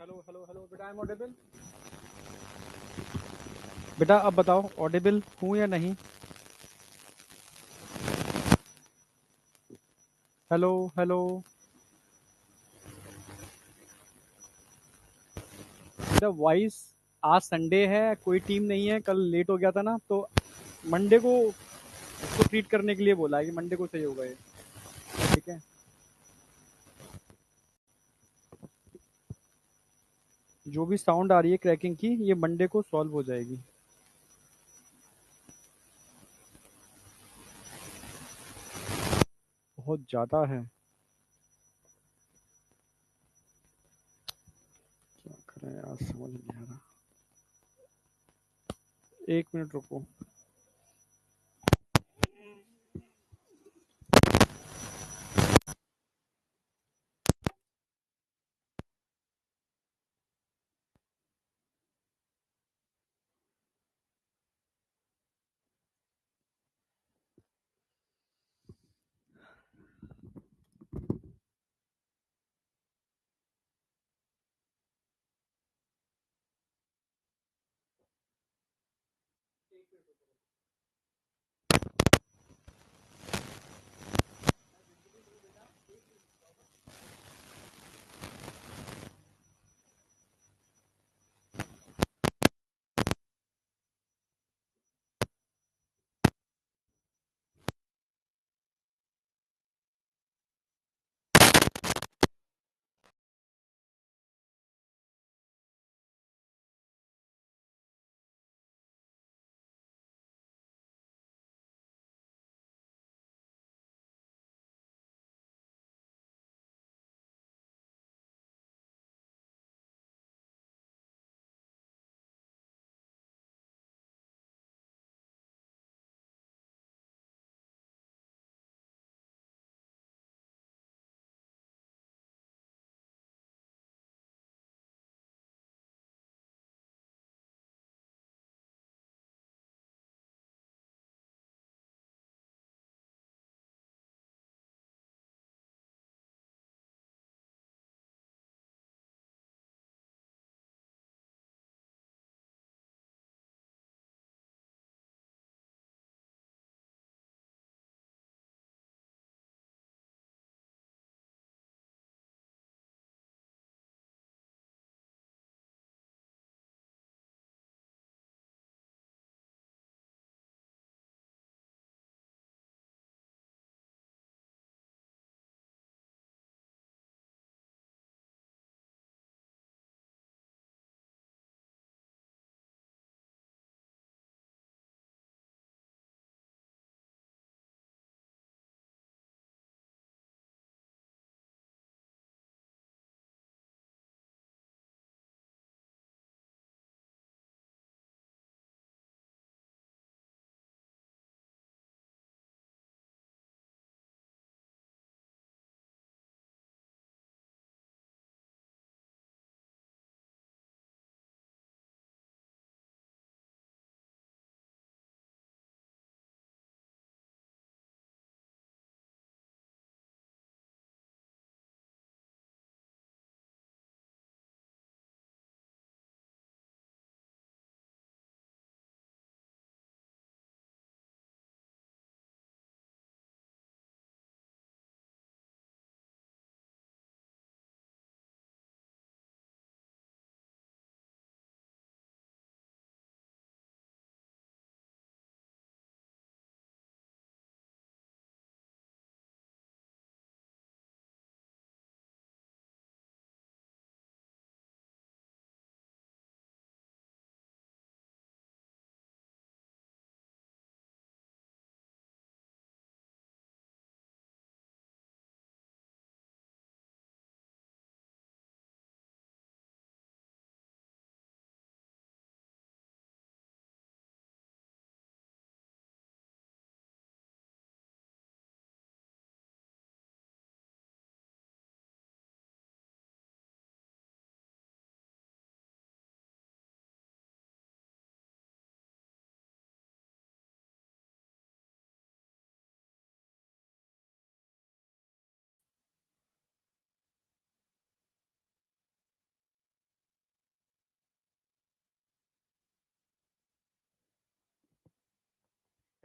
Hello hello hello बेटा, I am audible. बेटा अब बताओ, ऑडिबल हूँ या नहीं? Hello hello. बेटा वॉइस, आज संडे है, कोई टीम नहीं है, कल लेट हो गया था ना, तो मंडे को उसको ट्रीट करने के लिए बोला है कि मंडे को सही होगा ये। ठीक है। जो भी साउंड आ रही है क्रैकिंग की, ये मंडे को सॉल्व हो जाएगी। बहुत ज़्यादा है। क्या करें यार, समझ नहीं आ रहा। 1 मिनट रुको।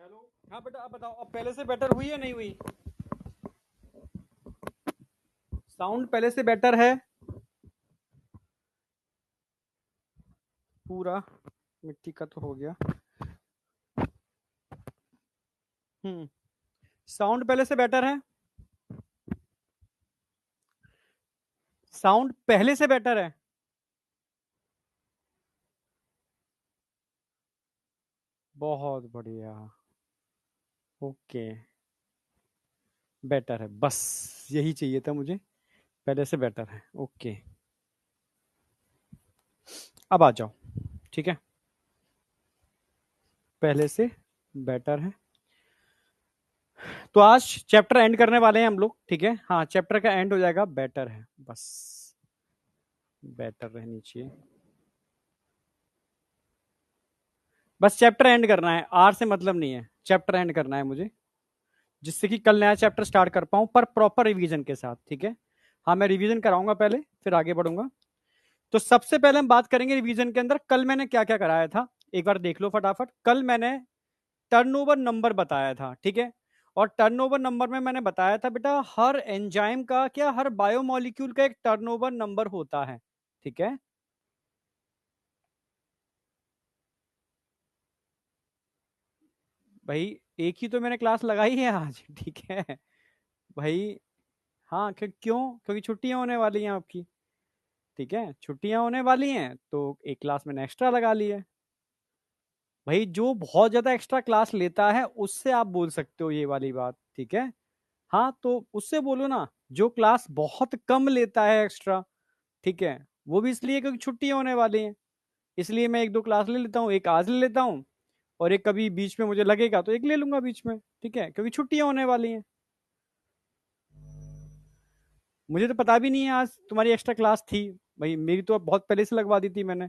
हेलो, हाँ बेटा आप बताओ, अब पहले से बेटर हुई या नहीं हुई? साउंड पहले से बेटर है पूरा? मिट्टी का तो हो गया। हम्म। साउंड पहले से बेटर है? साउंड पहले से बेटर है? बहुत बढ़िया। ओके। बेटर है, बस यही चाहिए था मुझे। पहले से बेटर है, ओके। अब आ जाओ। ठीक है, पहले से बेटर है। तो आज चैप्टर एंड करने वाले हैं हम लोग, ठीक है? हाँ, चैप्टर का एंड हो जाएगा, बेटर है बस। बेटर रहनी चाहिए। बस चैप्टर एंड करना है, आर से मतलब नहीं है, चैप्टर एंड करना है मुझे, जिससे कि कल नया चैप्टर स्टार्ट कर पाऊं, पर प्रॉपर रिवीजन के साथ, ठीक है? हाँ, मैं रिवीजन कराऊंगा पहले, फिर आगे बढ़ूंगा। तो सबसे पहले हम बात करेंगे रिवीजन के अंदर कल मैंने क्या क्या कराया था। एक बार देख लो फटाफट। कल मैंने टर्नओवर नंबर बताया था, ठीक है? और टर्नओवर नंबर में मैंने बताया था बेटा, हर एंजाइम का क्या, हर बायोमोलिक्यूल का एक टर्नओवर नंबर होता है, ठीक है? भाई, एक ही तो मैंने क्लास लगाई है आज ठीक है भाई। हाँ, क्यों? क्योंकि छुट्टियां होने वाली हैं आपकी, ठीक है? छुट्टियां होने वाली हैं तो एक क्लास मैंने एक्स्ट्रा लगा ली है। भाई, जो बहुत ज्यादा एक्स्ट्रा क्लास लेता है उससे आप बोल सकते हो ये वाली बात, ठीक है? हाँ, तो उससे बोलो ना। जो क्लास बहुत कम लेता है एक्स्ट्रा, ठीक है, वो भी इसलिए क्योंकि छुट्टियां होने वाली हैं, इसलिए मैं एक दो क्लास ले लेता हूँ, एक आज ले लेता हूँ, और एक कभी बीच में मुझे लगेगा तो एक ले लूंगा बीच में, ठीक है? क्योंकि छुट्टियां होने वाली हैं। मुझे तो पता भी नहीं है आज तुम्हारी एक्स्ट्रा क्लास थी। भाई, मेरी तो अब बहुत पहले से लगवा दी थी मैंने,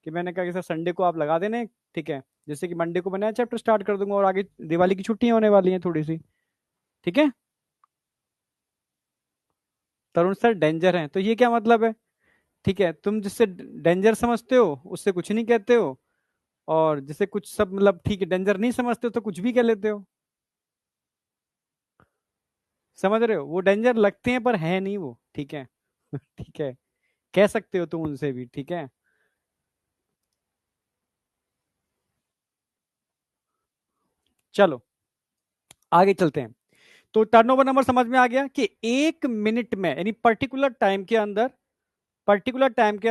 कि मैंने कहा कि सर संडे को आप लगा देना, ठीक है? जैसे कि मंडे को मैं नया चैप्टर स्टार्ट कर दूंगा, और आगे दिवाली की छुट्टियां होने वाली हैं थोड़ी सी, ठीक है? तरुण सर डेंजर हैं तो ये क्या मतलब है? ठीक है, तुम जिससे डेंजर समझते हो उससे कुछ नहीं कहते हो, और जिसे कुछ सब मतलब ठीक है डेंजर नहीं समझते हो तो कुछ भी कह लेते हो। समझ रहे हो? वो डेंजर लगते हैं पर है नहीं वो, ठीक है ठीक है, कह सकते हो तुम उनसे भी, ठीक है? चलो आगे चलते हैं। तो टर्नओवर नंबर समझ में आ गया कि एक मिनट में, यानी पर्टिकुलर टाइम के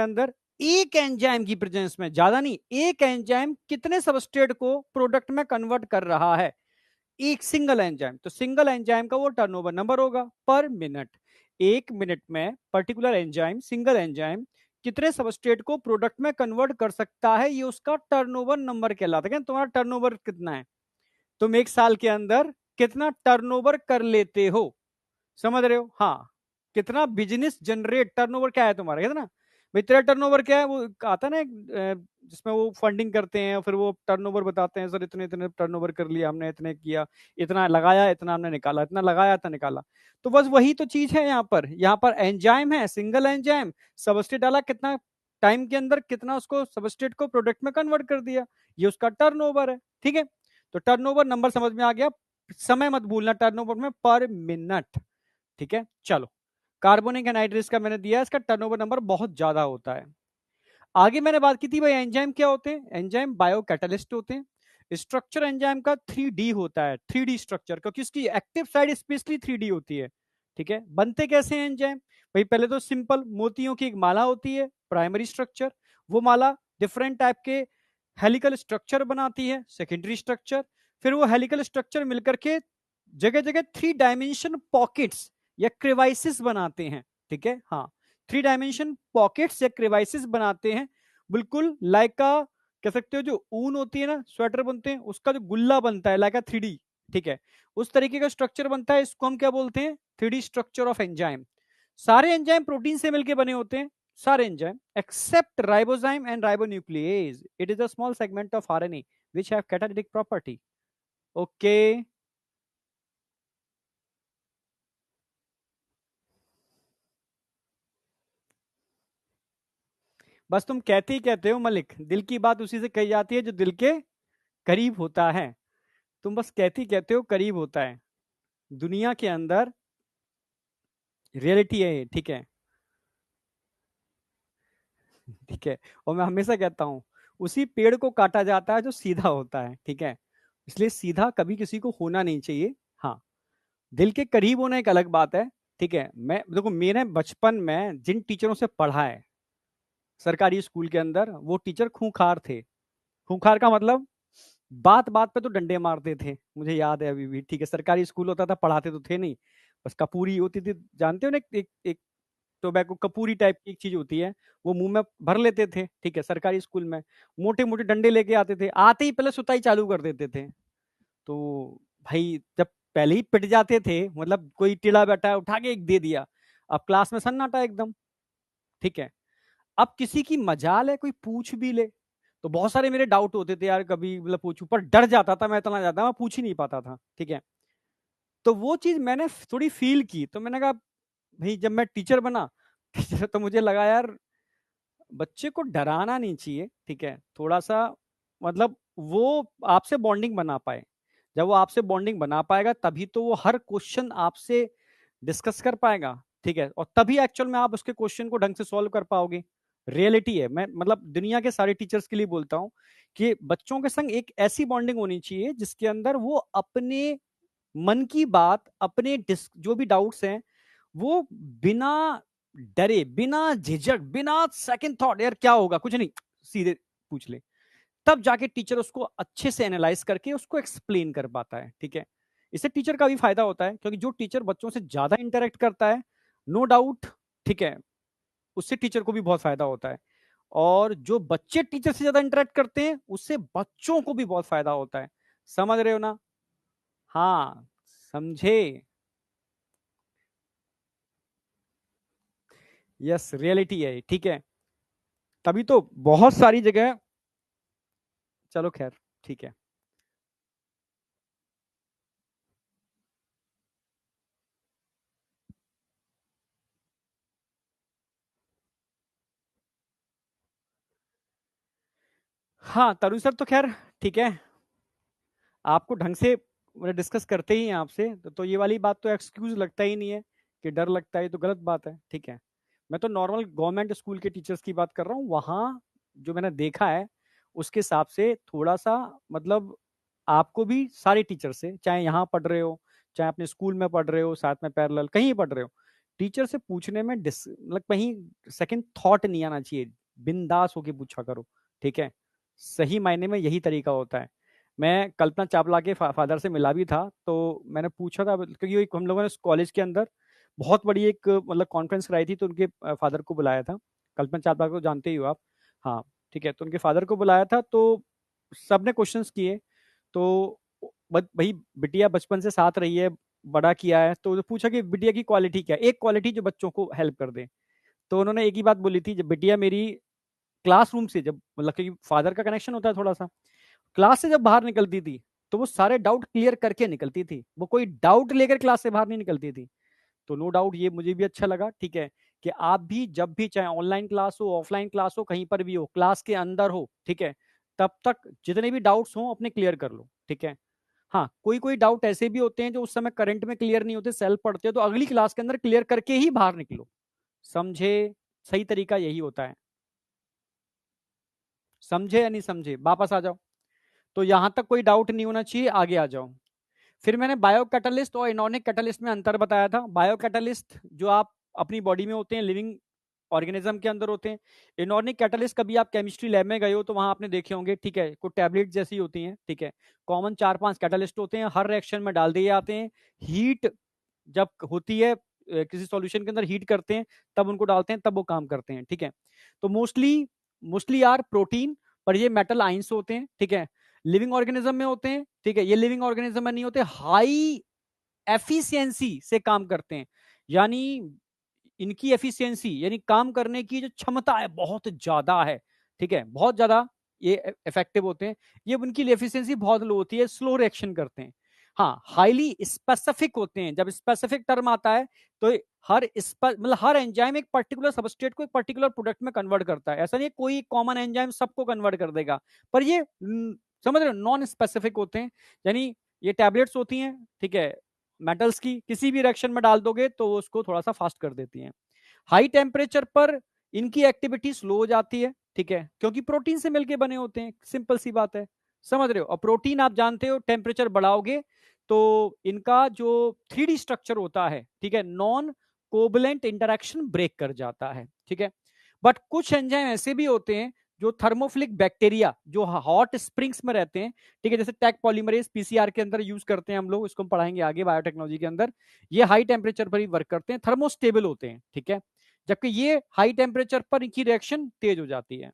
अंदर एक एंजाइम की प्रेजेंस में, ज्यादा नहीं, एक एंजाइम कितने सबस्ट्रेट को प्रोडक्ट में कन्वर्ट कर रहा है। एक सिंगल एंजाइम, तो सिंगल एंजाइम का वो टर्नओवर नंबर होगा पर मिनट। एक मिनट में पर्टिकुलर एंजाइम, सिंगल एंजाइम कितने सबस्ट्रेट को प्रोडक्ट में कन्वर्ट कर सकता है, ये उसका टर्नओवर नंबर कहलाता है। तुम्हारा टर्नओवर कितना है, तुम एक साल के अंदर कितना टर्नओवर कर लेते हो, समझ रहे हो? हाँ, कितना बिजनेस जनरेट, टर्नओवर क्या है तुम्हारा, कितना? भाई तेरा टर्नओवर क्या है, वो आता है ना जिसमें वो फंडिंग करते हैं, फिर वो टर्नओवर बताते हैं, सर इतने इतने टर्नओवर कर लिया हमने, इतने किया, इतना लगाया, इतना हमने निकाला, इतना लगाया, इतना निकाला। तो बस वही तो चीज है यहाँ पर। यहाँ पर एंजाइम है, सिंगल एंजाइम, सबस्ट्रेट डाला, कितना टाइम के अंदर कितना उसको सबस्ट्रेट को प्रोडक्ट में कन्वर्ट कर दिया, ये उसका टर्नओवर है, ठीक है? तो टर्नओवर नंबर समझ में आ गया। समय मत भूलना, टर्नओवर में पर मिनट, ठीक है? चलो, कार्बोनिक एनहाइड्रेस का मैंने दिया, इसका टर्नओवर नंबर बहुत ज्यादा होता है। आगे मैंने बात की थी भाई, एंजाइम क्या होते हैं? एंजाइम बायो कैटलिस्ट होते हैं। स्ट्रक्चर एंजाइम का 3D होता है, 3D स्ट्रक्चर, क्योंकि उसकी एक्टिव साइड स्पेशली 3D होती है, ठीक है? बनते कैसे हैं एंजाइम? भाई पहले तो सिंपल मोतियों की एक माला होती है, प्राइमरी स्ट्रक्चर। वो माला डिफरेंट टाइप के हेलिकल स्ट्रक्चर बनाती है, सेकेंडरी स्ट्रक्चर। फिर वो हेलिकल स्ट्रक्चर मिलकर के जगह जगह 3 डायमेंशन पॉकेट्स या क्रिवाइसिस बनाते हैं, ठीक है? हाँ, 3 डायमेंशन पॉकेट्स या क्रिवाइसिस बनाते हैं, बिल्कुल लाइका, कह सकते हो जो ऊन होती है ना, स्वेटर बनते हैं, उसका जो गुल्ला बनता है लाइका 3D, ठीक है? उस तरीके का स्ट्रक्चर बनता है, इसको हम क्या बोलते हैं? 3D structure of enzyme. सारे एंजाइम प्रोटीन से मिलकर बने होते हैं, सारे enzyme except ribozyme and ribonuclease, it is a small segment of RNA which have catalytic property. Okay. बस तुम कहते ही कहते हो मलिक, दिल की बात उसी से कही जाती है जो दिल के करीब होता है। तुम बस कहते हो करीब होता है, दुनिया के अंदर रियलिटी है ये, ठीक है। ठीक है, और मैं हमेशा कहता हूँ उसी पेड़ को काटा जाता है जो सीधा होता है, ठीक है। इसलिए सीधा कभी किसी को होना नहीं चाहिए। हाँ, दिल के करीब होना एक अलग बात है, ठीक है। मैं देखो, मैंने बचपन में जिन टीचरों से पढ़ा है सरकारी स्कूल के अंदर, वो टीचर खूंखार थे। खूंखार का मतलब बात बात पे तो डंडे मारते थे, मुझे याद है अभी भी, ठीक है। सरकारी स्कूल होता था, पढ़ाते तो थे नहीं, बस कपूरी होती थी, जानते हो ना, एक टोबैको कपूरी टाइप की एक चीज होती है, वो मुंह में भर लेते थे, ठीक है। सरकारी स्कूल में मोटे मोटे डंडे लेके आते थे, आते ही पहले सुताई चालू कर देते थे। तो भाई जब पहले ही पिट जाते थे, मतलब कोई टेढ़ा बैठा है उठा के एक दे दिया, अब क्लास में सन्नाटा एकदम, ठीक है। अब किसी की मजाल है कोई पूछ भी ले, तो बहुत सारे मेरे डाउट होते थे यार, कभी मतलब पूछूं, पर डर जाता था मैं, इतना ज्यादा मैं पूछ ही नहीं पाता था, ठीक है। तो वो चीज मैंने थोड़ी फील की, तो मैंने कहा भाई जब मैं टीचर बना टीचर, तो मुझे लगा यार बच्चे को डराना नहीं चाहिए, ठीक है। थोड़ा सा मतलब वो आपसे बॉन्डिंग बना पाए, जब वो आपसे बॉन्डिंग बना पाएगा तभी तो वो हर क्वेश्चन आपसे डिस्कस कर पाएगा, ठीक है। और तभी एक्चुअल में आप उसके क्वेश्चन को ढंग से सॉल्व कर पाओगे। रियलिटी है, मैं मतलब दुनिया के सारे टीचर्स के लिए बोलता हूँ कि बच्चों के संग एक ऐसी बॉन्डिंग होनी चाहिए जिसके अंदर वो अपने मन की बात, अपने जो भी डाउट्स हैं, वो बिना डरे, बिना झिझक, बिना सेकंड थॉट यार क्या होगा कुछ नहीं, सीधे पूछ ले, तब जाके टीचर उसको अच्छे से एनालाइज करके उसको एक्सप्लेन कर पाता है, ठीक है। इससे टीचर का भी फायदा होता है, क्योंकि जो टीचर बच्चों से ज्यादा इंटरेक्ट करता है, नो डाउट, ठीक है, उससे टीचर को भी बहुत फायदा होता है। और जो बच्चे टीचर से ज्यादा इंटरेक्ट करते हैं उससे बच्चों को भी बहुत फायदा होता है। समझ रहे हो ना? हाँ, समझे? यस, रियलिटी है, ठीक है। तभी तो बहुत सारी जगह, चलो खैर, ठीक है। हाँ, तरुण सर तो खैर ठीक है, आपको ढंग से डिस्कस करते ही हैं आपसे, तो ये वाली बात तो एक्सक्यूज लगता ही नहीं है कि डर लगता है, तो गलत बात है, ठीक है। मैं तो नॉर्मल गवर्नमेंट स्कूल के टीचर्स की बात कर रहा हूँ, वहाँ जो मैंने देखा है उसके हिसाब से थोड़ा सा मतलब आपको भी सारे टीचर से, चाहे यहाँ पढ़ रहे हो, चाहे अपने स्कूल में पढ़ रहे हो, साथ में पैरेलल कहीं पढ़ रहे हो, टीचर से पूछने में मतलब कहीं सेकंड थॉट नहीं आना चाहिए, बिंदास होके पूछा करो, ठीक है। सही मायने में यही तरीका होता है। मैं कल्पना चावला के फादर से मिला भी था, तो मैंने पूछा था, क्योंकि हम लोगों ने कॉलेज के अंदर बहुत बड़ी एक मतलब कॉन्फ्रेंस कराई थी, तो उनके फादर को बुलाया था। कल्पना चावला को जानते ही हो आप? हाँ, ठीक है, तो उनके फादर को बुलाया था, तो सबने क्वेश्चंस किए, तो भाई बिटिया बचपन से साथ रही है, बड़ा किया है, तो पूछा कि बिटिया की क्वालिटी क्या है, एक क्वालिटी जो बच्चों को हेल्प कर दे। तो उन्होंने एक ही बात बोली थी, जब बिटिया मेरी क्लासरूम से, जब मतलब कि फादर का कनेक्शन होता है थोड़ा सा, क्लास से जब बाहर निकलती थी तो वो सारे डाउट क्लियर करके निकलती थी, वो कोई डाउट लेकर क्लास से बाहर नहीं निकलती थी। तो नो डाउट ये मुझे भी अच्छा लगा, ठीक है, कि आप भी जब भी, चाहे ऑनलाइन क्लास हो, ऑफलाइन क्लास हो, कहीं पर भी हो, क्लास के अंदर हो, ठीक है, तब तक जितने भी डाउट्स हो अपने क्लियर कर लो, ठीक है। हाँ, कोई कोई डाउट ऐसे भी होते हैं जो उस समय करंट में क्लियर नहीं होते, सेल्फ पढ़ते हो, तो अगली क्लास के अंदर क्लियर करके ही बाहर निकलो, समझे? सही तरीका यही होता है। समझे या नहीं समझे? वापस आ जाओ। तो यहां तक कोई डाउट नहीं होना चाहिए, आगे आ जाओ। फिर मैंने बायो कैटलिस्ट और इनॉर्गेनिक कैटलिस्ट में अंतर बताया था। बायो कैटलिस्ट जो आप अपनी बॉडी में होते हैं, लिविंग ऑर्गेनिज्म के अंदर होते हैं। इनॉर्गेनिक कैटलिस्ट कभी आप केमिस्ट्री लैब में गए हो तो वहां आपने देखे होंगे, ठीक है, कोई टैबलेट जैसी होती हैं, ठीक है। कॉमन 4-5 कैटलिस्ट होते हैं, हर रिएक्शन में डाल दिए जाते हैं। हीट जब होती है किसी सॉल्यूशन के अंदर हीट करते हैं, तब उनको डालते हैं, तब वो काम करते हैं, ठीक है। तो मोस्टली मोस्टली यार प्रोटीन, पर ये मेटल आइंस होते हैं, ठीक है, लिविंग ऑर्गेनिज्म में होते हैं, ठीक है। ये लिविंग ऑर्गेनिज्म में नहीं होते, हाई एफिशिएंसी से काम करते हैं, यानी इनकी एफिशिएंसी यानी काम करने की जो क्षमता है बहुत ज्यादा है, ठीक है, बहुत ज्यादा ये इफेक्टिव होते हैं। ये उनकी एफिशिएंसी बहुत लो होती है, स्लो रिएक्शन करते हैं। हाँ, हाईली स्पेसिफिक होते हैं। जब स्पेसिफिक टर्म आता है तो मतलब हर एंजाइम एक पर्टिकुलर सबस्ट्रेट को एक पर्टिकुलर प्रोडक्ट में कन्वर्ट करता है, ऐसा नहीं कोई कॉमन एंजाइम सबको कन्वर्ट कर देगा, पर ये समझ रहे हो, नॉन स्पेसिफिक होते हैं, यानी ये टैबलेट्स होती हैं, ठीक है, मेटल्स की, किसी भी रिएक्शन में डाल दोगे तो उसको थोड़ा सा फास्ट कर देती हैं। हाई टेम्परेचर पर इनकी एक्टिविटी स्लो हो जाती है, ठीक है, क्योंकि प्रोटीन से मिलके बने होते हैं, सिंपल सी बात है, समझ रहे हो। और प्रोटीन आप जानते हो टेम्परेचर बढ़ाओगे तो इनका जो 3D स्ट्रक्चर होता है, ठीक है, नॉन कोवलेंट इंटरेक्शन ब्रेक कर जाता है, ठीक है। बट कुछ एंजाइम ऐसे भी होते हैं जो थर्मोफिलिक बैक्टीरिया जो हॉट स्प्रिंग्स में रहते हैं, ठीक है, जैसे टैग पॉलीमरेज पीसीआर के अंदर यूज करते हैं हम लोग, इसको हम पढ़ाएंगे आगे बायोटेक्नोलॉजी के अंदर। ये हाई टेम्परेचर पर ही वर्क करते हैं, थर्मोस्टेबल होते हैं, ठीक है, जबकि ये हाई टेम्परेचर पर इनकी रिएक्शन तेज हो जाती है।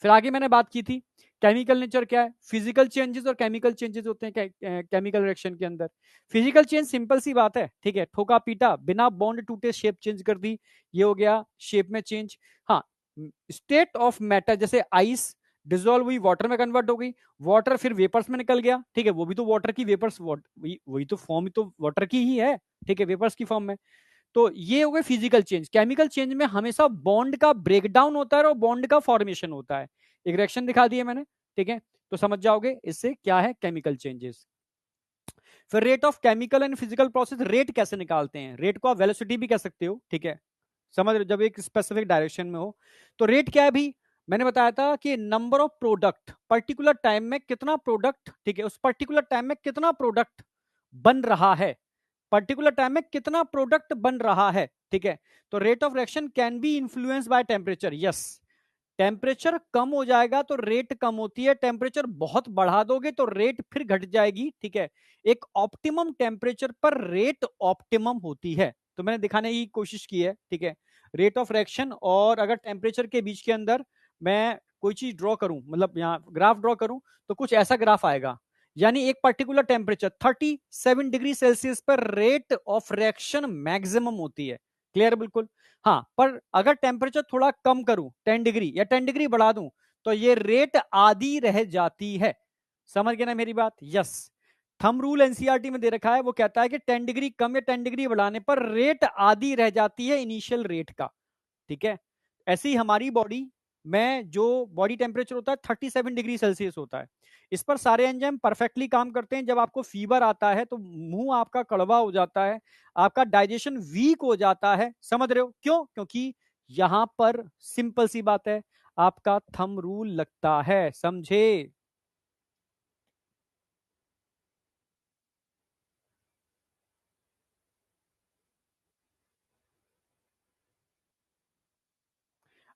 फिर आगे मैंने बात की थी केमिकल नेचर क्या है, फिजिकल चेंजेस और केमिकल चेंजेस होते हैं केमिकल रिएक्शन के अंदर। फिजिकल चेंज सिंपल सी बात है, ठीक है, ठोका पीटा बिना बॉन्ड टूटे शेप चेंज कर दी, ये हो गया शेप में चेंज। हाँ, स्टेट ऑफ मैटर जैसे आइस डिजोल्व हुई वाटर में कन्वर्ट हो गई, वाटर फिर वेपर्स में निकल गया, ठीक है, वो भी तो वाटर की वेपर्स, वही तो फॉर्म तो वाटर की ही है, ठीक है, वेपर्स की फॉर्म में। तो ये हो गए फिजिकल चेंज। केमिकल चेंज में हमेशा बॉन्ड का ब्रेकडाउन होता है और बॉन्ड का फॉर्मेशन होता है। एक रिएक्शन दिखा दिए मैंने, ठीक है, तो समझ जाओगे इससे क्या है केमिकल चेंजेस। फिर rate of chemical and physical process, rate कैसे निकालते हैं, रेट को आप वेलोसिटी भी कह सकते हो, ठीक है, समझ रहे हो, जब एक स्पेसिफिक डायरेक्शन में हो। तो रेट क्या है भी, मैंने बताया था कि number of product, particular time में कितना प्रोडक्ट, ठीक है, उस पर्टिकुलर टाइम में कितना प्रोडक्ट बन रहा है, पर्टिकुलर टाइम में कितना प्रोडक्ट बन रहा है, ठीक है। तो rate of reaction can be influence by temperature, yes. Temperature कम हो जाएगा तो रेट कम होती है, टेम्परेचर बहुत बढ़ा दोगे तो रेट फिर घट जाएगी, ठीक है। एक ऑप्टिमम टेम्परेचर पर रेट ऑप्टिमम होती है, तो मैंने दिखाने की कोशिश की है, ठीक है। रेट ऑफ रिएक्शन और अगर टेम्परेचर के बीच के अंदर मैं कोई चीज ड्रॉ करूं, मतलब यहाँ ग्राफ ड्रॉ करूं, तो कुछ ऐसा ग्राफ आएगा, यानी एक पर्टिकुलर टेम्परेचर 37 डिग्री सेल्सियस पर रेट ऑफ रिएक्शन मैक्सिमम होती है, क्लियर बिल्कुल। हाँ, पर अगर टेम्परेचर थोड़ा कम करूं 10 डिग्री या 10 डिग्री बढ़ा दूं तो ये रेट आधी रह जाती है, समझ गए ना मेरी बात, यस। थंब रूल एनसीईआरटी में दे रखा है, वो कहता है कि 10 डिग्री कम या 10 डिग्री बढ़ाने पर रेट आधी रह जाती है इनिशियल रेट का, ठीक है। ऐसे ही हमारी बॉडी में जो बॉडी टेम्परेचर होता है 37 डिग्री सेल्सियस होता है, इस पर सारे एंजाइम परफेक्टली काम करते हैं। जब आपको फीवर आता है तो मुंह आपका कड़वा हो जाता है, आपका डाइजेशन वीक हो जाता है, समझ रहे हो क्यों, क्योंकि यहां पर सिंपल सी बात है, आपका थंब रूल लगता है, समझे।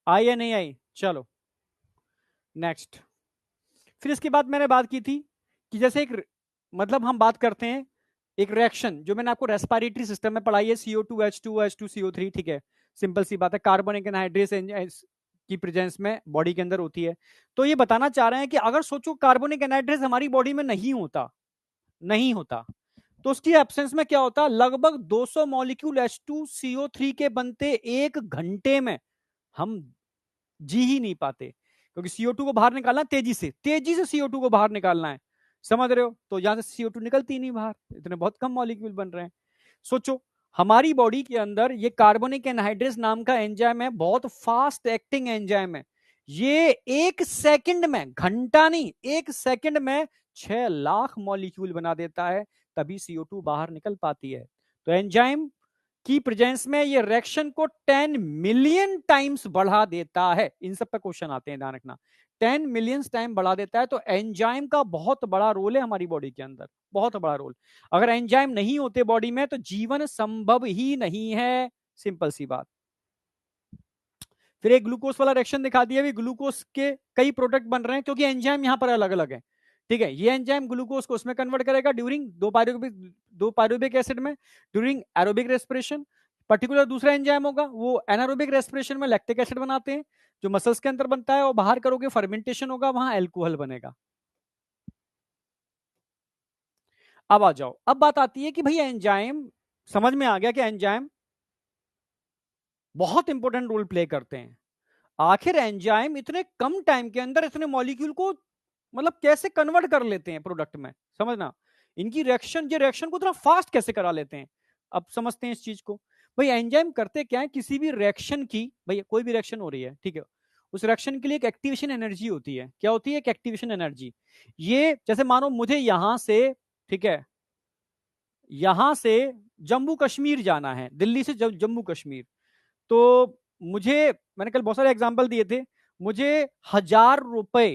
आई या नहीं आई, चलो नेक्स्ट। फिर इसके बाद मैंने बात की थी कि जैसे एक, मतलब हम बात करते हैं एक रिएक्शन जो मैंने आपको रेस्पिरेटरी सिस्टम में पढ़ाई है, CO2H2O2CO3, ठीक है, सिंपल सी बात है, कार्बनिक एनहाइड्रेस की प्रेजेंस में बॉडी के अंदर होती है। तो ये बताना चाह रहे हैं कि अगर सोचो कार्बनिक एनहाइड्रेस हमारी बॉडी में नहीं होता तो उसकी एब्सेंस में क्या होता, लगभग 200 मॉलिक्यूल H2CO3 के बनते 1 घंटे में हम जी ही नहीं पाते, क्योंकि CO2 को बाहर निकालना तेजी से CO2 को बाहर निकालना है, समझ रहे हो, तो यहां से CO2 निकलती ही नहीं बाहर, इतने बहुत कम मॉलिक्यूल बन रहे हैं। सोचो हमारी बॉडी के अंदर ये कार्बनिक एनहाइड्रेस नाम का एंजाइम है, बहुत फास्ट एक्टिंग एंजाइम है, ये 1 सेकंड में, घंटा नहीं 1 सेकंड में 6 लाख मॉलिक्यूल बना देता है, तभी CO2 बाहर निकल पाती है। तो एंजाइम की प्रेजेंस में ये रिएक्शन को 10 मिलियन टाइम्स बढ़ा देता है, इन सब पे क्वेश्चन आते हैं, ध्यान रखना, 10 मिलियन टाइम बढ़ा देता है। तो एंजाइम का बहुत बड़ा रोल है हमारी बॉडी के अंदर, बहुत बड़ा रोल। अगर एंजाइम नहीं होते बॉडी में तो जीवन संभव ही नहीं है, सिंपल सी बात। फिर एक ग्लूकोज वाला रिएक्शन दिखा दिया, भी ग्लूकोज के कई प्रोडक्ट बन रहे हैं क्योंकि एंजाइम यहां पर अलग अलग है, ठीक है। ये एंजाइम ग्लूकोज को उसमें कन्वर्ट करेगा ड्यूरिंग दो पायरुबिक एसिड में, ड्यूरिंग एरोबिक रेस्पिरेशन। पर्टिकुलर दूसरा एंजाइम होगा वो एनारोबिक रेस्पिरेशन में लैक्टिक एसिड बनाते हैं, जो मसल्स के अंदर बनता है, और बाहर करोगे फर्मेंटेशन होगा, वहां एल्कोहल बनेगा। अब आ जाओ, अब बात आती है कि भैया एंजाइम, समझ में आ गया कि एंजाइम बहुत इंपॉर्टेंट रोल प्ले करते हैं। आखिर एंजाइम इतने कम टाइम के अंदर इतने मॉलिक्यूल को मतलब कैसे कन्वर्ट कर लेते हैं प्रोडक्ट में, समझना, इनकी रिएक्शन, ये रिएक्शन को इतना फास्ट कैसे करा लेते हैं। अब समझते हैं इस चीज को। भाई एंजाइम करते क्या है, किसी भी रिएक्शन की, भाई कोई भी रिएक्शन हो रही है, ठीक है, उस रिएक्शन के लिए एक एक्टिवेशन एनर्जी होती है, क्या होती है, एक एक्टिवेशन एनर्जी। ये जैसे मानो मुझे यहां से ठीक है, यहां से जम्मू कश्मीर जाना है, दिल्ली से जम्मू कश्मीर। तो मुझे, मैंने कल बहुत सारे एग्जाम्पल दिए थे, मुझे 1,000 रुपए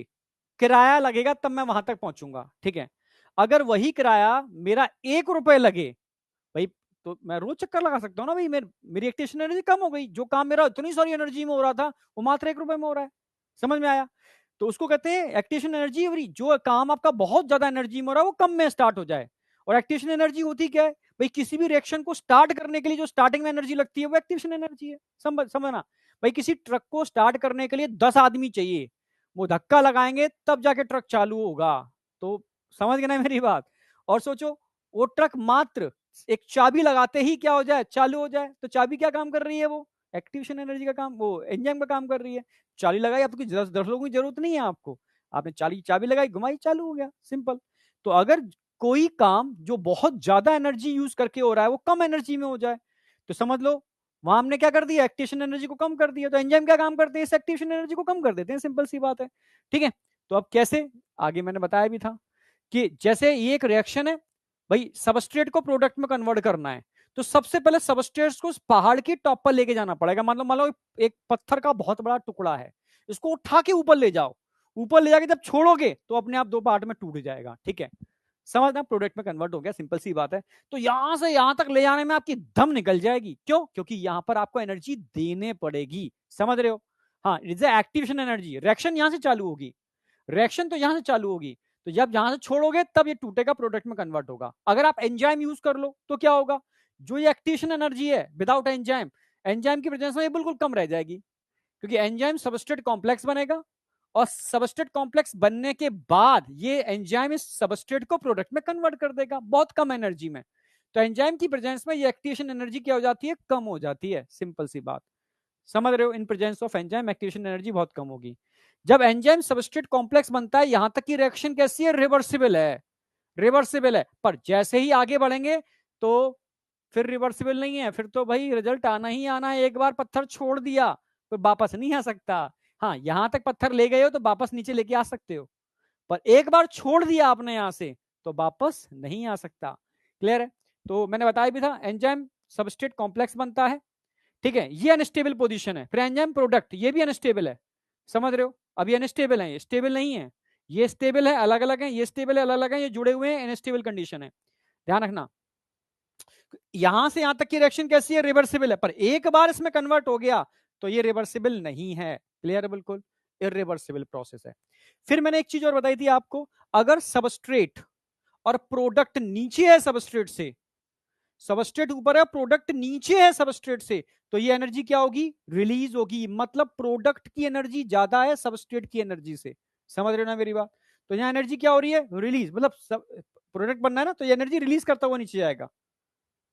किराया लगेगा तब मैं वहां तक पहुंचूंगा। ठीक है, अगर वही किराया मेरा 1 रुपए लगे भाई, तो मैं रोज चक्कर लगा सकता हूँ ना भाई, मेरी एक्टिवेशन एनर्जी कम हो गई। जो काम मेरा इतनी सारी एनर्जी में हो रहा था वो मात्र 1 रुपए में हो रहा है। समझ में आया? तो उसको कहते हैं एक्टिवेशन एनर्जी। जो काम आपका बहुत ज्यादा एनर्जी में हो रहा है वो कम में स्टार्ट हो जाए। और एक्टिवेशन एनर्जी होती क्या है भाई? किसी भी रिएक्शन को स्टार्ट करने के लिए जो स्टार्टिंग में एनर्जी लगती है वो एक्टिवेशन एनर्जी है। समझना भाई, किसी ट्रक को स्टार्ट करने के लिए 10 आदमी चाहिए, वो धक्का लगाएंगे तब जाके ट्रक चालू होगा। तो समझ गए ना मेरी बात? और सोचो, वो ट्रक मात्र एक चाबी लगाते ही क्या हो जाए? चालू हो जाए। तो चाबी क्या काम कर रही है? वो एक्टिवेशन एनर्जी का काम, वो एंजाइम का काम कर रही है। चाबी लगाई, आपकी 10 लोगों की जरूरत नहीं है आपको, आपने चाबी लगाई, घुमाई, चालू हो गया, सिंपल। तो अगर कोई काम जो बहुत ज्यादा एनर्जी यूज करके हो रहा है वो कम एनर्जी में हो जाए, तो समझ लो वहां हमने क्या कर दिया? एक्टिवेशन एनर्जी को कम कर दिया। तो एंजाइम क्या काम करते हैं? इस एक्टिवेशन एनर्जी को कम कर देते हैं, सिंपल सी बात है। ठीक है, तो अब कैसे? आगे मैंने बताया भी था कि जैसे ये एक रिएक्शन है भाई, सबस्ट्रेट को प्रोडक्ट में कन्वर्ट करना है, तो सबसे पहले सबस्ट्रेट्स को उस पहाड़ की टॉप पर लेके जाना पड़ेगा। मान लो एक पत्थर का बहुत बड़ा टुकड़ा है, इसको उठा के ऊपर ले जाओ। ऊपर ले जाके जब छोड़ोगे तो अपने आप 2 पार्ट में टूट जाएगा। ठीक है, समझना, प्रोडक्ट में कन्वर्ट हो गया, सिंपल सी बात है। तो यहां से यहां तक ले जाने में आपकी दम निकल जाएगी। क्यों? क्योंकि यहां पर आपको एनर्जी देने पड़ेगी। समझ रहे हो? हाँ, इट्स एक्टिवेशन एनर्जी। रिएक्शन यहां से चालू होगी, रिएक्शन तो यहां से चालू होगी, तो जब यहां से छोड़ोगे तब ये टूटेगा, प्रोडक्ट में कन्वर्ट होगा। अगर आप एंजाइम यूज कर लो तो क्या होगा? जो ये एक्टिवेशन एनर्जी है विदाउट एंजाइम, एंजाइम की प्रेजेंस में ये बिल्कुल कम रह जाएगी, क्योंकि एंजाइम सबस्ट्रेट कॉम्प्लेक्स बनेगा, और सबस्ट्रेट कॉम्प्लेक्स बनने के बाद ये एंजाइम इस सबस्ट्रेट को प्रोडक्ट में कन्वर्ट कर देगा बहुत कम एनर्जी में। तो एंजाइम की प्रेजेंस में ये एक्टिवेशन एनर्जी क्या हो जाती है? कम हो जाती है, सिंपल सी बात। समझ रहे हो? इन presence of enzyme activation energy बहुत कम होगी। जब एंजाइम सबस्ट्रेट कॉम्प्लेक्स बनता है, यहां तक की रिएक्शन कैसी है? रिवर्सिबल है, रिवर्सिबल है। पर जैसे ही आगे बढ़ेंगे तो फिर रिवर्सिबल नहीं है, फिर तो भाई रिजल्ट आना ही आना है। एक बार पत्थर छोड़ दिया तो वापस नहीं आ सकता। हाँ, यहां तक पत्थर ले गए हो तो वापस नीचे लेके आ सकते हो, पर एक बार छोड़ दिया आपने यहां से तो वापस नहीं आ सकता। क्लियर है? तो मैंने बताया भी था, एंजाइम सबस्ट्रेट कॉम्प्लेक्स बनता है। ठीक है, ये अनस्टेबल पोजीशन है। फिर एंजाइम प्रोडक्ट, ये भी अनस्टेबल है। समझ रहे हो? अभी अनस्टेबल है, ये स्टेबल नहीं है। ये स्टेबल है, अलग अलग है, ये स्टेबल है, अलग अलग है, ये जुड़े हुए हैं, अनस्टेबल कंडीशन है, ध्यान रखना। यहां से यहां तक की रिएक्शन कैसी है? रिवर्सिबल है। पर एक बार इसमें कन्वर्ट हो गया तो ये रिवर्सिबल नहीं है। क्लियर है? बिल्कुल इरिवर्सिबल प्रोसेस है। फिर मैंने एक चीज और बताई थी आपको, अगर सबस्ट्रेट और प्रोडक्ट नीचे है सबस्ट्रेट से, सबस्ट्रेट ऊपर है, प्रोडक्ट नीचे है सबस्ट्रेट से, तो ये एनर्जी क्या होगी? रिलीज होगी। मतलब प्रोडक्ट की एनर्जी ज्यादा है सबस्ट्रेट की एनर्जी से। समझ रहे हो ना मेरी बात? तो यहां एनर्जी क्या हो रही है? रिलीज। मतलब प्रोडक्ट बनना है ना, तो ये एनर्जी रिलीज करता हुआ नीचे जाएगा।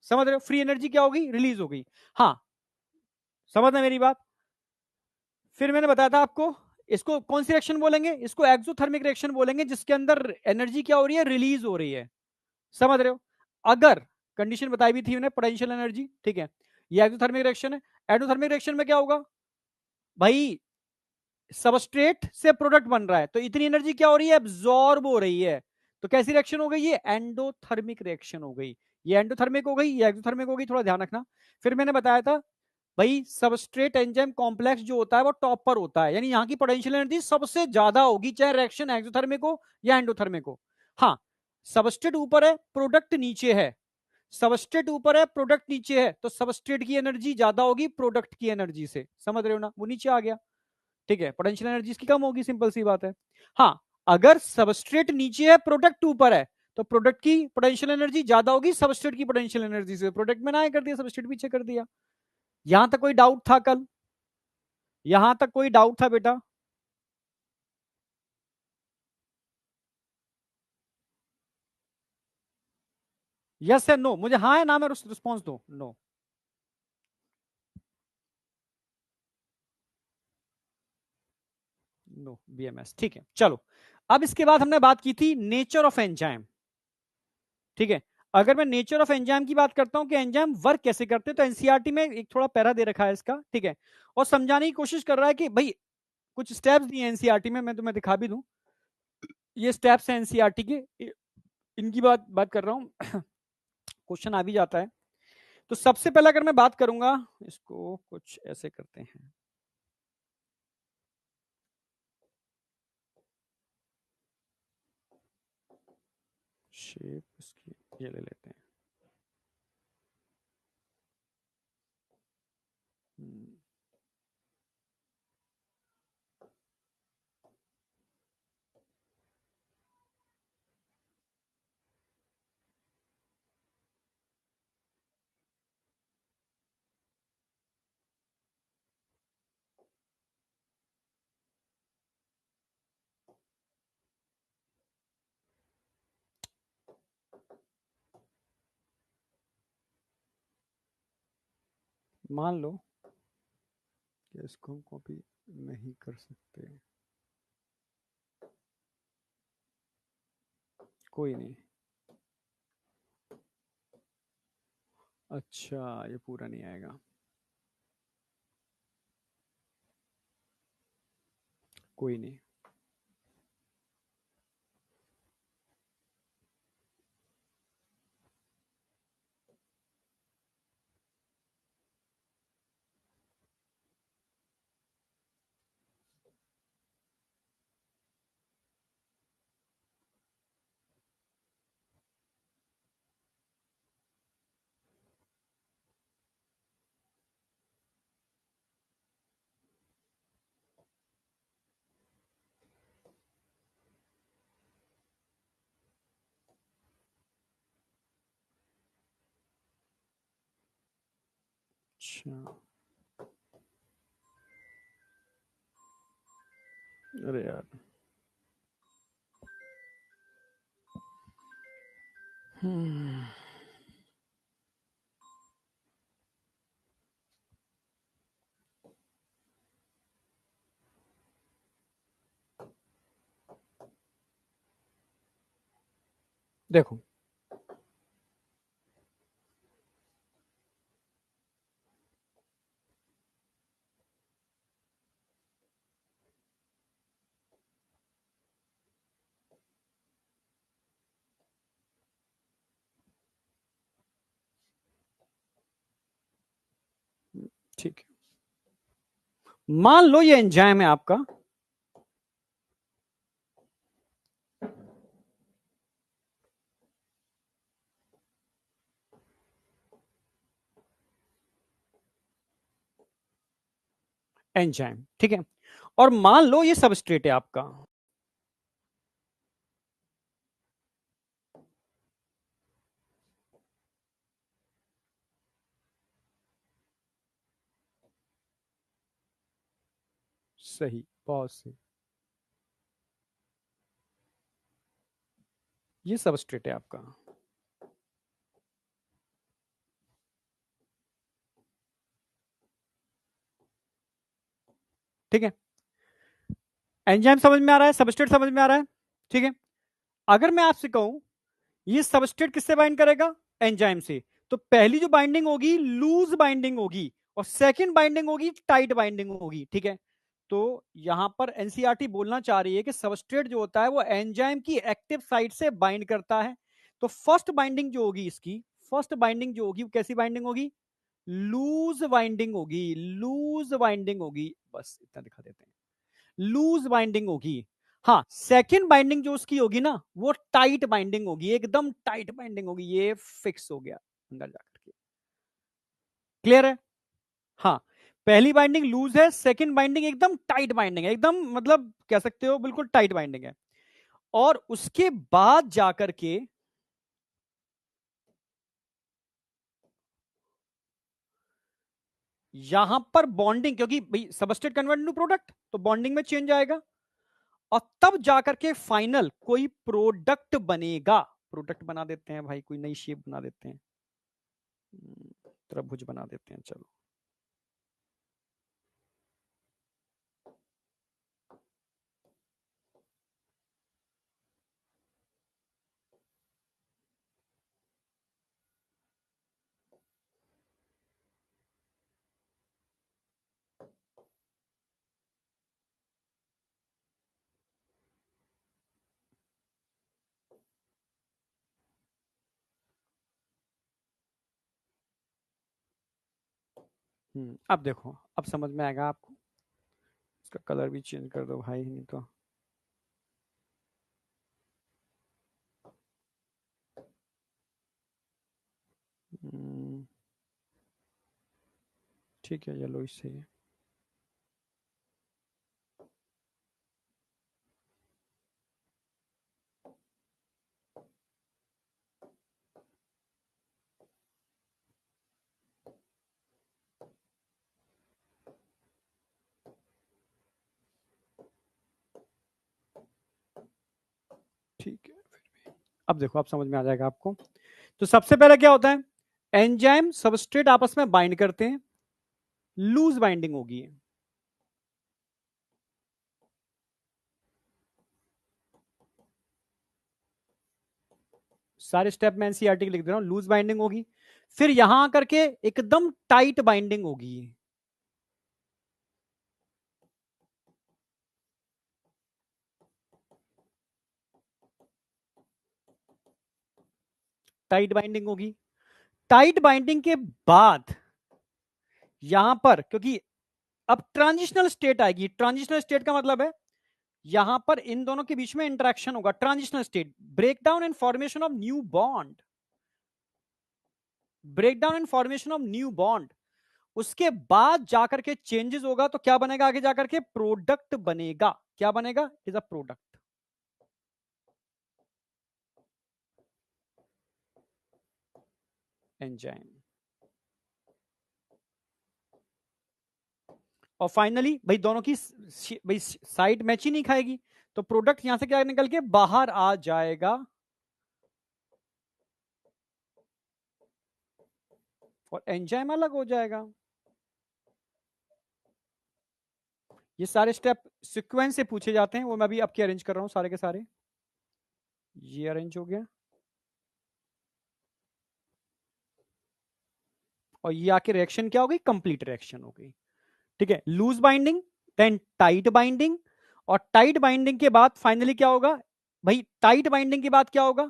समझ रहे हो? फ्री एनर्जी क्या होगी? रिलीज हो गई। हाँ, समझना मेरी बात? फिर मैंने बताया था आपको, इसको कौन सी रिएक्शन बोलेंगे? इसको एक्सोथर्मिक रिएक्शन बोलेंगे, जिसके अंदर एनर्जी क्या हो रही है? रिलीज हो रही है। समझ रहे हो? अगर कंडीशन बताई भी थी उन्हें, पोटेंशियल एनर्जी। ठीक है, ये एक्सोथर्मिक रिएक्शन है। एंडोथर्मिक रिएक्शन में क्या होगा भाई? सबस्ट्रेट से प्रोडक्ट बन रहा है, तो इतनी एनर्जी क्या हो रही है? एब्जॉर्ब हो रही है। तो कैसी रिएक्शन हो गई? ये एंडोथर्मिक रिएक्शन हो गई। ये एंडोथर्मिक हो गई, ये एक्सोथर्मिक हो गई, थोड़ा ध्यान रखना। फिर मैंने बताया था भाई, सबस्ट्रेट एंजाइम कॉम्प्लेक्स जो होता है वो टॉप पर होता है, यानी यहाँ की पोटेंशियल एनर्जी सबसे ज्यादा होगी, चाहे रिएक्शन एक्सोथर्मिक हो या एंडोथर्मिक हो। हाँ, सबस्ट्रेट ऊपर है, प्रोडक्ट नीचे है। सबस्ट्रेट ऊपर है, प्रोडक्ट नीचे है, तो सबस्ट्रेट की एनर्जी ज्यादा होगी प्रोडक्ट की एनर्जी से। समझ रहे हो ना? वो नीचे आ गया। ठीक है, पोटेंशियल एनर्जी इसकी कम होगी, सिंपल सी बात है। हाँ, अगर सबस्ट्रेट नीचे है, प्रोडक्ट ऊपर है, तो प्रोडक्ट की पोटेंशियल एनर्जी ज्यादा होगी सबस्ट्रेट की पोटेंशियल एनर्जी से। प्रोडक्ट में ना कर दिया, सबस्ट्रेट पीछे कर दिया। यहां तक कोई डाउट था कल? यहां तक कोई डाउट था बेटा? यस है, नो? मुझे हाँ है ना में रिस्पॉन्स दो। No, no BMS. ठीक है, चलो। अब इसके बाद हमने बात की थी नेचर ऑफ एंजाइम। ठीक है, अगर मैं नेचर ऑफ एंजाइम की बात करता हूं कि एंजाइम वर्क कैसे करते हैं, तो एनसीईआरटी में एक थोड़ा पैरा दे रखा है इसका। ठीक है, और समझाने की कोशिश कर रहा है कि भाई कुछ स्टेप्स दिए एनसीईआरटी में, मैं तुम्हें दिखा भी दूं। ये स्टेप्स हैं एनसीईआरटी के, इनकी बात बात कर रहा हूं। क्वेश्चन आ भी जाता है। तो सबसे पहले अगर मैं बात करूंगा, इसको कुछ ऐसे करते हैं। शेप इसकी ये ले लेते हैं। मान लो कि इसको हम कॉपी नहीं कर सकते, कोई नहीं। अच्छा, ये पूरा नहीं आएगा, कोई नहीं। अच्छा, अरे यार। हम्म, देखो, ठीक है, मान लो ये एंजाइम है आपका, एंजाइम, ठीक है। और मान लो ये सबस्ट्रेट है आपका। सही, बहुत सही। ये सबस्ट्रेट है आपका, ठीक है। एंजाइम समझ में आ रहा है, सबस्ट्रेट समझ में आ रहा है, ठीक है। अगर मैं आपसे कहूं ये सबस्ट्रेट किससे बाइंड करेगा, एंजाइम से, तो पहली जो बाइंडिंग होगी लूज बाइंडिंग होगी, और सेकंड बाइंडिंग होगी टाइट बाइंडिंग होगी, ठीक है। तो यहां पर एनसीईआरटी बोलना चाह रही है कि सबस्ट्रेट जो होता है वो एंजाइम की एक्टिव साइट से बाइंड करता है। तो फर्स्ट बाइंडिंग जो होगी इसकी, फर्स्ट बाइंडिंग जो होगी वो कैसी बाइंडिंग होगी, लूज बाइंडिंग होगी, लूज बाइंडिंग होगी, बस इतना दिखा देते हैं, लूज बाइंडिंग होगी। हाँ, सेकंड बाइंडिंग जो उसकी होगी ना वो टाइट बाइंडिंग होगी, एकदम टाइट बाइंडिंग होगी, ये फिक्स हो गया अंदर जाकर के। क्लियर है? हाँ, पहली बाइंडिंग लूज है, सेकंड बाइंडिंग एकदम टाइट बाइंडिंग है, एकदम मतलब कह सकते हो बिल्कुल टाइट बाइंडिंग है। और उसके बाद जाकर के यहां पर बॉन्डिंग, क्योंकि भाई सबस्ट्रेट कन्वर्ट टू प्रोडक्ट तो बॉन्डिंग में चेंज आएगा, और तब जाकर के फाइनल कोई प्रोडक्ट बनेगा। प्रोडक्ट बना देते हैं भाई, कोई नई शेप बना देते हैं, त्रिभुज बना देते हैं, चलो। अब देखो, अब समझ में आएगा आपको। इसका कलर भी चेंज कर दो भाई, नहीं तो। हम्म, ठीक है, येलो इससे ही है। ठीक है, फिर भी अब देखो, अब समझ में आ जाएगा आपको। तो सबसे पहले क्या होता है, एंजाइम सबस्ट्रेट आपस में बाइंड करते हैं, लूज बाइंडिंग होगी। सारे स्टेप में एनसीईआरटी के लिख दे रहा हूं, लूज बाइंडिंग होगी। फिर यहां आकर के एकदम टाइट बाइंडिंग होगी। टाइट बाइंडिंग होगी। टाइट बाइंडिंग के बाद यहां पर, क्योंकि अब ट्रांजिशनल स्टेट आएगी। ट्रांजिशनल स्टेट का मतलब है यहां पर इन दोनों के बीच में इंटरेक्शन होगा। Transitional state, breakdown and formation of new bond. Breakdown and formation of new bond, उसके बाद जाकर के चेंजेस होगा। तो क्या बनेगा आगे जाकर के, प्रोडक्ट बनेगा। क्या बनेगा, इज अ प्रोडक्ट। एंजाइम। और फाइनली भाई दोनों की भाई साइड मैच ही नहीं खाएगी, तो प्रोडक्ट यहां से क्या निकल के बाहर आ जाएगा, और एंजाइम अलग हो जाएगा। ये सारे स्टेप सीक्वेंस से पूछे जाते हैं, वो मैं अभी आपके अरेंज कर रहा हूं सारे के सारे। ये अरेंज हो गया, और ये आके रिएक्शन क्या हो गई, कंप्लीट रिएक्शन हो गई। ठीक है, loose binding, then tight binding, और टाइट बाइंडिंग के बाद फाइनली क्या होगा भाई, टाइट बाइंडिंग के बाद क्या होगा,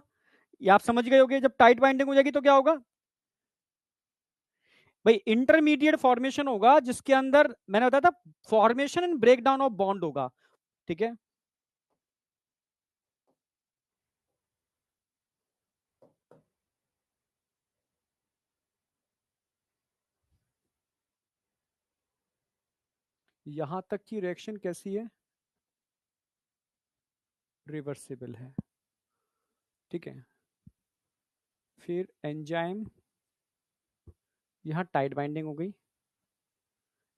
ये आप समझ गए होगे। जब टाइट बाइंडिंग हो जाएगी तो क्या होगा भाई, इंटरमीडिएट फॉर्मेशन होगा, जिसके अंदर मैंने बताया था formation and breakdown of bond होगा। ठीक है, यहां तक की रिएक्शन कैसी है, रिवर्सिबल है। ठीक है, फिर एंजाइम, यहां टाइट बाइंडिंग हो गई,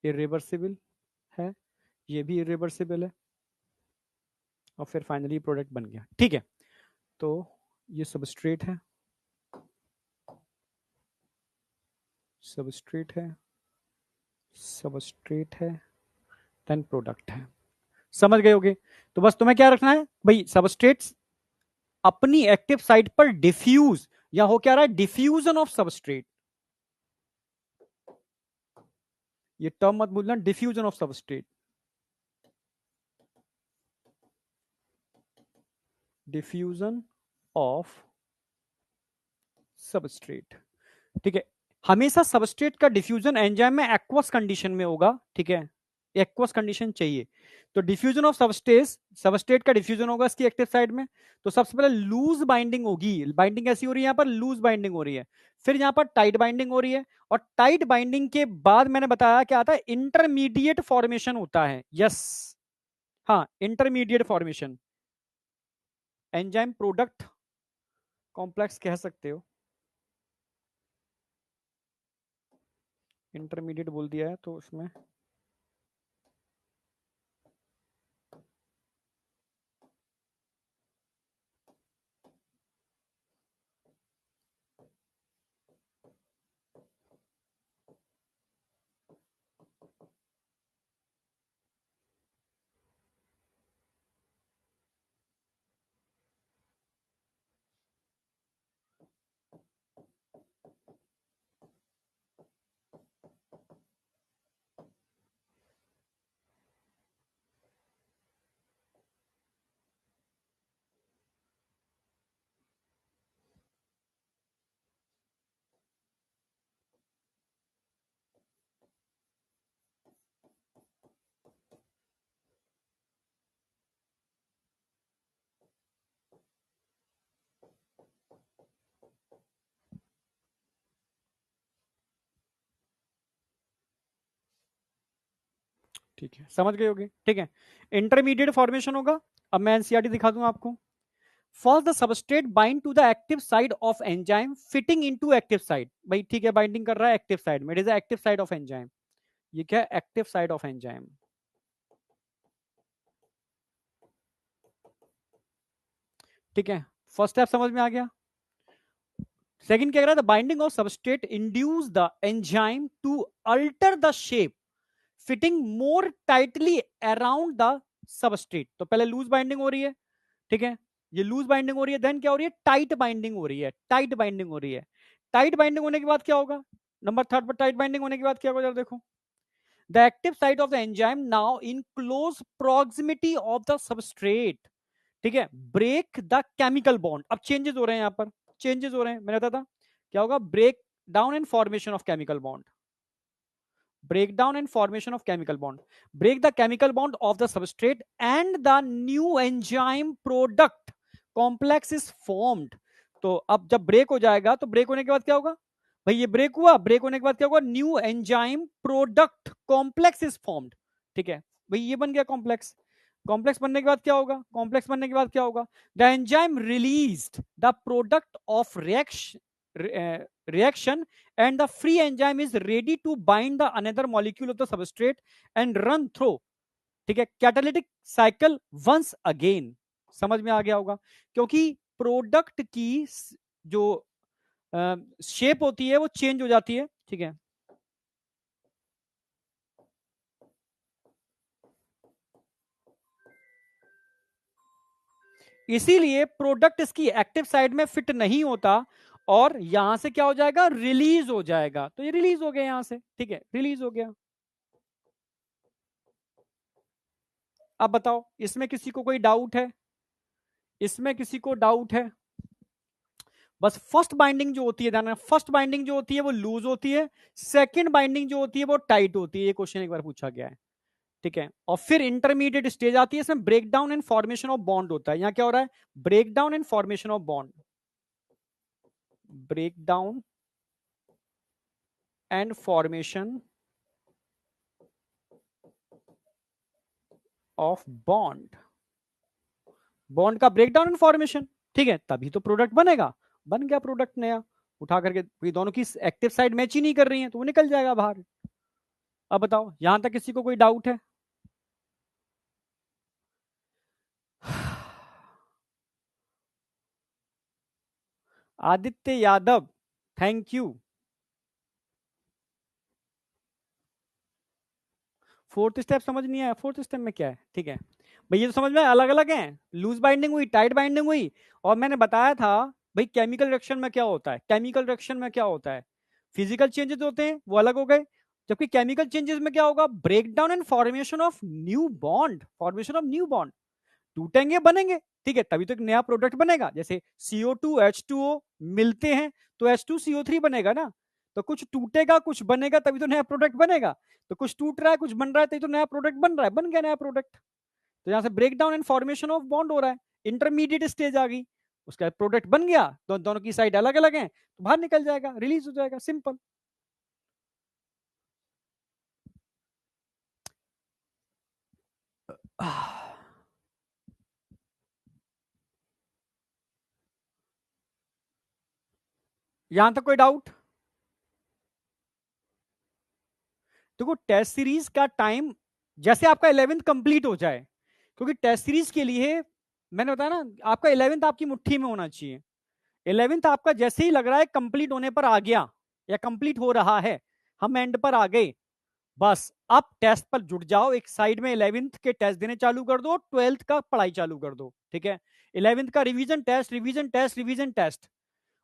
इरिवर्सिबल है, ये भी इरिवर्सिबल है, और फिर फाइनली प्रोडक्ट बन गया। ठीक है, तो ये सबस्ट्रेट है, सबस्ट्रेट है, सबस्ट्रेट है, देन प्रोडक्ट है। समझ गए होगे। तो बस तुम्हें क्या रखना है भाई, सबस्ट्रेट्स अपनी एक्टिव साइट पर डिफ्यूज, या हो क्या रहा है, डिफ्यूजन ऑफ सबस्ट्रेट। ये टर्म मत भूलना, diffusion of substrate, diffusion of substrate. ठीक है, हमेशा सबस्ट्रेट का डिफ्यूजन एंजाइम में एक्वस कंडीशन में होगा। ठीक है, एक्वस कंडीशन चाहिए। तो डिफ्यूजन ऑफ सबस्टेट, सबस्ट्रेट का डिफ्यूजन होगा इसकी एक्टिव साइड में। तो सबसे पहले लूज बाइंडिंग होगी। बाइंडिंग कैसी हो रही है, यहां पर लूज बाइंडिंग हो रही है। फिर यहां पर टाइट बाइंडिंग हो रही है, और टाइट बाइंडिंग के बाद मैंने बताया क्या आता है, इंटरमीडिएट फॉर्मेशन होता है। यस, हाँ, intermediate formation, enzyme product complex कह सकते हो। इंटरमीडिएट बोल दिया है तो उसमें ठीक है, समझ गए होगे। ठीक है, इंटरमीडिएट फॉर्मेशन होगा। अब मैं एनसीईआरटी दिखा दूं आपको। First the substrate bind to the active side of enzyme fitting into active side. भाई ठीक है, बाइंडिंग कर रहा है एक्टिव साइड में, it is active side of enzyme. ये क्या है? Active side of enzyme. ठीक है, फर्स्ट स्टेप समझ में आ गया। सेकंड क्या कह रहा है? The binding of substrate induce the enzyme to alter the shape fitting more tightly around the substrate. तो पहले लूज बाइंडिंग हो रही है, ठीक है, ये लूज बाइंडिंग हो रही है, देन क्या हो रही है? टाइट बाइंडिंग हो रही है, टाइट बाइंडिंग हो रही है। टाइट बाइंडिंग होने के बाद क्या होगा? नंबर थर्ड पर टाइट बाइंडिंग होने के बाद क्या होगा, देखो। The active site of the enzyme now in close proximity of the substrate, ठीक है, ब्रेक द केमिकल बॉन्ड। अब चेंजेस हो रहे हैं, यहां पर चेंजेस हो रहे हैं, मैंने बताया था क्या होगा? Break down and formation of chemical bond, breakdown and formation of chemical bond, break the chemical bond of the substrate and the new enzyme product complex is formed। तो अब जब ब्रेक हो जाएगा तो ब्रेक होने के बाद क्या होगा भाई? ये ब्रेक हुआ, ब्रेक होने के बाद क्या होगा? New enzyme product complex is formed. ठीक है भाई, ये बन गया कॉम्प्लेक्स। कॉम्प्लेक्स बनने के बाद क्या होगा? कॉम्प्लेक्स बनने के बाद क्या होगा? The enzyme released the product of reaction and the free enzyme is ready to bind the another molecule of the substrate and run through, ठीक है, कैटालिटिक साइकिल वंस अगेन। समझ में आ गया होगा, क्योंकि प्रोडक्ट की जो शेप होती है वो चेंज हो जाती है। ठीक है, इसीलिए प्रोडक्ट इसकी एक्टिव साइड में फिट नहीं होता और यहां से क्या हो जाएगा? रिलीज हो जाएगा। तो ये रिलीज हो गया यहां से, ठीक है, रिलीज हो गया। अब बताओ, इसमें किसी को कोई डाउट है? इसमें किसी को डाउट है? बस फर्स्ट बाइंडिंग जो होती है, ध्यान, फर्स्ट बाइंडिंग जो होती है वो लूज होती है, सेकंड बाइंडिंग जो होती है वो टाइट होती है। ये क्वेश्चन एक बार पूछा गया है, ठीक है। और फिर इंटरमीडिएट स्टेज आती है, इसमें break down and formation of bond होता है। यहां क्या हो रहा है? Break down and formation of bond, break down and formation of bond, bond का ब्रेक डाउन एंड फॉर्मेशन, ठीक है, तभी तो प्रोडक्ट बनेगा। बन गया प्रोडक्ट नया, उठा करके, ये दोनों की एक्टिव साइड मैच ही नहीं कर रही है तो वो निकल जाएगा बाहर। अब बताओ, यहां तक किसी को कोई डाउट है? Aditya Yadav, thank you. Fourth step समझ नहीं आया? फोर्थ स्टेप में क्या है? ठीक है भाई, ये तो समझ में अलग अलग है। लूज बाइंडिंग हुई, टाइट बाइंडिंग हुई, और मैंने बताया था भाई केमिकल रिएक्शन में क्या होता है, केमिकल रिएक्शन में क्या होता है, फिजिकल चेंजेस होते हैं, वो अलग हो गए। जबकि केमिकल चेंजेस में क्या होगा? Break down and formation of new bond, formation of new bond, टूटेंगे बनेंगे, ठीक है, तभी तो एक नया प्रोडक्ट बनेगा। जैसे CO2 H2O मिलते हैं तो H2CO3 बनेगा ना। तो कुछ टूटेगा कुछ बनेगा तभी तो नया प्रोडक्ट बनेगा। तो कुछ टूट रहा है कुछ बन रहा है तभी तो नया प्रोडक्ट बन रहा है, बन गया नया प्रोडक्ट। तो यहां से break down and formation of bond हो रहा है, इंटरमीडिएट स्टेज आ गई, उसका प्रोडक्ट बन गया, दोनों की साइड अलग अलग है तो बाहर निकल जाएगा, रिलीज हो जाएगा, सिंपल। यहां तक कोई डाउट? देखो, टेस्ट सीरीज का टाइम जैसे आपका 11th कंप्लीट हो जाए, क्योंकि टेस्ट सीरीज के लिए मैंने बताया ना, आपका 11th आपकी मुट्ठी में होना चाहिए। 11th आपका जैसे ही लग रहा है कंप्लीट होने पर आ गया या कंप्लीट हो रहा है, हम एंड पर आ गए, बस आप टेस्ट पर जुट जाओ। एक साइड में 11th के टेस्ट देने चालू कर दो, 12th का पढ़ाई चालू कर दो, ठीक है। 11th का revision test, revision test, revision test,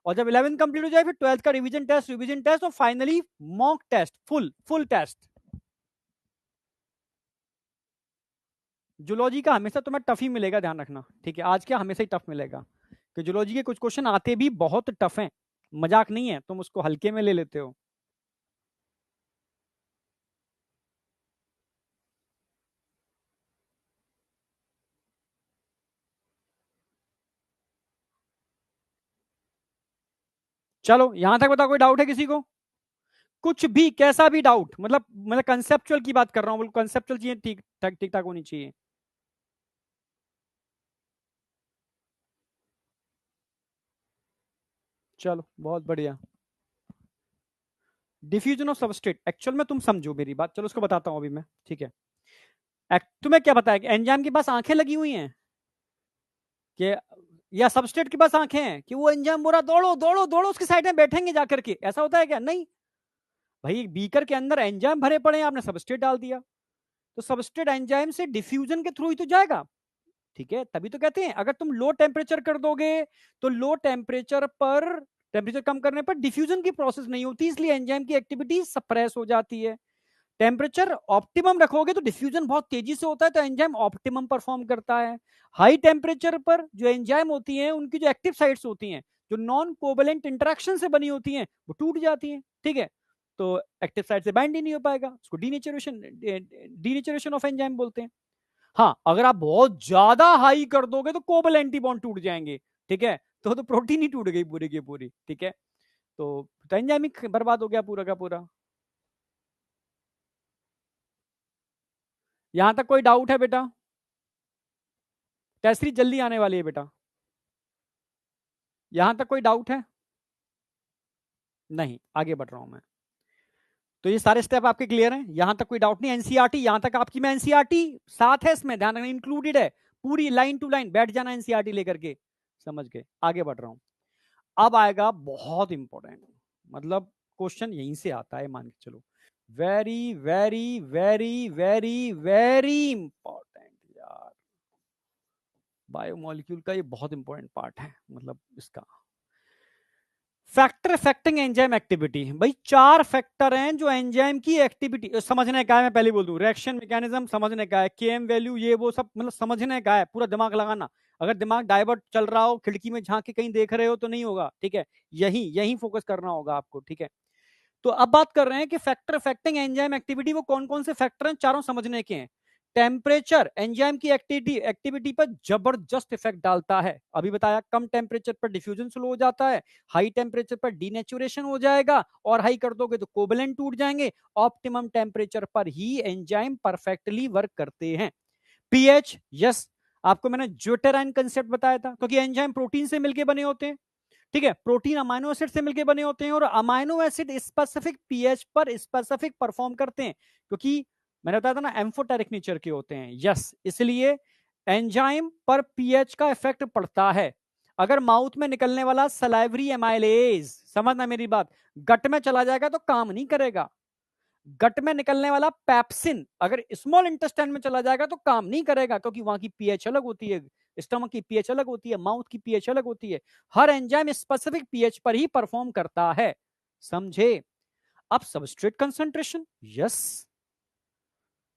और जब 11th कंप्लीट हो जाए फिर 12th का रिवीजन टेस्ट, रिवीजन टेस्ट, और finally mock test, full full test. Zoology का हमेशा तुम्हें टफ ही मिलेगा, ध्यान रखना, ठीक है। आज क्या हमेशा ही टफ मिलेगा, कि जूलॉजी के कुछ क्वेश्चन आते भी बहुत टफ हैं, मजाक नहीं है, तुम उसको हल्के में ले लेते हो। चलो यहां तक बताओ, कोई डाउट है किसी को? कुछ भी कैसा भी डाउट, मतलब कंसेप्चुअल की बात कर रहा हूं, बिल्कुल कंसेप्चुअल चीजें ठीक ठाक होनी चाहिए। चलो बहुत बढ़िया। डिफ्यूजन ऑफ सबस्ट्रेट, एक्चुअल में तुम समझो मेरी बात, चलो उसको बताता हूं अभी मैं, ठीक है। तुम्हें क्या पता है कि एंजाइम के पास आंखें लगी हुई हैं कि, या सबस्ट्रेट के पास आंखें हैं कि वो एंजाइम बोला दौड़ो दौड़ो दौड़ो उसकी साइड में बैठेंगे जाकर के, ऐसा होता है क्या? नहीं भाई, एक बीकर के अंदर एंजाइम भरे पड़े हैं, आपने सबस्ट्रेट डाल दिया, तो सबस्ट्रेट एंजाइम से डिफ्यूजन के थ्रू ही तो जाएगा, ठीक है। तभी तो कहते हैं अगर तुम लो टेम्परेचर कर दोगे तो लो टेम्परेचर पर, टेम्परेचर कम करने पर डिफ्यूजन की प्रोसेस नहीं होती, इसलिए एंजाइम की एक्टिविटी सप्रेस हो जाती है। टेम्परेचर ऑप्टिमम रखोगे तो डिफ्यूजन बहुत तेजी से होता है, तो एंजाइम ऑप्टिमम परफॉर्म करता है। हाई टेम्परेचर पर जो एंजाइम होती हैं उनकी जो एक्टिव साइट्स होती हैं, जो नॉन कोवेलेंट इंटरेक्शन से बनी होती हैं, वो टूट जाती हैं, ठीक है। तो एक्टिव साइट से बाइंड ही नहीं हो पाएगा, उसको डीनेचरेशन ऑफ एंजाइम बोलते हैं। हाँ, अगर आप बहुत ज्यादा हाई कर दोगे तो कोवेलेंट बॉन्ड टूट जाएंगे, ठीक है। तो प्रोटीन ही टूट गई पूरी की पूरी, ठीक है। तो एंजाइमिक बर्बाद हो गया पूरा का पूरा। यहां तक कोई डाउट है बेटा? टेस्ट सीरीज जल्दी आने वाली है बेटा। यहां तक कोई डाउट है? नहीं, आगे बढ़ रहा हूं मैं। तो ये सारे स्टेप आपके क्लियर हैं, यहां तक कोई डाउट नहीं। एनसीईआरटी यहां तक आपकी, मैं एनसीईआरटी साथ है इसमें, ध्यान रखना इंक्लूडेड है, पूरी लाइन टू लाइन बैठ जाना एनसीईआरटी लेकर के, समझ गए? आगे बढ़ रहा हूं। अब आएगा बहुत इंपॉर्टेंट, मतलब क्वेश्चन यहीं से आता है, मान के चलो। Very very very very very important यार, बायोमोलिक्यूल का ये बहुत इंपॉर्टेंट पार्ट है, मतलब इसका फैक्टर अफेक्टिंग एंजाइम एक्टिविटी। भाई 4 फैक्टर हैं जो एंजाइम की एक्टिविटी समझने का है, मैं पहले बोल दूं, रिएक्शन मैकेनिज्म समझने का है, केएम वैल्यू ये वो सब मतलब समझने का है, पूरा दिमाग लगाना। अगर दिमाग डाइवर्ट चल रहा हो, खिड़की में झांक के कहीं देख रहे हो तो नहीं होगा, ठीक है। यही यही फोकस करना होगा आपको, ठीक है। तो अब बात कर रहे हैं कि फैक्टर अफेक्टिंग एंजाइम एक्टिविटी, वो कौन कौन से फैक्टर हैं, चारों समझने के हैं। टेम्परेचर एंजाइम की एक्टिविटी पर जबरदस्त इफेक्ट डालता है, अभी बताया, कम टेम्परेचर पर डिफ्यूजन स्लो हो जाता है, हाई टेम्परेचर पर डीनेचुरेशन हो जाएगा, और हाई कर दोगे तो कोवेलेंट टूट जाएंगे। ऑप्टिमम टेम्परेचर पर ही एंजाइम परफेक्टली वर्क करते हैं। पीएच, यस, आपको मैंने ज्यूटेराइन कंसेप्ट बताया था, क्योंकि एंजाइम प्रोटीन से मिलकर बने होते हैं, ठीक है। प्रोटीन अमाइनो एसिड से मिलकर बने होते हैं, और अमाइनो एसिड स्पेसिफिक पीएच पर स्पेसिफिक परफॉर्म करते हैं, क्योंकि मैंने बताया था ना एम्फोटेरिक नेचर के होते हैं, यस। इसलिए एंजाइम पर पीएच का इफेक्ट पड़ता है। अगर माउथ में निकलने वाला सलाइवरी एमाइलेज, समझना मेरी बात, गट में चला जाएगा तो काम नहीं करेगा। गट में निकलने वाला पैप्सिन अगर स्मॉल इंटेस्टाइन में चला जाएगा तो काम नहीं करेगा, क्योंकि वहां की पीएच अलग होती है, स्टमक की पीएच अलग होती है, माउथ की पीएच अलग होती है। हर एंजाइम स्पेसिफिक पीएच पर ही परफॉर्म करता है, समझे? अब सबस्ट्रेट कंसंट्रेशन, यस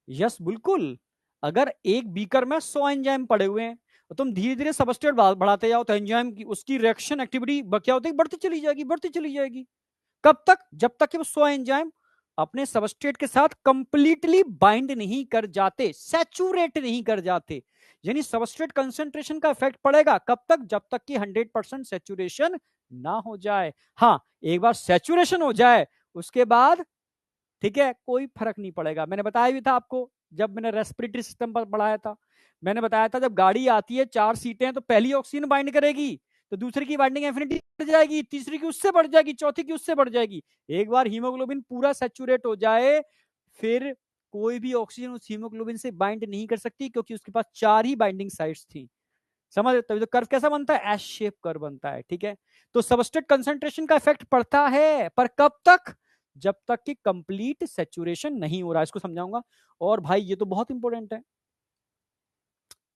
यस बिल्कुल। अगर एक बीकर में 100 एंजाइम पड़े हुए हैं तो तुम धीरे धीरे सबस्ट्रेट बढ़ाते जाओ, तो एंजाइम की उसकी रिएक्शन एक्टिविटी क्या होती है, बढ़ती चली जाएगी, बढ़ती चली जाएगी। कब तक? जब तक कि वो 100 एंजाइम अपने सबस्ट्रेट के साथ कंप्लीटली बाइंड नहीं कर जाते, सैचुरेट नहीं कर जाते। यानी सबस्ट्रेट कंसंट्रेशन का इफेक्ट पड़ेगा कब तक? जब तक कि 100% सैचुरेशन ना हो जाए। हाँ, एक बार सैचुरेशन हो जाए उसके बाद, ठीक है, कोई फर्क नहीं पड़ेगा। मैंने बताया भी था आपको जब मैंने रेस्पिरेटरी सिस्टम पर पढ़ाया था, मैंने बताया था जब गाड़ी आती है 4 सीटें, तो पहली ऑक्सीजन बाइंड करेगी, तो दूसरी की बाइंडिंग एफिनिटी बढ़ जाएगी, तीसरी की उससे बढ़ जाएगी, चौथी की उससे बढ़ जाएगी। एक बार हीमोग्लोबिन पूरा सैचुरेट हो जाए, फिर कोई भी ऑक्सीजन उस हीमोग्लोबिन से बाइंड नहीं कर सकती, क्योंकि उसके पास 4 ही बाइंडिंग साइट्स थी। समझ? तभी तो कर्व कैसा बनता है, एस शेप कर्व बनता है, ठीक है। तो सबस्ट्रेट कंसंट्रेशन का इफेक्ट पड़ता है, पर कब तक? जब तक कि कंप्लीट सैचुरेशन नहीं हो रहा, इसको समझाऊंगा। और भाई ये तो बहुत इंपॉर्टेंट है,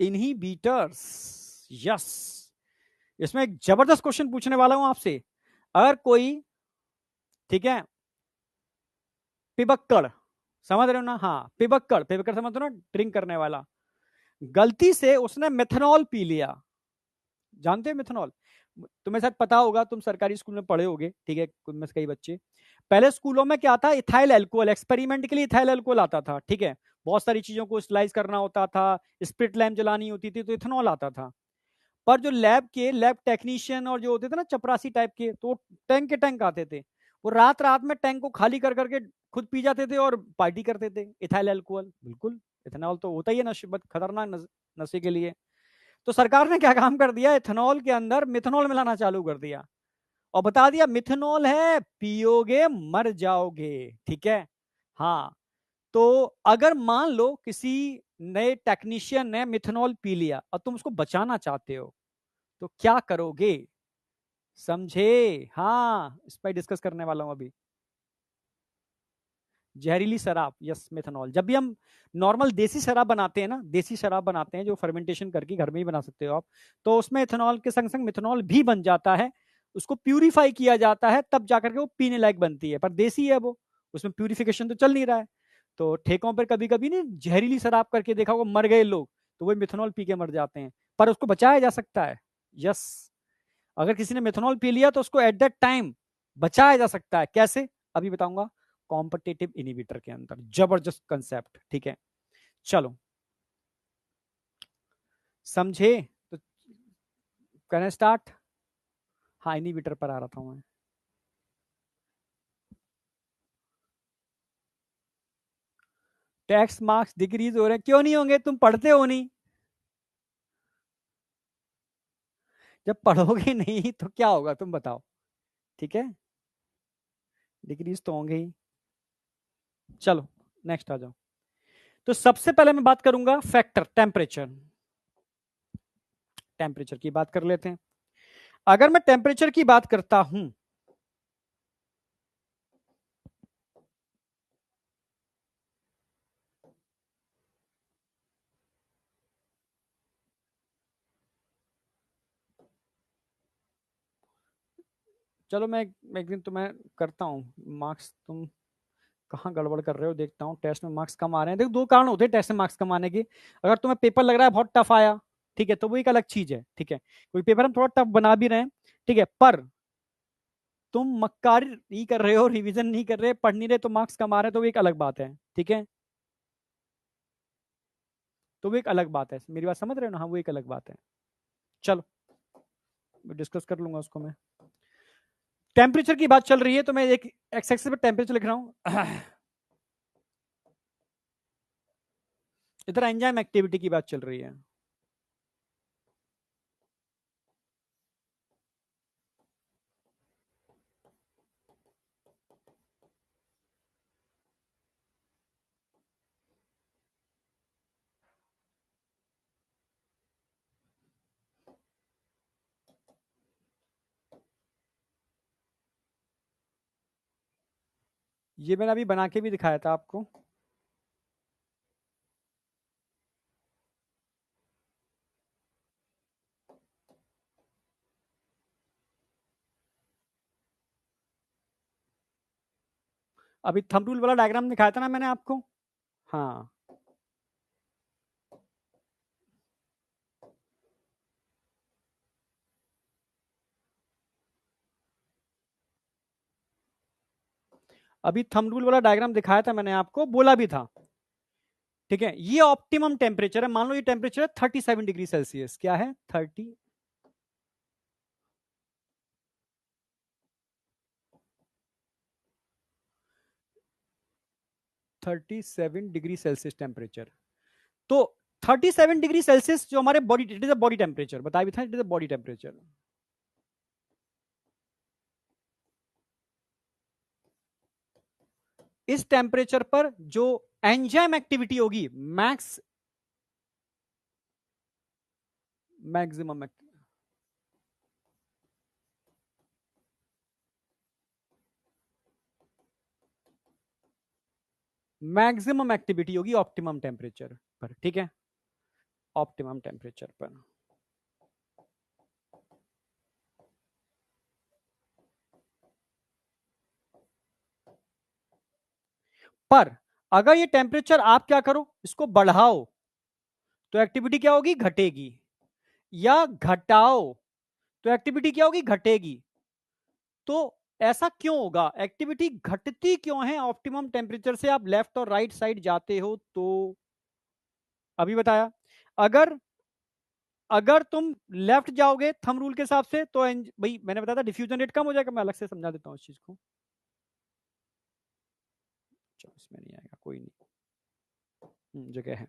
इनहिबिटर्स, यस। इसमें एक जबरदस्त क्वेश्चन पूछने वाला हूं आपसे। अगर कोई, ठीक है, पिबक्कड़, समझ रहे हो ना? हाँ, पिबक्कड़, पिबक्कड़ समझ रहे हो ना, ड्रिंक करने वाला, गलती से उसने मेथनॉल पी लिया, जानते हो मेथनॉल? तुम्हें शायद पता होगा, तुम सरकारी स्कूल में पढ़े होगे, ठीक है, कुछ में से कई बच्चे। पहले स्कूलों में क्या था, इथाइल एल्कोहल, एक्सपेरिमेंट के लिए इथाइल एल्कोहल आता था, ठीक है। बहुत सारी चीजों को स्लाइस करना होता था, स्प्रिट लैम्प जलानी होती थी, तो इथेनॉल आता था। पर जो लैब टेक्नीशियन और जो होते थे ना चपरासी टाइप के, तो टैंक के टैंक आते थे, वो रात रात में टैंक को खाली कर करके खुद पी जाते थे और पार्टी करते थे। इथाइल अल्कोहल, बिल्कुल इथेनॉल तो होता ही है नशे, बहुत खतरनाक नशे के लिए। तो सरकार ने क्या काम कर दिया, इथेनॉल के अंदर मिथेनॉल मिलाना चालू कर दिया और बता दिया मिथेनॉल है, पियोगे मर जाओगे। ठीक है, हाँ। तो अगर मान लो किसी नए टेक्नीशियन ने मिथेनॉल पी लिया और तुम उसको बचाना चाहते हो तो क्या करोगे, समझे? हाँ, इस पर डिस्कस करने वाला हूं अभी। जहरीली शराब, यस, मिथेनॉल। जब भी हम नॉर्मल देसी शराब बनाते हैं ना, देसी शराब बनाते हैं जो फर्मेंटेशन करके घर में ही बना सकते हो आप, तो उसमें इथेनॉल के संग संग मिथेनॉल भी बन जाता है। उसको प्यूरिफाई किया जाता है तब जाकर के वो पीने लायक बनती है, पर देसी है वो, उसमें प्यूरिफिकेशन तो चल नहीं रहा है। तो ठेकों पर कभी कभी नहीं जहरीली शराब करके देखा होगा, मर गए लोग, तो वो मिथेनॉल पी के मर जाते हैं, पर उसको बचाया जा सकता है। यस, अगर किसी ने मिथेनॉल पी लिया तो उसको एट दैट टाइम बचाया जा सकता है। कैसे, अभी बताऊंगा। कॉम्पिटिटिव इनिबिटर के अंदर, जबरदस्त कंसेप्ट। ठीक है, चलो समझे? तो करें स्टार्ट। हाँ, इनिबिटर पर आ रहा था मैं। टैक्स मार्क्स डिक्रीज हो रहे हैं, क्यों नहीं होंगे, तुम पढ़ते हो नहीं। जब पढ़ोगे नहीं तो क्या होगा तुम बताओ। ठीक है, डिक्रीज तो होंगे ही। चलो नेक्स्ट आ जाओ। तो सबसे पहले मैं बात करूंगा फैक्टर टेम्परेचर। टेम्परेचर की बात कर लेते हैं। अगर मैं टेम्परेचर की बात करता हूं, चलो मैं एक दिन तुम्हें करता हूँ मार्क्स, तुम कहाँ गड़बड़ कर रहे हो देखता हूँ। टेस्ट में मार्क्स कम आ रहे हैं, देखो दो कारण होते हैं टेस्ट में मार्क्स कम आने के। अगर तुम्हें पेपर लग रहा है बहुत टफ आया, ठीक है, तो वो एक अलग चीज है। ठीक है, कोई पेपर हम थोड़ा टफ बना भी रहे हैं, ठीक है, पर तुम मक्कारी नहीं कर रहे हो, रिवीजन नहीं कर रहे, पढ़ नहीं रहे, तो मार्क्स कम आ रहे हैं, तो वो एक अलग बात है। ठीक है, तो वो एक अलग बात है, मेरी बात समझ रहे हो ना? हाँ, वो एक अलग बात है। चलो डिस्कस कर लूंगा उसको मैं। टेम्परेचर की बात चल रही है तो मैं एक एक्स एक्सिस पे टेम्परेचर लिख रहा हूं। इधर एंजाइम एक्टिविटी की बात चल रही है। ये मैंने अभी बना के भी दिखाया था आपको। अभी थंब रूल वाला डायग्राम दिखाया था ना मैंने आपको। हाँ, अभी थंब रूल वाला डायग्राम दिखाया था मैंने आपको, बोला भी था। ठीक है, ये ऑप्टिमम टेम्परेचर है, मान लो ये टेम्परेचर है 37 डिग्री सेल्सियस। क्या है? 37 डिग्री सेल्सियस टेम्परेचर। तो 37 डिग्री सेल्सियस जो हमारे body, it is a body temperature, बताया भी था, it is a body temperature. इस टेम्परेचर पर जो एंजाइम एक्टिविटी होगी, मैक्सिमम मैक्सिमम एक्टिविटी होगी ऑप्टिमम टेम्परेचर पर। ठीक है, ऑप्टिमम टेम्परेचर पर अगर ये टेम्परेचर आप क्या करो, इसको बढ़ाओ, तो एक्टिविटी क्या होगी? घटेगी। या घटाओ तो एक्टिविटी क्या होगी? घटेगी। तो ऐसा क्यों होगा? एक्टिविटी घटती क्यों है ऑप्टिमम टेम्परेचर से आप लेफ्ट और राइट साइड जाते हो तो? अभी बताया। अगर अगर तुम लेफ्ट जाओगे थंब रूल के हिसाब से तो भाई मैंने बताया था डिफ्यूजन रेट कम हो जाएगा, मैं अलग से समझा देता हूँ इस चीज को। अच्छा इसमें नहीं आएगा, कोई नहीं, जगह है।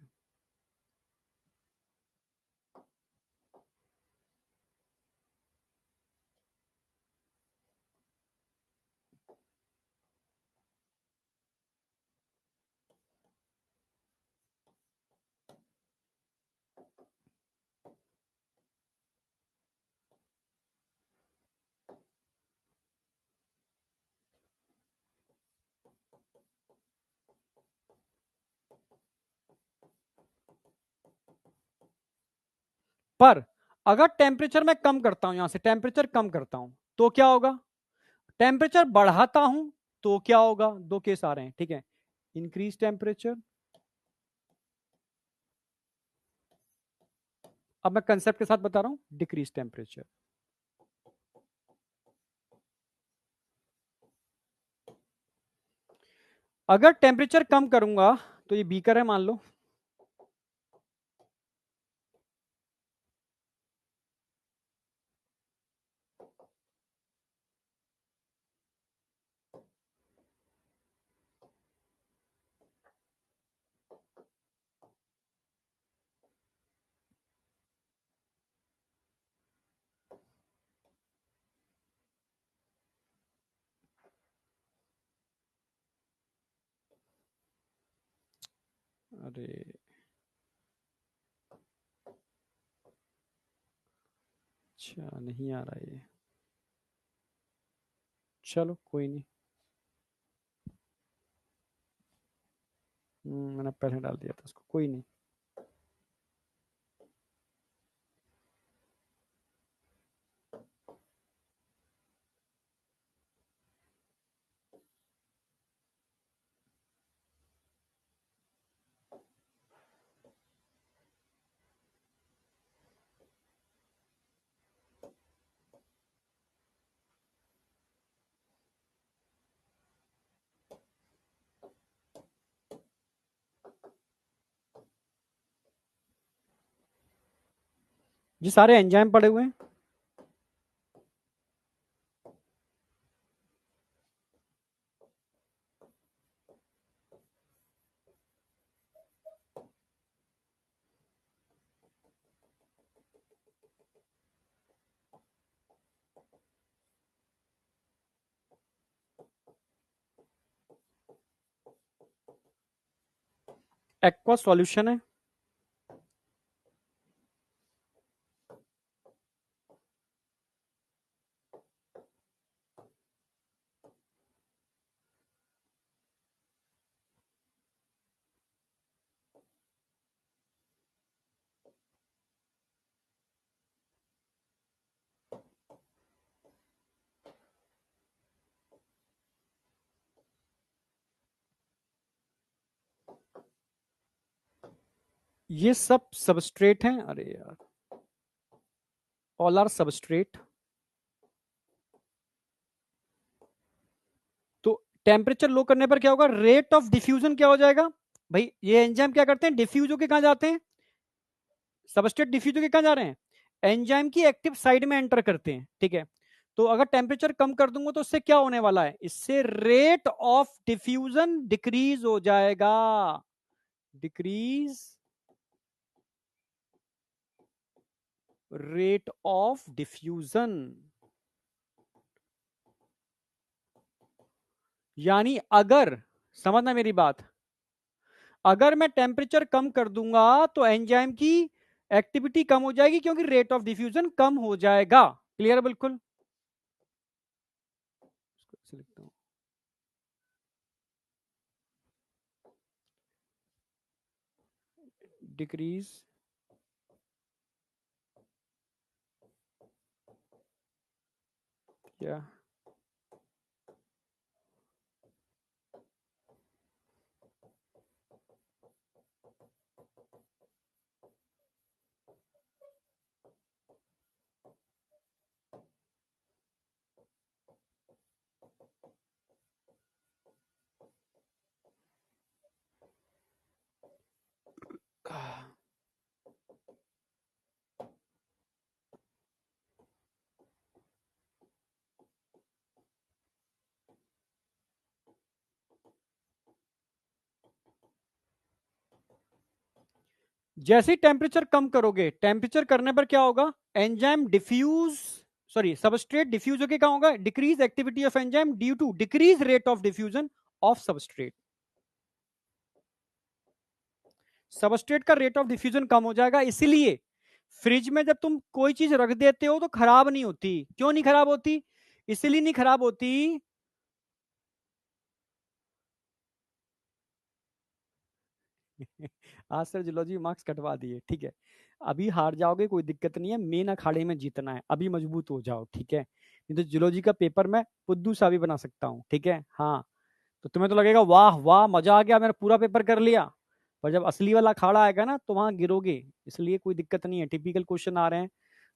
पर अगर टेम्परेचर मैं कम करता हूं, यहां से टेम्परेचर कम करता हूं तो क्या होगा, टेम्परेचर बढ़ाता हूं तो क्या होगा, दो केस आ रहे हैं, ठीक है। इंक्रीज टेम्परेचर, अब मैं कंसेप्ट के साथ बता रहा हूं, डिक्रीज टेम्परेचर। अगर टेम्परेचर कम करूंगा तो ये बीकर है मान लो, अरे अच्छा नहीं आ रहा ये, चलो कोई नहीं। मैंने पहले डाल दिया था उसको, कोई नहीं। ये सारे एंजाइम पड़े हुए हैं। एक्वा सॉल्यूशन है, ये सब सबस्ट्रेट हैं, अरे यार, ऑल आर सबस्ट्रेट। तो टेम्परेचर लो करने पर क्या होगा, रेट ऑफ डिफ्यूजन क्या हो जाएगा, भाई ये एंजाइम क्या करते हैं, डिफ्यूज होके कहां जाते हैं, सबस्ट्रेट डिफ्यूज होके कहां जा रहे हैं, एंजाइम की एक्टिव साइड में एंटर करते हैं, ठीक है। तो अगर टेम्परेचर कम कर दूंगा तो उससे क्या होने वाला है, इससे रेट ऑफ डिफ्यूजन डिक्रीज हो जाएगा, डिक्रीज रेट ऑफ डिफ्यूजन। यानी अगर, समझना मेरी बात, अगर मैं टेम्परेचर कम कर दूंगा तो एंजाइम की एक्टिविटी कम हो जाएगी क्योंकि रेट ऑफ डिफ्यूजन कम हो जाएगा। क्लियर है बिल्कुल। लिखता हूं, डिक्रीज या जैसे ही टेम्परेचर कम करोगे, टेम्परेचर करने पर क्या होगा, enzyme diffuse, sorry substrate diffuse होके क्या होगा, decrease activity of enzyme due to decrease rate of diffusion of substrate. Substrate का रेट ऑफ डिफ्यूजन कम हो जाएगा, इसीलिए फ्रिज में जब तुम कोई चीज रख देते हो तो खराब नहीं होती। क्यों नहीं खराब होती, इसलिए नहीं खराब होती, आज सर जियोलॉजी मार्क्स कटवा दिए, ठीक है। अभी हार जाओगे कोई दिक्कत नहीं है, मेन अखाड़े में जीतना है, अभी मजबूत हो जाओ, ठीक है। नहीं तो जियोलॉजी का पेपर मैं पुद्दू सा भी बना सकता हूँ, ठीक है। हाँ, तो तुम्हें तो लगेगा वाह वाह मजा आ गया, मैंने पूरा पेपर कर लिया, पर जब असली वाला अखाड़ा आएगा ना तो वहां गिरोगे। इसलिए कोई दिक्कत नहीं है, टिपिकल क्वेश्चन आ रहे हैं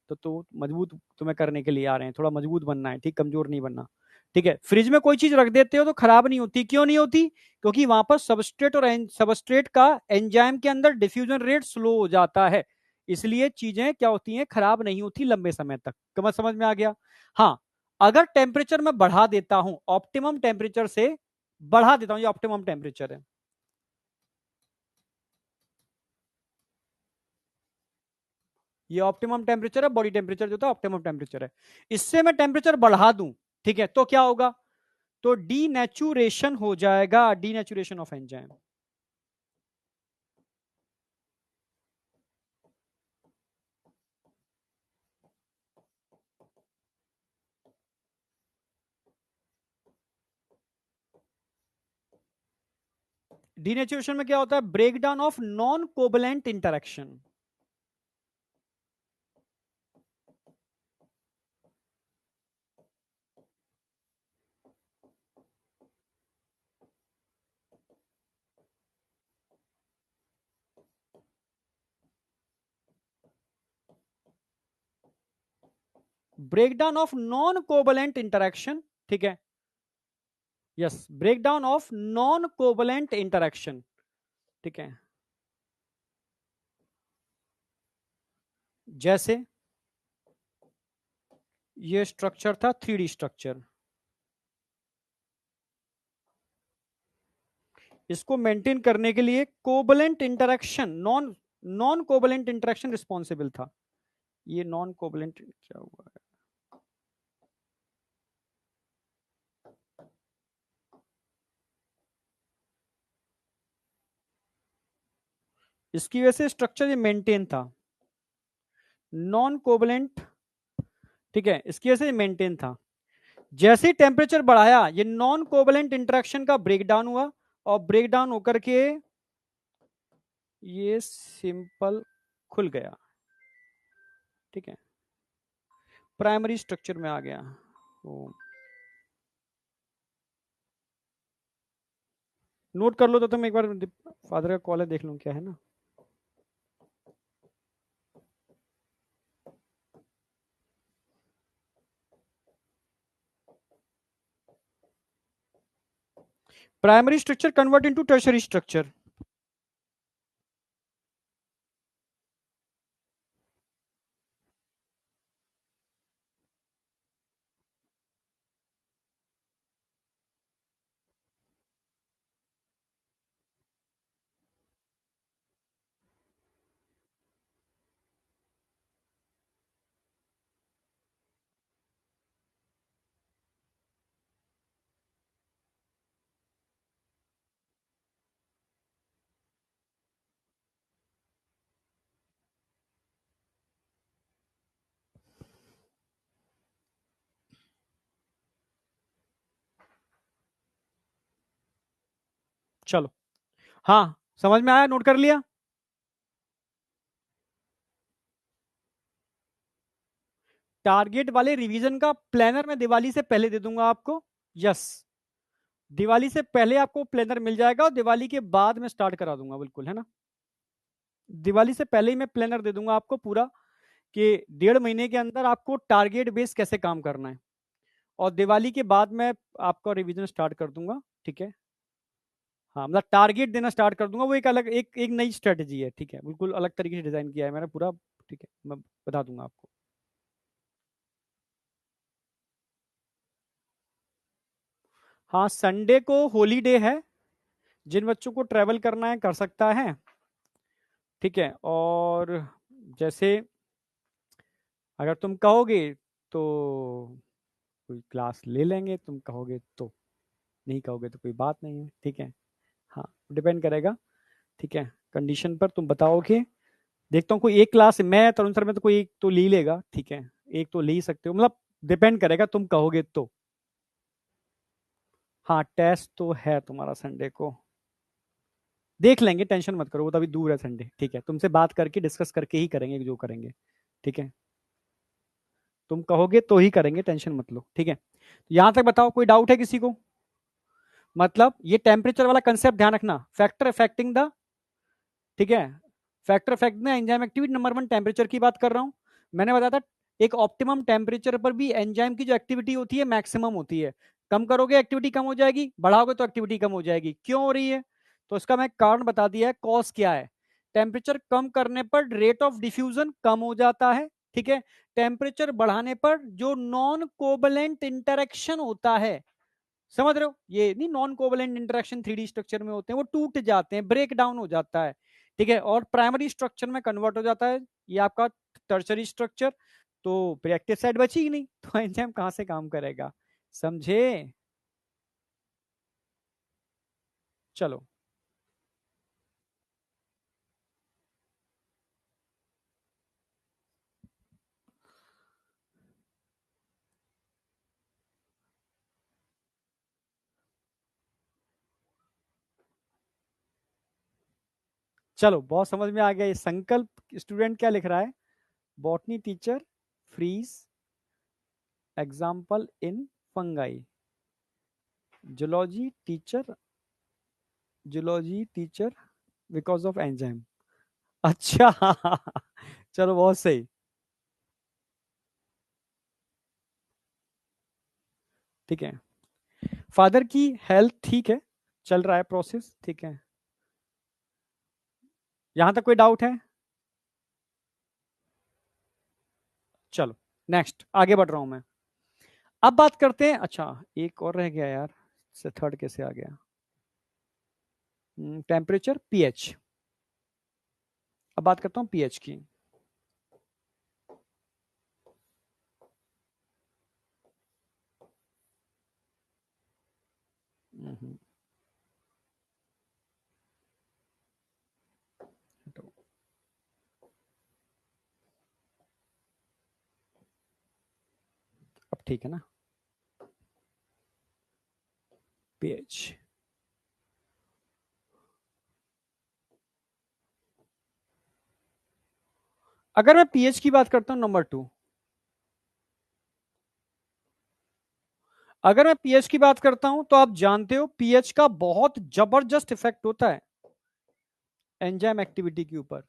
तो मजबूत तुम्हें करने के लिए आ रहे हैं, थोड़ा मजबूत बनना है, ठीक, कमजोर नहीं बनना। ठीक है, फ्रिज में कोई चीज रख देते हो तो खराब नहीं होती, क्यों नहीं होती, क्योंकि वहां पर सबस्ट्रेट और सबस्ट्रेट का एंजाइम के अंदर डिफ्यूजन रेट स्लो हो जाता है, इसलिए चीजें क्या होती हैं, खराब नहीं होती लंबे समय तक। समझ में आ गया। हाँ, अगर टेम्परेचर मैं बढ़ा देता हूं, ऑप्टिमम टेम्परेचर से बढ़ा देता हूं, ये ऑप्टिमम टेम्परेचर है, ये ऑप्टिमम टेम्परेचर है, बॉडी टेम्परेचर जो था ऑप्टिमम टेम्परेचर है। इससे मैं टेम्परेचर बढ़ा दूं, ठीक है, तो क्या होगा, तो डीनेचुरेशन हो जाएगा, डीनेचुरेशन ऑफ एंजाइम। डीनेचुरेशन में क्या होता है, break down of non covalent interaction. Break down of non covalent interaction, ठीक है, yes, break down of non covalent interaction, ठीक है। जैसे ये स्ट्रक्चर था 3D स्ट्रक्चर, इसको मेंटेन करने के लिए covalent interaction, non non covalent interaction responsible था। ये नॉन कोवलेंट क्या हुआ है, इसकी वजह से स्ट्रक्चर ये मेंटेन था, नॉन कोवलेंट, ठीक है, इसकी वजह से मेंटेन था। जैसे ही टेम्परेचर बढ़ाया, ये नॉन कोवलेंट इंटरेक्शन का ब्रेकडाउन हुआ, और ब्रेकडाउन होकर के ये सिंपल खुल गया, ठीक है, प्राइमरी स्ट्रक्चर में आ गया। तो नोट कर लो, तो तुम एक बार, फादर का कॉल है, देख लो क्या है ना। Primary structure convert into tertiary structure. चलो, हाँ, समझ में आया, नोट कर लिया। टारगेट वाले रिवीजन का प्लानर मैं दिवाली से पहले दे दूंगा आपको, यस, दिवाली से पहले आपको प्लानर मिल जाएगा, और दिवाली के बाद मैं स्टार्ट करा दूंगा, बिल्कुल, है ना। दिवाली से पहले ही मैं प्लानर दे दूंगा आपको पूरा, कि 1.5 महीने के अंदर आपको टारगेट बेस कैसे काम करना है, और दिवाली के बाद मैं आपका रिवीजन स्टार्ट कर दूंगा, ठीक है। हाँ, मतलब टारगेट देना स्टार्ट कर दूंगा, वो एक अलग, एक नई स्ट्रेटेजी है, ठीक है, बिल्कुल अलग तरीके से डिजाइन किया है मैंने पूरा, ठीक है, मैं बता दूंगा आपको। हाँ, संडे को हॉलीडे है, जिन बच्चों को ट्रेवल करना है कर सकता है, ठीक है। और जैसे अगर तुम कहोगे तो कोई क्लास ले लेंगे, तुम कहोगे तो, नहीं कहोगे तो कोई बात नहीं है, ठीक है। हाँ, डिपेंड करेगा, ठीक है, कंडीशन पर तुम बताओगे। देखता हूँ कोई एक क्लास, मैं तरुण सर में तो कोई एक तो ले लेगा, ठीक है, एक तो ले ही सकते हो, मतलब डिपेंड करेगा तुम कहोगे तो। हाँ, टेस्ट तो है तुम्हारा संडे को, देख लेंगे, टेंशन मत करो, वो तो अभी दूर है संडे, ठीक है, तुमसे बात करके डिस्कस करके ही करेंगे जो करेंगे, ठीक है। तुम कहोगे तो ही करेंगे, टेंशन मत लो, ठीक है। तो यहां तक बताओ, कोई डाउट है किसी को? मतलब ये टेम्परेचर वाला कंसेप्ट ध्यान रखना, फैक्टर अफेक्टिंग द, ठीक है, फैक्टर अफेक्ट में एंजाइम एक्टिविटी नंबर 1 टेम्परेचर की बात कर रहा हूं। मैंने बताया था एक ऑप्टिमम टेम्परेचर पर भी एंजाइम की जो एक्टिविटी होती है मैक्सिमम होती है। कम करोगे एक्टिविटी कम हो जाएगी, बढ़ाओगे तो एक्टिविटी कम हो जाएगी। क्यों हो रही है? तो इसका मैं कारण बता दिया है, कॉज क्या है। टेम्परेचर कम करने पर रेट ऑफ डिफ्यूजन कम हो जाता है, ठीक है। टेम्परेचर बढ़ाने पर जो नॉन कोवलेंट इंटरेक्शन होता है, समझ रहे हो, ये नहीं, non covalent interaction 3D structure में होते हैं, वो टूट जाते हैं, ब्रेक डाउन हो जाता है, ठीक है, और प्राइमरी स्ट्रक्चर में कन्वर्ट हो जाता है, ये आपका टर्शरी स्ट्रक्चर। तो फिर एक्टिव साइट बची ही नहीं, तो एंजाइम कहां से काम करेगा, समझे? चलो, चलो बहुत समझ में आ गया ये संकल्प। स्टूडेंट क्या लिख रहा है? Botany teacher freeze example in fungi, zoology teacher because of enzyme. अच्छा चलो बहुत सही, ठीक है। फादर की हेल्थ ठीक है, चल रहा है प्रोसेस, ठीक है। यहां तक कोई डाउट है? चलो नेक्स्ट, आगे बढ़ रहा हूं मैं। अब बात करते हैं, अच्छा एक और रह गया यार, से थर्ड कैसे आ गया, टेम्परेचर पीएच। अब बात करता हूं पीएच की। हम्म, तो अब ठीक है ना, पीएच। अगर मैं पीएच की बात करता हूं नंबर 2, अगर मैं पीएच की बात करता हूं तो आप जानते हो पीएच का बहुत जबरदस्त इफेक्ट होता है एंजाइम एक्टिविटी के ऊपर।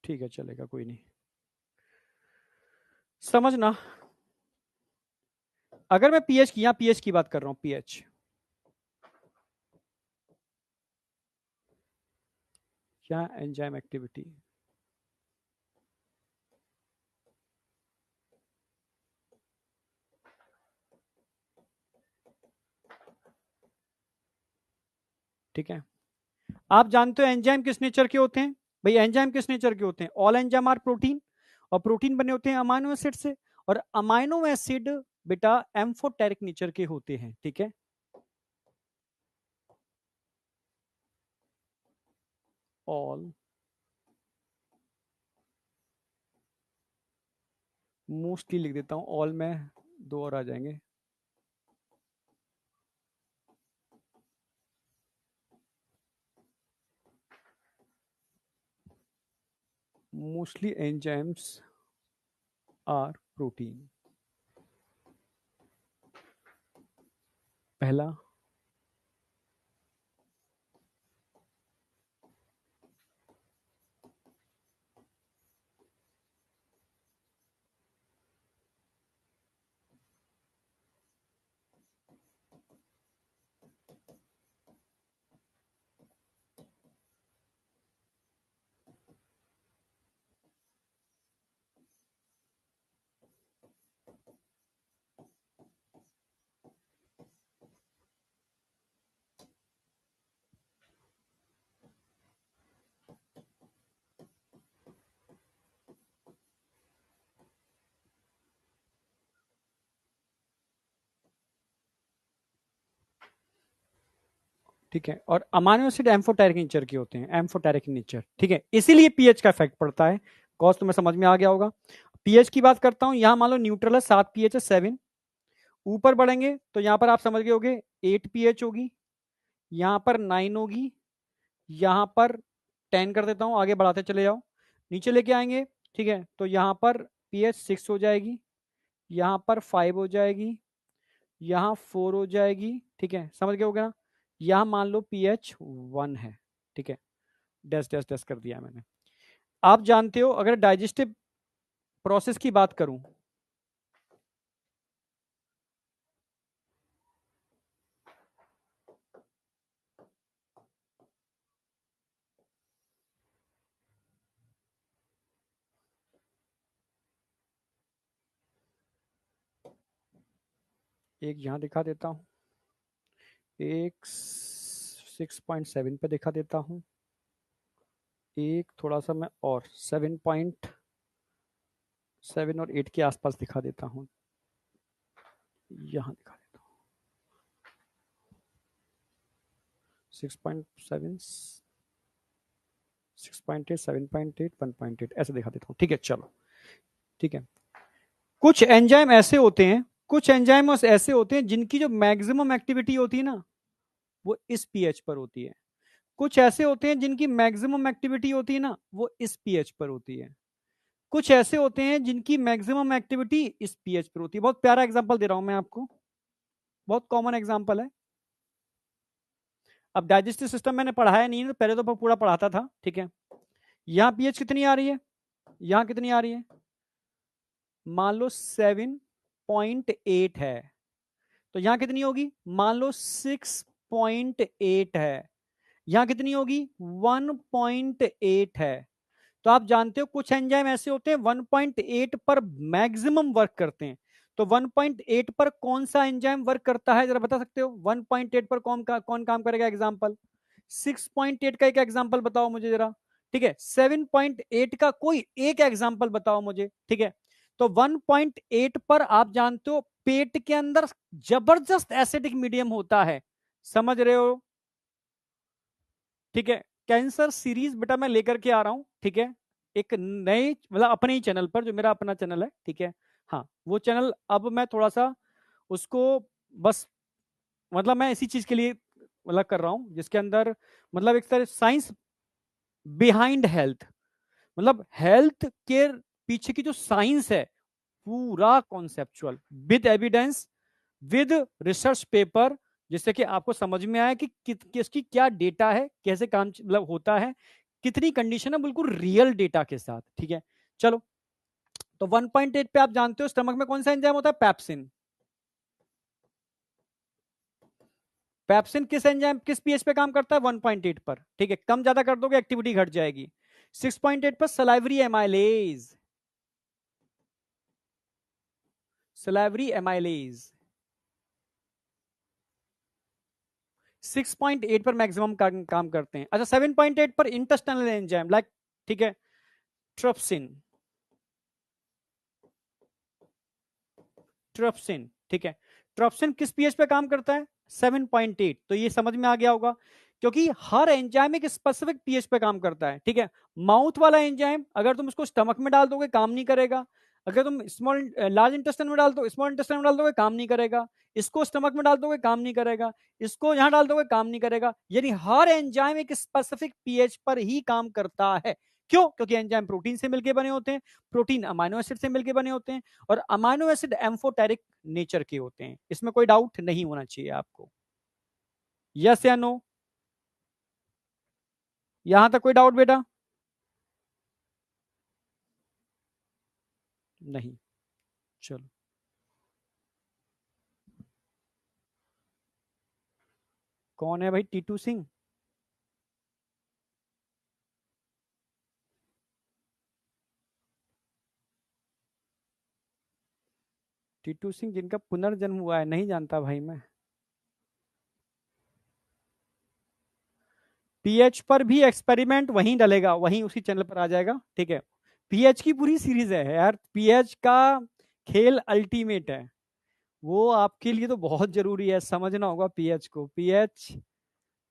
ठीक है, चलेगा, कोई नहीं, समझना। अगर मैं पीएच की, यहां पीएच की बात कर रहा हूं, पीएच क्या, एंजाइम एक्टिविटी, ठीक है। आप जानते हो एंजाइम किस नेचर के होते हैं? भाई एंजाइम किस नेचर के होते हैं? ऑल एंजाइम आर प्रोटीन, और प्रोटीन बने होते हैं अमाइनो एसिड से, और अमाइनो एसिड बेटा एम्फोटेरिक नेचर के होते हैं, ठीक है। ऑल, मोस्टली लिख देता हूं, ऑल में दो और आ जाएंगे, मोस्टली एंजाइम्स आर प्रोटीन, पहला। ठीक है, और अमाइनो एसिड एम्फोटेरिक नेचर के होते हैं, एम्फोटेरिक नेचर, ठीक है, इसीलिए पीएच का इफेक्ट पड़ता है। कॉज तुम्हें समझ में आ गया होगा। पीएच की बात करता हूं, यहां मान लो न्यूट्रल है 7, पीएच है 7। ऊपर बढ़ेंगे तो यहां पर आप समझ गए होगे 8 पीएच होगी, यहां पर 9 होगी, यहां पर 10 कर देता हूं, आगे बढ़ाते चले जाओ। नीचे लेके आएंगे, ठीक है, तो यहां पर पीएच 6 हो जाएगी, यहां पर 5 हो जाएगी, यहाँ 4 हो जाएगी, ठीक है, समझ गए हो गया ना। यहाँ मान लो पीएच 1 है, ठीक है, डैश डैश डैश कर दिया मैंने। आप जानते हो अगर डाइजेस्टिव प्रोसेस की बात करूं, एक यहां दिखा देता हूं, एक 6.7 पे दिखा देता हूं, एक थोड़ा सा मैं और 7.7 और 8 के आसपास दिखा देता हूं, यहां दिखा देता हूं 6.7, 6.8, 7.8, 1.8 ऐसे दिखा देता हूं, ठीक है, चलो, ठीक है। कुछ एंजाइम ऐसे होते हैं, कुछ एंजाइम ऐसे होते हैं जिनकी जो मैक्सिमम एक्टिविटी होती है ना, वो इस पीएच पर होती है। कुछ ऐसे होते हैं जिनकी मैक्सिमम एक्टिविटी होती है ना, वो इस पीएच पर होती है। कुछ ऐसे होते हैं जिनकी मैक्सिमम एक्टिविटी इस पीएच पर होती है। बहुत प्यारा एग्जांपल दे रहा हूं मैं आपको, बहुत कॉमन एग्जांपल है। अब डाइजेस्टिव सिस्टम मैंने पढ़ाया नहीं है, तो पहले तो पूरा पढ़ाता था, ठीक है। यहां पीएच कितनी आ रही है, यहां कितनी आ रही है, मान लो 7.8 है, तो यहां कितनी होगी, मान लो 6.8 है, यहां कितनी होगी, 1.8 है। तो आप जानते हो कुछ एंजाइम ऐसे होते हैं 1.8 पर मैक्सिमम वर्क करते हैं। तो 1.8 पर कौन सा एंजाइम वर्क करता है, जरा बता सकते हो 1.8 पर कौन काम करेगा, एग्जांपल 6.8 का एक एग्जांपल बताओ मुझे जरा, ठीक है, 7.8 का कोई एक एग्जांपल बताओ मुझे, ठीक है। तो 1.8 पर आप जानते हो पेट के अंदर जबरदस्त एसिडिक मीडियम होता है, समझ रहे हो, ठीक है। कैंसर सीरीज बेटा मैं लेकर के आ रहा हूं, ठीक है, एक नए मतलब अपने ही चैनल पर, जो मेरा अपना चैनल है, ठीक है। हाँ, वो चैनल अब मैं थोड़ा सा उसको बस मतलब मैं इसी चीज के लिए मतलब कर रहा हूं, जिसके अंदर मतलब एक तरह साइंस बिहाइंड हेल्थ, मतलब हेल्थ के पीछे की जो साइंस है, पूरा conceptual with evidence, with research paper, जिससे कि आपको समझ में आए कि किसकी क्या डेटा है, कैसे काम मतलब होता है, कितनी कंडीशन है, बिल्कुल रियल डेटा के साथ, ठीक है। चलो, तो 1.8 पे आप जानते हो स्टमक में कौन सा एंजाइम होता है, पेप्सिन। पेप्सिन किस एंजाइम किस पीएच पे काम करता है, 1.8 पर, ठीक है। कम ज्यादा कर दोगे एक्टिविटी घट जाएगी। 6.8 पर सलाइवरी एमाइलेज, सलाइवरी एमाइलेज 6.8 पर मैक्सिमम काम करते हैं। अच्छा, 7.8 पर इंटेस्टाइनल एंजाइम लाइक, ठीक है, ट्रिप्सिन, ट्रिप्सिन, ठीक है। ट्रिप्सिन किस पीएच पे काम करता है, 7.8। तो ये समझ में आ गया होगा, क्योंकि हर एंजाइम एक स्पेसिफिक पीएच पे काम करता है, ठीक है। माउथ वाला एंजाइम अगर तुम उसको स्टमक में डाल दोगे काम नहीं करेगा, अगर तुम स्मॉल लार्ज इंटेस्टाइन में डाल दो, स्मॉल इंटेस्टाइन में डाल दोगे काम नहीं करेगा, इसको स्टमक में डाल दोगे काम नहीं करेगा, इसको यहां डाल दोगे काम नहीं करेगा। यानी हर एंजाइम एक स्पेसिफिक पीएच पर ही काम करता है। क्यों, क्योंकि एंजाइम प्रोटीन से मिलकर बने होते हैं, प्रोटीन अमाइनो एसिड से मिलकर बने होते हैं, और अमाइनो एसिड एम्फोटेरिक नेचर के होते हैं। इसमें कोई डाउट नहीं होना चाहिए आपको, यस या नो, यहां तक कोई डाउट बेटा, नहीं, चलो। कौन है भाई टीटू सिंह, टीटू सिंह जिनका पुनर्जन्म हुआ है, नहीं जानता भाई मैं। पीएच पर भी एक्सपेरिमेंट वहीं डलेगा, वहीं उसी चैनल पर आ जाएगा, ठीक है। पीएच की पूरी सीरीज है यार, पीएच का खेल अल्टीमेट है, वो आपके लिए तो बहुत जरूरी है, समझना होगा पीएच को। पीएच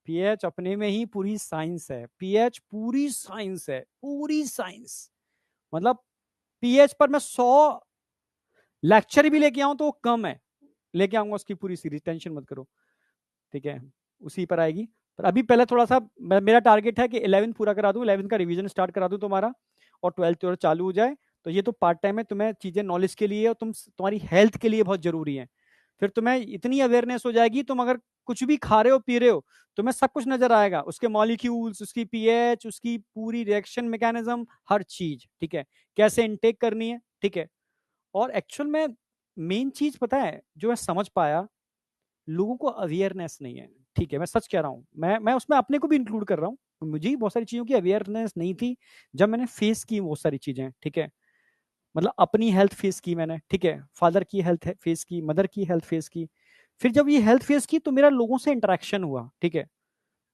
पीएच अपने में ही पूरी साइंस है, पीएच पूरी साइंस है, पूरी साइंस। मतलब पीएच पर मैं 100 लेक्चर भी लेके आऊं तो वो कम है, लेके आऊंगा उसकी पूरी सीरीज, टेंशन मत करो, ठीक है, उसी पर आएगी। पर अभी पहले थोड़ा सा मेरा टारगेट है कि 11th पूरा करा दूं, 11th का रिवीजन स्टार्ट करा दूं तुम्हारा, और 12th और चालू हो जाए। तो ये तो पार्ट टाइम है, तुम्हें चीजें नॉलेज के लिए और तुम्हारी हेल्थ के लिए बहुत जरूरी है। फिर तुम्हें इतनी अवेयरनेस हो जाएगी, तुम अगर कुछ भी खा रहे हो पी रहे हो, तुम्हें सब कुछ नजर आएगा, उसके मॉलिक्यूल्स, उसकी पीएच, उसकी पूरी रिएक्शन मैकेनिज्म, हर चीज, ठीक है, कैसे इनटेक करनी है, ठीक है। और एक्चुअल में मेन चीज पता है जो मैं समझ पाया, लोगों को अवेयरनेस नहीं है, ठीक है, मैं सच कह रहा हूँ, मैं उसमें अपने को भी इंक्लूड कर रहा हूँ। मुझे ही बहुत सारी चीजों की अवेयरनेस नहीं थी जब मैंने फेस की बहुत सारी चीजें, ठीक है, मतलब अपनी हेल्थ फेस की मैंने, ठीक है, फादर की हेल्थ फेस की, मदर की हेल्थ फेस की। फिर जब ये हेल्थ फेस की तो मेरा लोगों से इंटरेक्शन हुआ, ठीक है,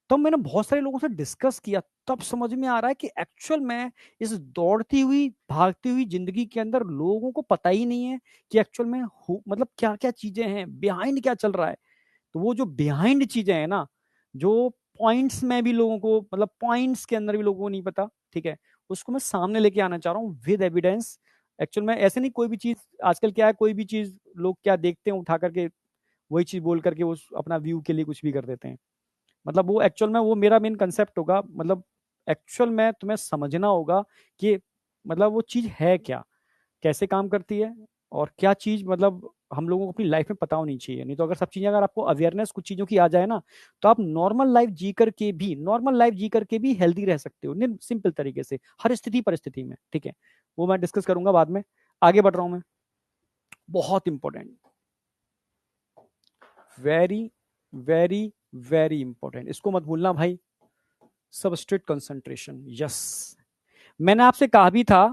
तब मैंने बहुत सारे लोगों से डिस्कस किया, तब समझ में आ रहा है कि एक्चुअल में इस दौड़ती हुई भागती हुई जिंदगी के अंदर लोगों को पता ही नहीं है कि एक्चुअल में मतलब क्या क्या चीजें हैं, बिहाइंड क्या चल रहा है। तो वो जो बिहाइंड चीजें हैं ना, जो पॉइंट्स में भी लोगों को, मतलब पॉइंट्स के अंदर भी लोगों को नहीं पता, ठीक है, उसको मैं सामने लेके आना चाह रहा हूँ विद एविडेंस। एक्चुअल में ऐसे नहीं, कोई भी चीज आजकल क्या है, कोई भी चीज लोग क्या देखते हैं उठा करके वही चीज बोल करके वो अपना व्यू के लिए कुछ भी कर देते हैं। मतलब वो एक्चुअल में वो मेरा मेन कंसेप्ट होगा, मतलब एक्चुअल में तुम्हें समझना होगा कि मतलब वो चीज है क्या, कैसे काम करती है, और क्या चीज मतलब हम लोगों को अपनी लाइफ में पता होनी चाहिए। नहीं तो अगर सब चीजें, अगर आपको अवेयरनेस कुछ चीजों की आ जाए ना, तो आप नॉर्मल लाइफ जी करके भी हेल्दी रह सकते हो, सिंपल तरीके से, हर स्थिति परिस्थिति में, ठीक है। वो मैं डिस्कस करूंगा बाद में, आगे बढ़ रहा हूं मैं। बहुत important, very very very important, इसको मत भूलना भाई। सबस्ट्रेट कंसंट्रेशन, यस, मैंने आपसे कहा भी था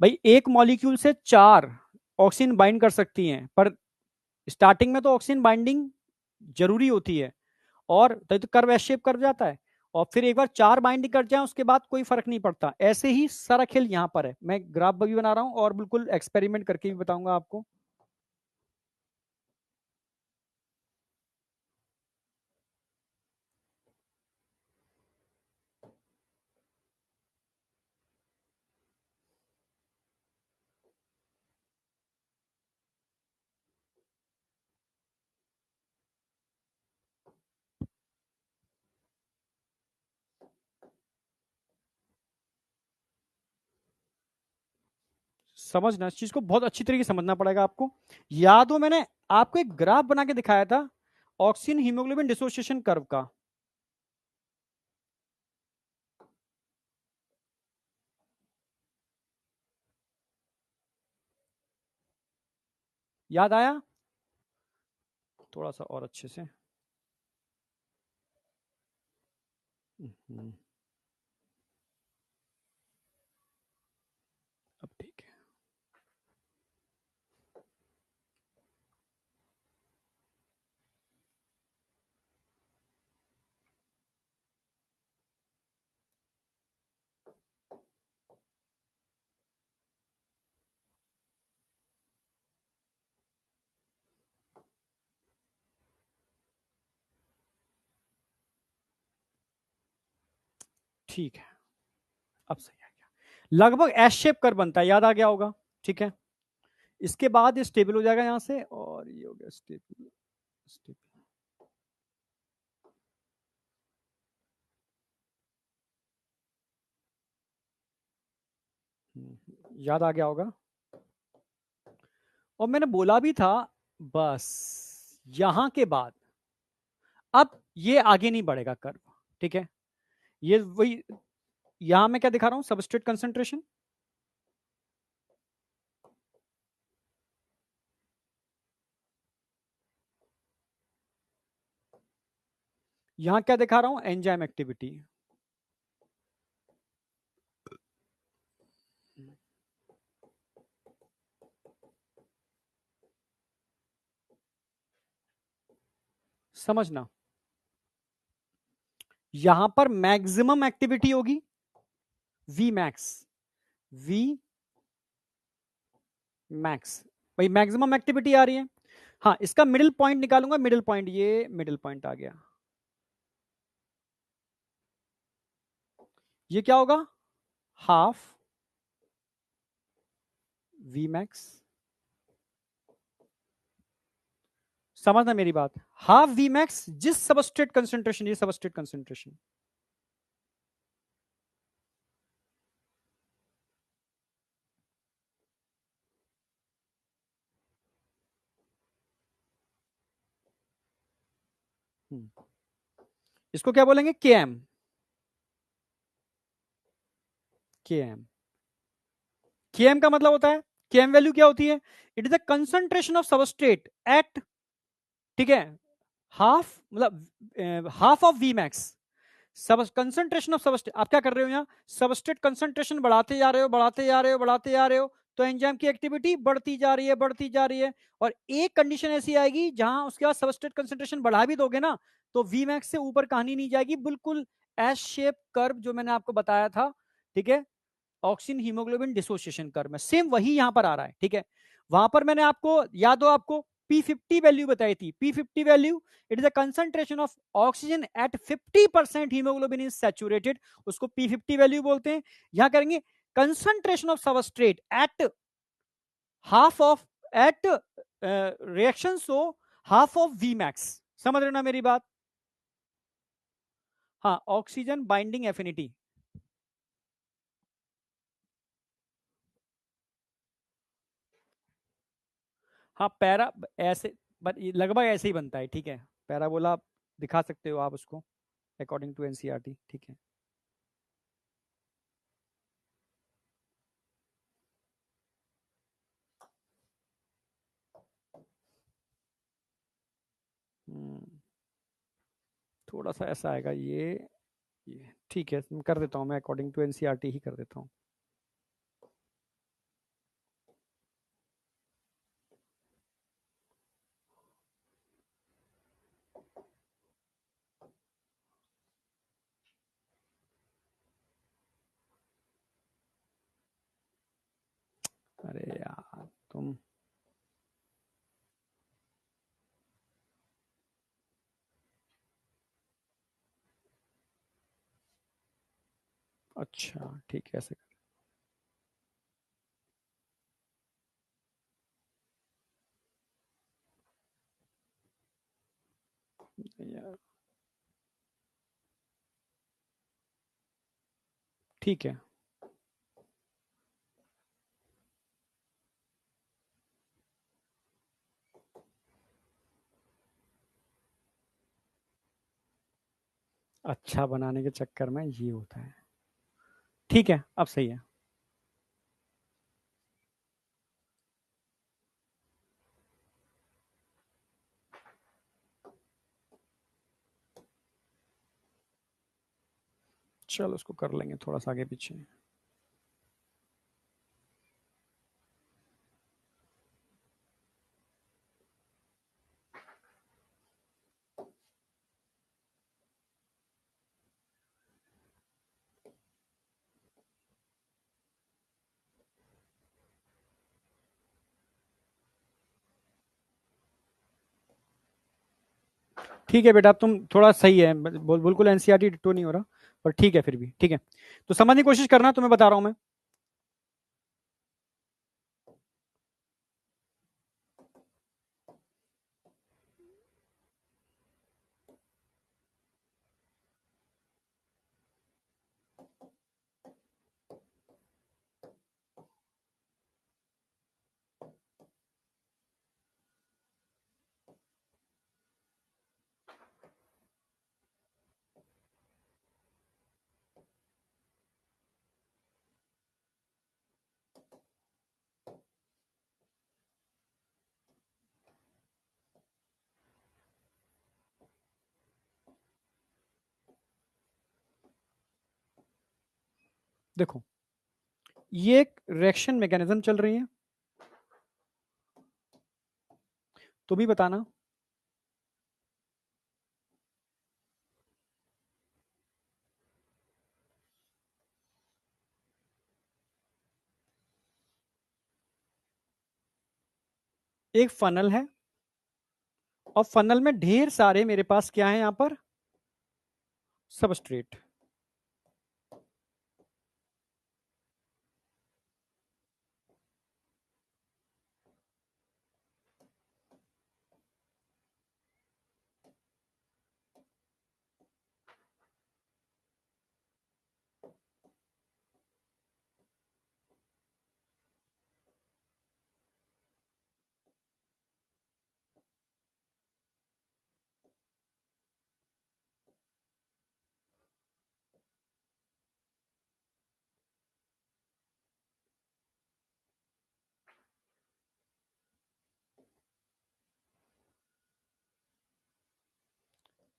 भाई, एक मॉलिक्यूल से 4 ऑक्सीजन बाइंड कर सकती हैं, पर स्टार्टिंग में तो ऑक्सीजन बाइंडिंग जरूरी होती है, और तो कर्व एस शेप कर जाता है, और फिर एक बार 4 बाइंडिंग कर जाए उसके बाद कोई फर्क नहीं पड़ता। ऐसे ही सारा खेल यहां पर है, मैं ग्राफ भी बना रहा हूं और बिल्कुल एक्सपेरिमेंट करके भी बताऊंगा आपको। समझना, इस चीज को बहुत अच्छी तरीके से समझना पड़ेगा आपको। याद हो मैंने आपको एक ग्राफ बना के दिखाया था ऑक्सीजन हीमोग्लोबिन डिसोसिएशन कर्व का, याद आया? थोड़ा सा और अच्छे से। हम्म, अब ठीक है। ठीक है, अब सही आ गया, लगभग एस शेप कर बनता है, याद आ गया होगा, ठीक है। इसके बाद ये स्टेबल हो जाएगा यहां से, और ये हो गया स्टेबल, स्टेबल। याद आ गया होगा, और मैंने बोला भी था, बस यहां के बाद अब ये आगे नहीं बढ़ेगा कर्व, ठीक है। ये वही, यहां मैं क्या दिखा रहा हूं, सबस्ट्रेट कंसंट्रेशन, यहां क्या दिखा रहा हूं, एंजाइम एक्टिविटी। समझना, यहां पर मैक्सिमम एक्टिविटी होगी वी मैक्स, वी मैक्स, भाई मैक्सिमम एक्टिविटी आ रही है। हाँ, इसका मिडिल पॉइंट निकालूंगा, मिडिल पॉइंट, ये मिडिल पॉइंट आ गया, ये क्या होगा, हाफ वी मैक्स। समझना मेरी बात, हाफ वी मैक्स जिस सबस्ट्रेट कंसेंट्रेशन, ये सबस्ट्रेट कंसेंट्रेशन, इसको क्या बोलेंगे, के एम। के एम, के एम का मतलब होता है, के एम वैल्यू क्या होती है, it is the concentration of substrate at, ठीक है, हाफ मतलब हाफ ऑफ वी मैक्स, सब कंसंट्रेशन ऑफ सबस्ट्रेट। आप क्या कर रहे हो यहाँ, सबस्ट्रेट कंसंट्रेशन बढ़ाते जा रहे हो, बढ़ाते जा रहे हो, बढ़ाते जा रहे हो, तो एंजाइम की एक्टिविटी बढ़ती जा रही है, बढ़ती जा रही है। और एक कंडीशन ऐसी आएगी जहां उसके बाद सबस्ट्रेट कंसंट्रेशन बढ़ा भी दोगे ना, तो वी मैक्स से ऊपर कहानी नहीं जाएगी, बिल्कुल एस शेप कर्व जो मैंने आपको बताया था, ठीक है, ऑक्सीजन हीमोग्लोबिन डिसोसिएशन कर्व में, सेम वही यहां पर आ रहा है, ठीक है। वहां पर मैंने आपको याद हो, आपको P50 वैल्यू बताई थी, P50 value, it is a concentration of oxygen at 50% haemoglobin is saturated, उसको P50 वैल्यू बोलते हैं। यहां करेंगे concentration of substrate at half of, at reaction so half of V max. समझ रहे हो ना मेरी बात, हाँ, ऑक्सीजन बाइंडिंग एफिनिटी। हाँ पैरा, ऐसे, लगभग ऐसे ही बनता है, ठीक है, पैराबोला दिखा सकते हो आप उसको अकॉर्डिंग टू एनसीईआरटी, ठीक है। थोड़ा सा ऐसा आएगा ये ठीक है, कर देता हूँ मैं, अकॉर्डिंग टू एनसीईआरटी ही कर देता हूँ। अरे यार तुम, अच्छा ठीक है, ऐसे यार, ठीक है। अच्छा बनाने के चक्कर में ये होता है, ठीक है, अब सही है। चलो उसको कर लेंगे थोड़ा सा आगे पीछे। ठीक है बेटा, अब तुम थोड़ा सही है, बिल्कुल एनसीईआरटी डिट्टो नहीं हो रहा, पर ठीक है, फिर भी ठीक है। तो समझने की कोशिश करना, तुम्हें बता रहा हूं मैं। देखो, ये एक रिएक्शन मैकेनिज्म चल रही है, तुम ही बताना। एक फनल है, और फनल में ढेर सारे मेरे पास क्या है, यहां पर सबस्ट्रेट,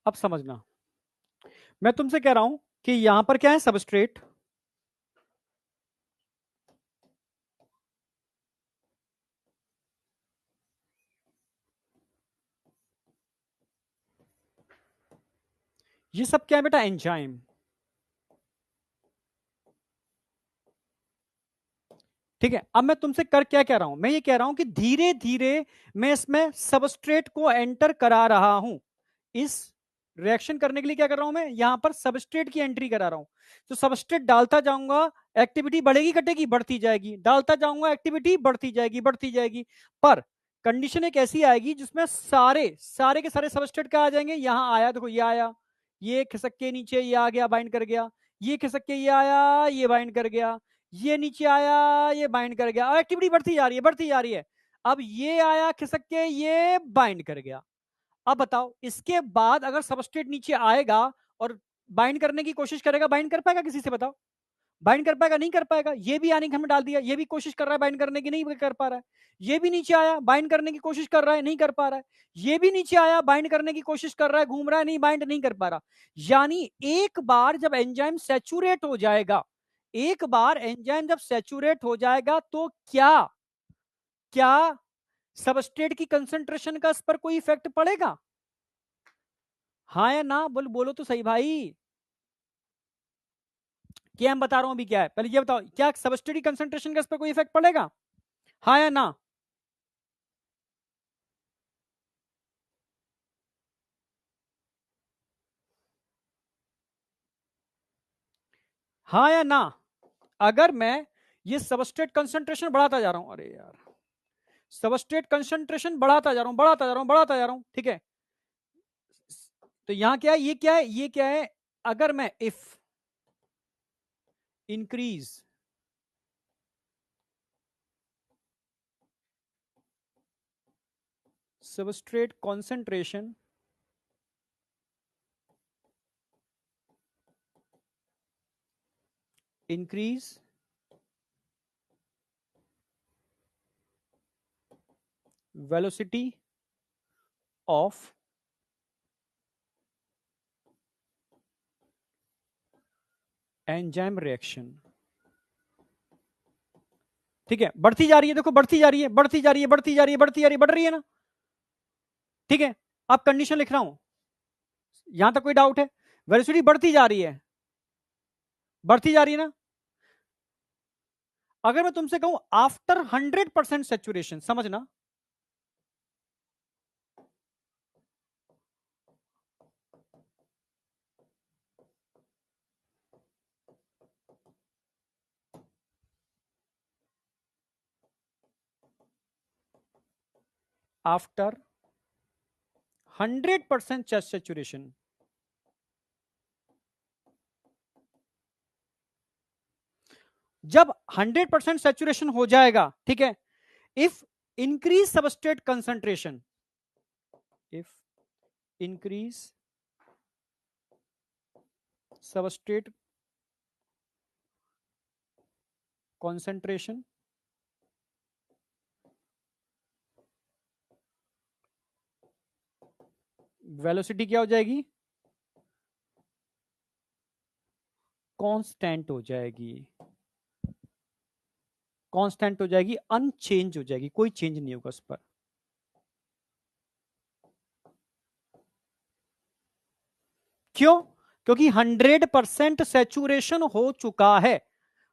अब समझना, मैं तुमसे कह रहा हूं कि यहां पर क्या है, सबस्ट्रेट, ये सब क्या है बेटा, एंजाइम। ठीक है, अब मैं तुमसे कर क्या कह रहा हूं, मैं ये कह रहा हूं कि धीरे धीरे मैं इसमें सबस्ट्रेट को एंटर करा रहा हूं। इस रिएक्शन करने के लिए क्या कर रहा हूं मैं, यहां पर सबस्ट्रेट की एंट्री करा रहा हूं। तो सबस्ट्रेट डालता जाऊंगा, एक्टिविटी बढ़ेगी घटेगी, बढ़ती जाएगी, डालता जाऊंगा, एक्टिविटी बढ़ती जाएगी बढ़ती जाएगी। पर कंडीशन एक ऐसी आएगी जिसमें सारे सारे के सारे सबस्ट्रेट क्या आ जाएंगे, यहां आया, देखो ये आया, ये खिसक के नीचे ये आ गया, बाइंड कर गया, ये खिसक के ये आया, ये बाइंड कर गया, ये नीचे आया, ये बाइंड कर गया, और एक्टिविटी बढ़ती जा रही है बढ़ती जा रही है। अब ये आया खिसक के, ये बाइंड कर गया। अब बताओ, इसके बाद अगर सबस्ट्रेट नीचे आएगा और बाइंड करने की कोशिश करेगा, बाइंड कर पाएगा किसी से, बताओ? बाइंड कर पाएगा, नहीं कर पाएगा। ये भी आने के हमें डाल दिया, ये भी कोशिश कर रहा है बाइंड करने की, नहीं कर पा रहा है। ये भी नीचे आया, बाइंड करने की कोशिश कर रहा है, नहीं कर पा रहा है। ये भी नीचे आया, बाइंड करने की कोशिश कर रहा है, घूम रहा है, नहीं बाइंड नहीं कर पा रहा। यानी एक बार जब एंजाइम सैचुरेट हो जाएगा, एक बार एंजाइम जब सैचुरेट हो जाएगा, तो क्या क्या सबस्ट्रेट की कंसंट्रेशन का इस पर कोई इफेक्ट पड़ेगा? हाँ या ना, बोलो तो सही भाई। क्या हम बता रहा हूं अभी, क्या है पहले ये बताओ, क्या सबस्ट्रेट की कंसंट्रेशन का इस पर कोई इफेक्ट पड़ेगा? हाँ या ना? हाँ या ना? अगर मैं ये सबस्ट्रेट कंसंट्रेशन बढ़ाता जा रहा हूं, अरे यार, सबस्ट्रेट कंसंट्रेशन बढ़ाता जा रहा हूं, बढ़ाता जा रहा हूं, बढ़ाता जा रहा हूं, ठीक है। तो यहां क्या है, ये क्या है, ये क्या है, अगर मैं if increase substrate concentration increase velocity of enzyme reaction, ठीक है, बढ़ती जा रही है, देखो बढ़ती जा रही है, बढ़ती जा रही है, बढ़ती जा रही है, बढ़ती जा रही है, बढ़ रही है ना? ठीक है, अब कंडीशन लिख रहा हूं, यहां तक कोई डाउट है? वेलोसिटी बढ़ती जा रही है, बढ़ती जा रही है ना? अगर मैं तुमसे कहूं आफ्टर 100% सेचुरेशन, समझना, आफ्टर 100% सेचुरेशन, जब 100% सेचुरेशन हो जाएगा, ठीक है, if increase substrate concentration, if increase substrate concentration, velocity क्या हो जाएगी, कांस्टेंट हो जाएगी, कांस्टेंट हो जाएगी, अनचेंज हो जाएगी, कोई चेंज नहीं होगा उस पर। क्यों? क्योंकि 100% सेचुरेशन हो चुका है,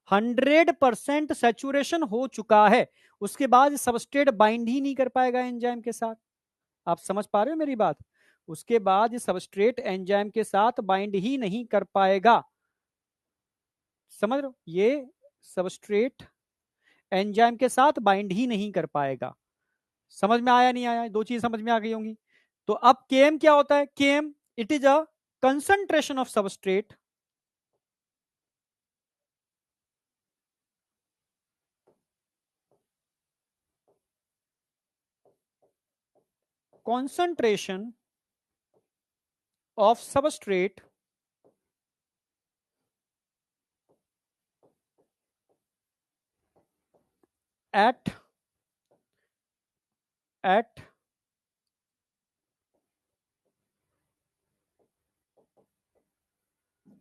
100% सेचुरेशन हो चुका है, उसके बाद सबस्ट्रेट बाइंड ही नहीं कर पाएगा एंजाइम के साथ। आप समझ पा रहे हो मेरी बात? उसके बाद सबस्ट्रेट एंजाइम के साथ बाइंड ही नहीं कर पाएगा। समझ रहे हो? ये सबस्ट्रेट एंजाइम के साथ बाइंड ही नहीं कर पाएगा। समझ में आया नहीं आया? दो चीज समझ में आ गई होंगी। तो अब केएम क्या होता है? KM, it is a concentration of substrate concentration of substrate at at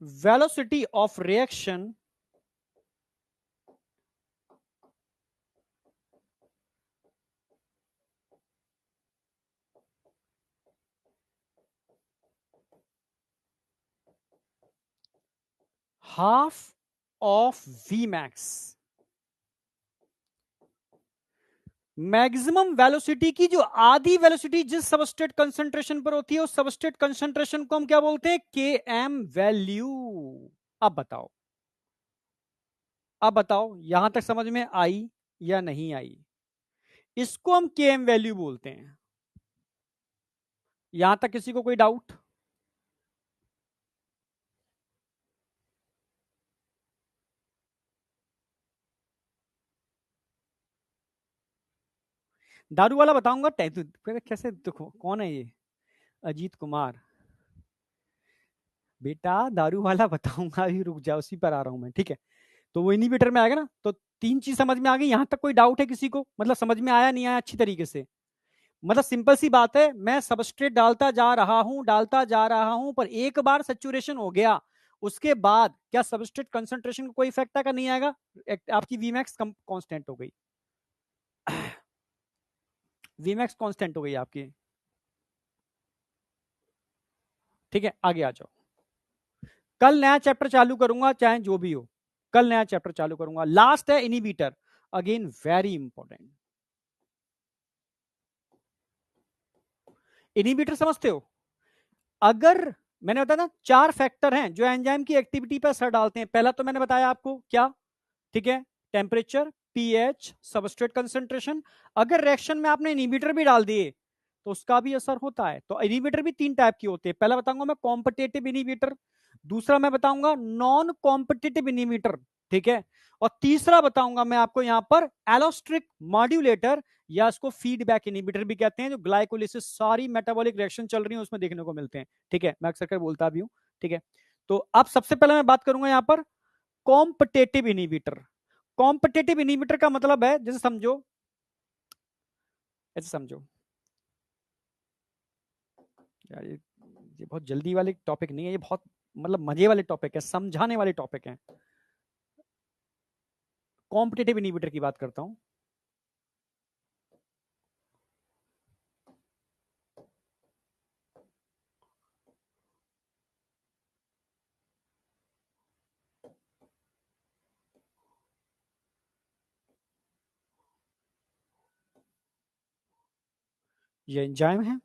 velocity of reaction half of Vmax. Maximum velocity की जो आधी वेलोसिटी जिस सबस्ट्रेट कंसंट्रेशन पर होती है उस सबस्ट्रेट कंसंट्रेशन को हम क्या बोलते हैं? Km value. अब बताओ, अब बताओ यहां तक समझ में आई या नहीं आई? इसको हम Km वैल्यू बोलते हैं. यहां तक किसी को कोई डाउट? दारू वाला बताऊंगा. कैसे देखो कौन है ये? अजीत कुमार. बेटा दारू वाला बताऊंगा, अभी रुक जाओ, उसी पर आ रहा हूं मैं. ठीक है, तो वो इनिबिटर में आएगा ना. तो तीन चीज समझ में आ गई. यहां तक कोई डाउट है किसी को? मतलब समझ में आया नहीं आया अच्छी तरीके से? मतलब सिंपल सी बात है, मैं सबस्ट्रेट डालता जा रहा हूं पर एक बार सेचुरेशन हो गया उसके बाद क्या सबस्ट्रेट कंसंट्रेशन को कोई इफेक्ट आएगा? नहीं आएगा. आपकी वीमैक्स कांस्टेंट हो गई. वीमैक्स कांस्टेंट हो गई आपकी. ठीक है, आगे आ जाओ. कल नया चैप्टर चालू करूंगा चाहे जो भी हो. कल नया चैप्टर चालू करूंगा. लास्ट है inhibitor. Again very important. Inhibitor समझते हो? अगर मैंने बताया ना, चार फैक्टर हैं जो एंजाइम की एक्टिविटी पर असर डालते हैं. पहला तो मैंने बताया आपको क्या? ठीक है, टेम्परेचर, पीएच, सबस्ट्रेट कंसंट्रेशन. अगर रिएक्शन में आपने इनिबिटर भी डाल दिए तो उसका भी असर होता है. तो इनिबिटर भी तीन टाइप के होते हैं. पहला बताऊंगा मैं कॉम्पिटेटिव इनिबिटर. दूसरा मैं बताऊंगा नॉन कॉम्पिटेटिव इनिबिटर. ठीक है, और तीसरा बताऊंगा मैं आपको यहां पर एलोस्ट्रिक मॉड्यूलेटर, या इसको फीडबैक इनिबिटर भी कहते हैं, जो ग्लाइकोलिसिस सारी मेटाबॉलिक रिएक्शन चल रही है उसमें देखने को मिलते हैं. ठीक है, मैं अक्सर कर बोलता भी हूं. ठीक है, तो अब सबसे पहले मैं बात करूंगा यहां पर कॉम्पिटेटिव इनिबिटर. कॉम्पिटेटिव इनिबिटर का मतलब है, जैसे समझो, ऐसे समझो यार, ये बहुत जल्दी वाले टॉपिक नहीं है, ये बहुत मतलब मजे वाले टॉपिक है, समझाने वाले टॉपिक है. कॉम्पिटेटिव इनिबिटर की बात करता हूं. ये एंजाइम है.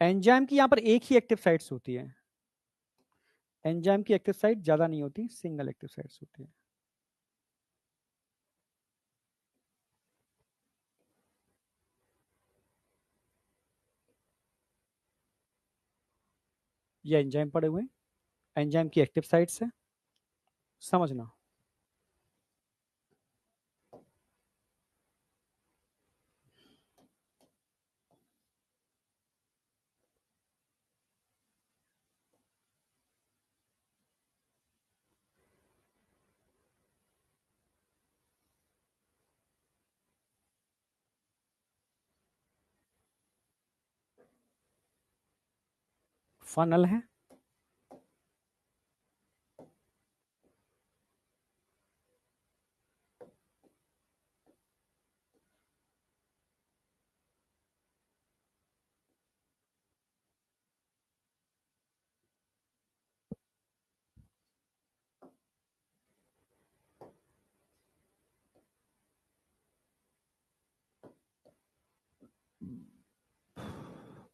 एंजाइम की यहां पर एक ही एक्टिव साइट्स होती है. एंजाइम की एक्टिव साइट ज्यादा नहीं होती, सिंगल एक्टिव साइट्स होती है. ये एंजाइम पड़े हुए हैं, एंजाइम की एक्टिव साइट्स है. समझना. फनल है.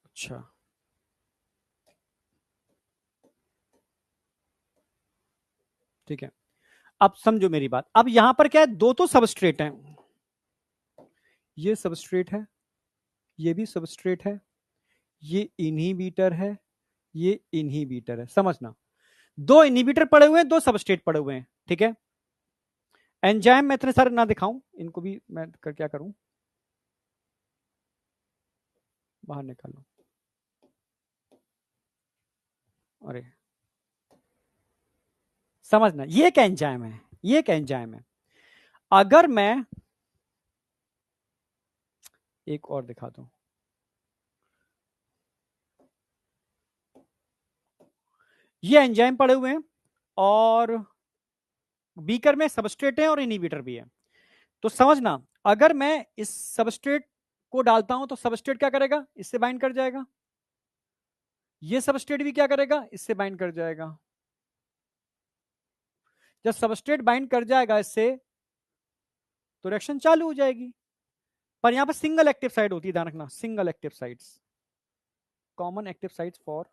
अच्छा, ठीक है. अब समझो मेरी बात. अब यहां पर क्या है, दो तो सबस्ट्रेट हैं. ये सबस्ट्रेट है, ये भी सबस्ट्रेट है, ये इनहिबिटर है, ये इनहिबिटर है. समझना, दो इनहिबिटर पड़े हुए हैं, दो सबस्ट्रेट पड़े हुए हैं. ठीक है, एंजाइम मैं इतने सारे ना दिखाऊं, इनको भी मैं क्या करूं, बाहर निकालो. अरे समझना, ये एक एंजाइम है, ये एक एंजाइम है. अगर मैं एक और दिखा दूं, ये एंजाइम पड़े हुए हैं और बीकर में सबस्ट्रेट है और इनिबिटर भी है। तो समझना, अगर मैं इस सबस्ट्रेट को डालता हूं तो सबस्ट्रेट क्या करेगा, इससे बाइंड कर जाएगा। ये सबस्ट्रेट भी क्या करेगा, इससे बाइंड कर जाएगा। जब सबस्ट्रेट बाइंड कर जाएगा इससे तो रिएक्शन चालू हो जाएगी। पर यहां पर सिंगल एक्टिव साइट होती है, ध्यान रखना, single active sites, common active sites for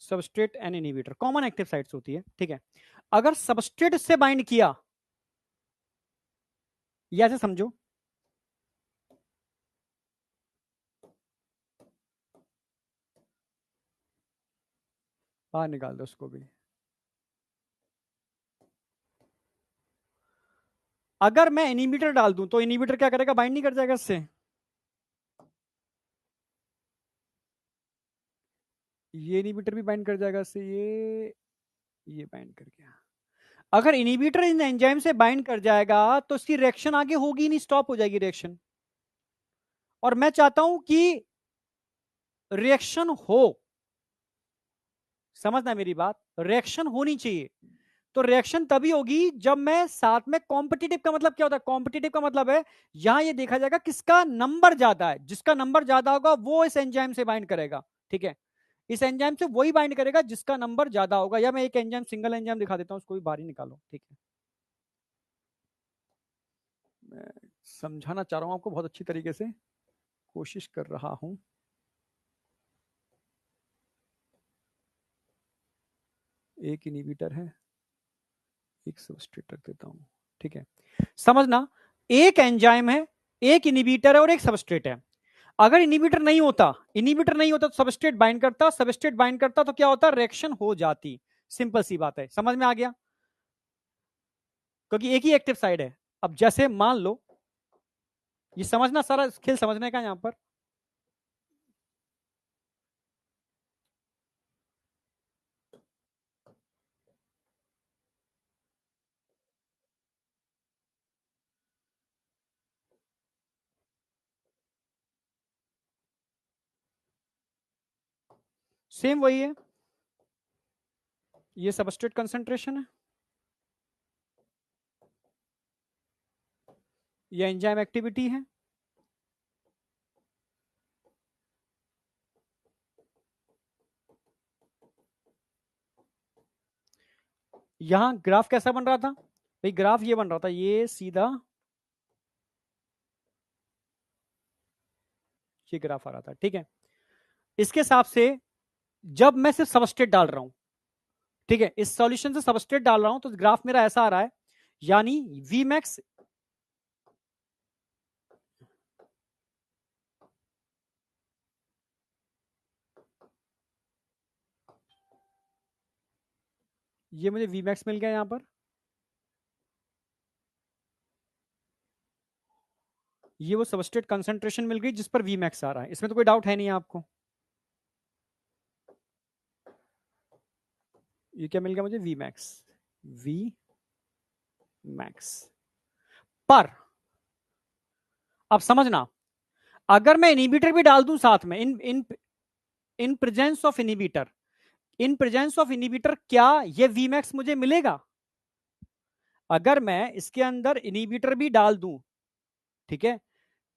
substrate and inhibitor, common active sites होती है, ठीक है। अगर सबस्ट्रेट से बाइंड किया, ये ऐसे समझो, बाहर निकाल दो उसको भी। अगर मैं इनिबिटर डाल दूं तो इनिबिटर क्या करेगा, बाइंड नहीं कर जाएगा इससे। ये इनिबिटर भी बाइंड कर जाएगा इससे, ये बाइंड कर गया। अगर इनिबिटर इन एंजाइम से बाइंड कर जाएगा तो इसकी रिएक्शन आगे होगी नहीं, स्टॉप हो जाएगी रिएक्शन। और मैं चाहता हूं कि रिएक्शन हो, समझना मेरी बात, रिएक्शन होनी चाहिए। तो रिएक्शन तभी होगी जब मैं साथ में कॉम्पिटिटिव, का मतलब क्या होता है, कॉम्पिटिटिव का मतलब है यहां ये देखा जाएगा किसका नंबर ज्यादा है, जिसका नंबर ज्यादा होगा वो इस एंजाइम से बाइंड करेगा, ठीक है। इस एंजाइम से वही बाइंड करेगा जिसका नंबर ज्यादा होगा। या मैं एक एंजाइम, सिंगल एंजाइम दिखा देता हूं, उसको भी बाहर ही निकालो, ठीक है। मैं समझाना चाह रहा हूं आपको बहुत अच्छी तरीके से, कोशिश कर रहा हूं। एक इनिबिटर है, एक सबस्ट्रेट रख देता हूं, ठीक है। समझना, एक एंजाइम है, एक इनिबिटर है और एक सबस्ट्रेट है। अगर इनिबिटर नहीं होता, इनिबिटर नहीं होता तो सबस्ट्रेट बाइंड करता, सबस्ट्रेट बाइंड करता तो क्या होता, रिएक्शन हो जाती। सिंपल सी बात है, समझ में आ गया, क्योंकि एक ही एक्टिव साइड है। अब जैसे मान लो, ये समझना, सारा खेल समझने का यहां पर। सेम वही है, ये सबस्ट्रेट कंसंट्रेशन है, ये एंजाइम एक्टिविटी है। यहां ग्राफ कैसा बन रहा था भाई, ग्राफ ये बन रहा था, ये सीधा ये ग्राफ आ रहा था, ठीक है। इसके हिसाब से जब मैं सिर्फ सबस्ट्रेट डाल रहा हूं, ठीक है, इस सॉल्यूशन से सबस्ट्रेट डाल रहा हूं तो ग्राफ मेरा ऐसा आ रहा है, यानी वी मैक्स, ये मुझे वी मैक्स मिल गया यहां पर, ये वो सबस्ट्रेट कंसंट्रेशन मिल गई जिस पर वी मैक्स आ रहा है, इसमें तो कोई डाउट है नहीं आपको। ये क्या मिल गया मुझे, वी मैक्स, वी मैक्स। पर अब समझना, अगर मैं इनिबिटर भी डाल दूं साथ में, in in in presence of inhibitor, in presence of inhibitor, क्या ये वी मैक्स मुझे मिलेगा? अगर मैं इसके अंदर इनिबिटर भी डाल दूं, ठीक है,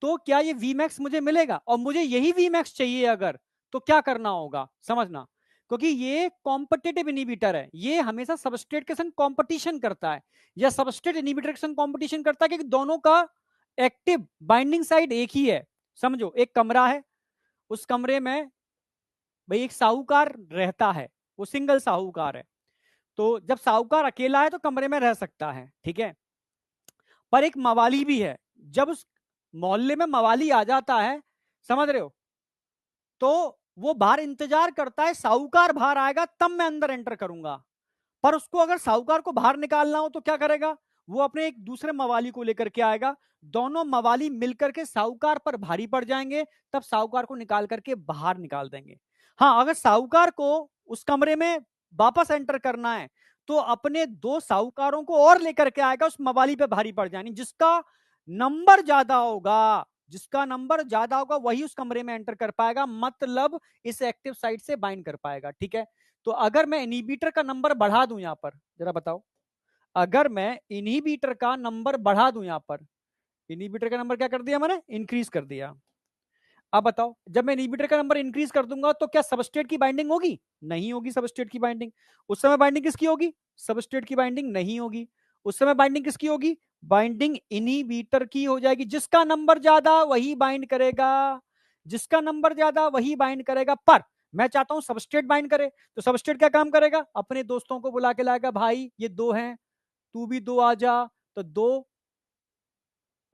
तो क्या ये वी मैक्स मुझे मिलेगा? और मुझे यही वी मैक्स चाहिए अगर, तो क्या करना होगा, समझना, क्योंकि ये कॉम्पिटिटिव इनिबिटर है, ये हमेशा सबस्ट्रेट के संग कंपटीशन करता है, या सबस्ट्रेट इनिबिटर के संग कंपटीशन करता है, क्योंकि दोनों का एक्टिव बाइंडिंग साइड एक ही है। समझो, एक कमरा है, उस कमरे में भाई एक साहूकार रहता है, वो सिंगल साहूकार है, तो जब साहूकार अकेला है तो कमरे में रह सकता है, ठीक है। पर एक मवाली भी है, जब उस मोहल्ले में मवाली आ जाता है, समझ रहे हो, तो वो बाहर इंतजार करता है, साहूकार बाहर आएगा तब मैं अंदर एंटर करूंगा। पर उसको अगर साहूकार को बाहर निकालना हो तो क्या करेगा, वो अपने एक दूसरे मवाली को लेकर के आएगा, दोनों मवाली मिलकर के साहूकार पर भारी पड़ जाएंगे, तब साहूकार को निकाल करके बाहर निकाल देंगे। हाँ, अगर साहूकार को उस कमरे में वापस एंटर करना है तो अपने दो साहूकारों को और लेकर के आएगा, उस मवाली पे भारी पड़ जाएंगे। जिसका नंबर ज्यादा होगा, जिसका नंबर ज्यादा होगा वही उस कमरे में एंटर कर पाएगा, मतलब इस एक्टिव साइट से बाइंड कर पाएगा। ठीक है, तो अगर मैं इनहिबिटर का नंबर बढ़ा दूं, यहां पर जरा बताओ, अगर मैं इनहिबिटर का नंबर बढ़ा दूं, यहां पर इनहिबिटर का नंबर क्या कर दिया मैंने, इंक्रीज कर दिया। अब बताओ, जब मैं इनहिबिटर का नंबर इंक्रीज कर दूंगा तो क्या सबस्ट्रेट की बाइंडिंग होगी? नहीं होगी सबस्ट्रेट की बाइंडिंग। उस समय बाइंडिंग किसकी होगी? सबस्ट्रेट की बाइंडिंग नहीं होगी। उस समय बाइंडिंग किसकी होगी? बाइंडिंग इनहिबिटर की हो जाएगी। जिसका नंबर ज्यादा वही बाइंड करेगा, जिसका नंबर ज्यादा वही बाइंड करेगा। पर मैं चाहता हूं सबस्ट्रेट बाइंड करे, तो सबस्ट्रेट क्या काम करेगा? अपने दोस्तों को बुला के लाएगा, भाई ये दो हैं, तू भी दो आ जा, तो दो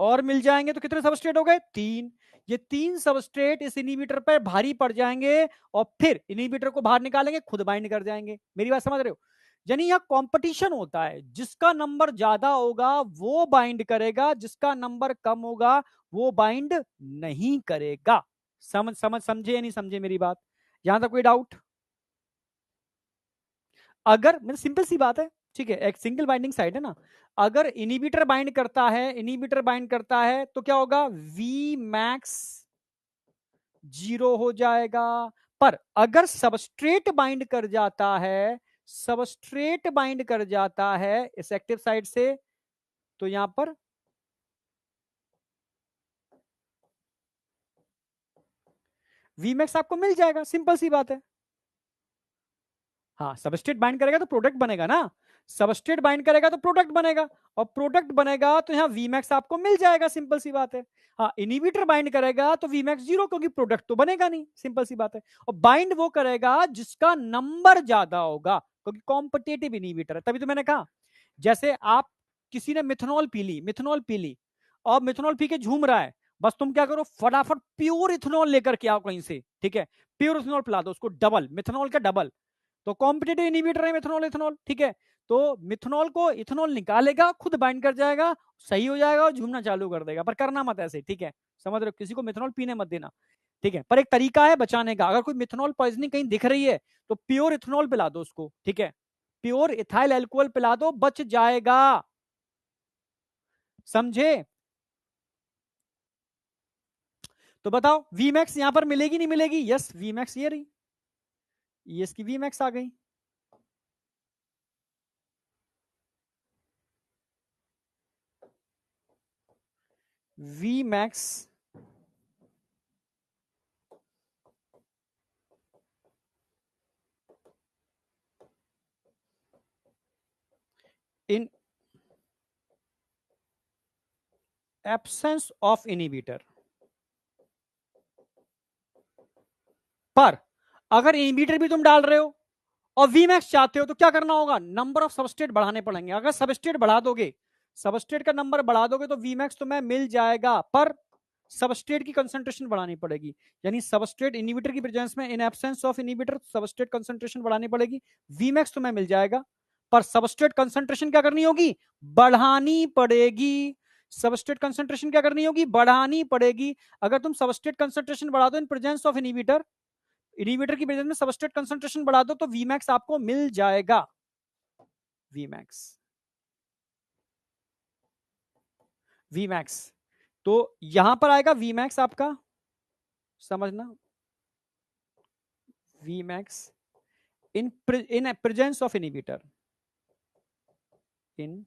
और मिल जाएंगे, तो कितने सबस्ट्रेट हो गए? तीन। ये तीन सबस्ट्रेट इस इनहिबिटर पर भारी पड़ जाएंगे और फिर इनहिबिटर को बाहर निकालेंगे, खुद बाइंड कर जाएंगे। मेरी बात समझ रहे हो? यानी यहां कंपटीशन होता है, जिसका नंबर ज्यादा होगा वो बाइंड करेगा, जिसका नंबर कम होगा वो बाइंड नहीं करेगा। समझे या नहीं समझे मेरी बात? यहां तक कोई डाउट? अगर मतलब सिंपल सी बात है, ठीक है, एक सिंगल बाइंडिंग साइट है ना, अगर इनहिबिटर बाइंड करता है, इनहिबिटर बाइंड करता है तो क्या होगा? वी मैक्स 0 हो जाएगा। पर अगर सबस्ट्रेट बाइंड कर जाता है, सबस्ट्रेट बाइंड कर जाता है इस एक्टिव साइट से, तो यहां पर वी मैक्स आपको मिल जाएगा। सिंपल सी बात है। हाँ, सबस्ट्रेट बाइंड करेगा तो प्रोडक्ट बनेगा ना, सबस्ट्रेट बाइंड करेगा तो प्रोडक्ट बनेगा, और प्रोडक्ट बनेगा तो यहाँ वीमैक्स आपको मिल जाएगा। सिंपल सी बात है। हाँ, इनहिबिटर बाइंड करेगा तो वीमैक्स 0, क्योंकि प्रोडक्ट तो बनेगा नहीं। सिंपल सी बात है। और बाइंड वो करेगा जिसका नंबर ज्यादा होगा, क्योंकि कॉम्पिटेटिव इनहिबिटर है। तभी तो मैंने कहा, जैसे आप किसी ने मिथनॉल पी ली, मिथनॉल पी ली और मिथनॉल पी के झूम रहा है, बस तुम क्या करो, फटाफट प्योर इथेनॉल लेकर के आओ कहीं से। ठीक है, प्योर इथेनॉल पिला दो उसको, डबल मिथनॉल का डबल, तो कॉम्पिटेटिव इनहिबिटर है मिथनॉल, इथेनॉल। ठीक है, तो मिथनॉल को इथेनॉल निकालेगा, खुद बाइंड कर जाएगा, सही हो जाएगा और झूमना चालू कर देगा। पर करना मत ऐसे, ठीक है, समझ रहे हो? किसी को मिथनॉल पीने मत देना, ठीक है। पर एक तरीका है बचाने का, अगर कोई मिथनॉल पॉइजनिंग कहीं दिख रही है तो प्योर इथेनॉल पिला दो उसको। ठीक है, प्योर इथाइल एल्कोहल पिला दो, बच जाएगा। समझे? तो बताओ वीमैक्स यहां पर मिलेगी नहीं मिलेगी? यस, वीमैक्स ये रही, ये इसकी वीमैक्स आ गई। VMAX in absence of inhibitor. पर अगर इनहिबिटर भी तुम डाल रहे हो और वीमैक्स चाहते हो तो क्या करना होगा? नंबर ऑफ सबस्ट्रेट बढ़ाने पड़ेंगे। अगर सबस्ट्रेट बढ़ा दोगे, सबस्ट्रेट का नंबर बढ़ा दोगे तो वीमैक्स तुम्हें मिल जाएगा, पर सबस्ट्रेट की कंसंट्रेशन बढ़ानी पड़ेगी। यानी सबस्ट्रेट इनहिबिटर की प्रेजेंस में, इन absence of inhibitor, substrate concentration बढ़ानी पड़ेगी, वीमैक्स तुम्हें मिल जाएगा। पर सबस्ट्रेट कंसंट्रेशन क्या करनी होगी? बढ़ानी पड़ेगी। सबस्ट्रेट कंसंट्रेशन क्या करनी होगी? बढ़ानी पड़ेगी। अगर तुम सबस्ट्रेट कंसंट्रेशन बढ़ा दो इन प्रेजेंस ऑफ इनहिबिटर, इनहिबिटर की प्रेजेंस में सबस्ट्रेट कंसंट्रेशन बढ़ा दो, तो वीमैक्स आपको मिल जाएगा। वीमैक्स, वीमैक्स, तो यहां पर आएगा वीमैक्स आपका, समझना, VMAX in in presence of inhibitor, in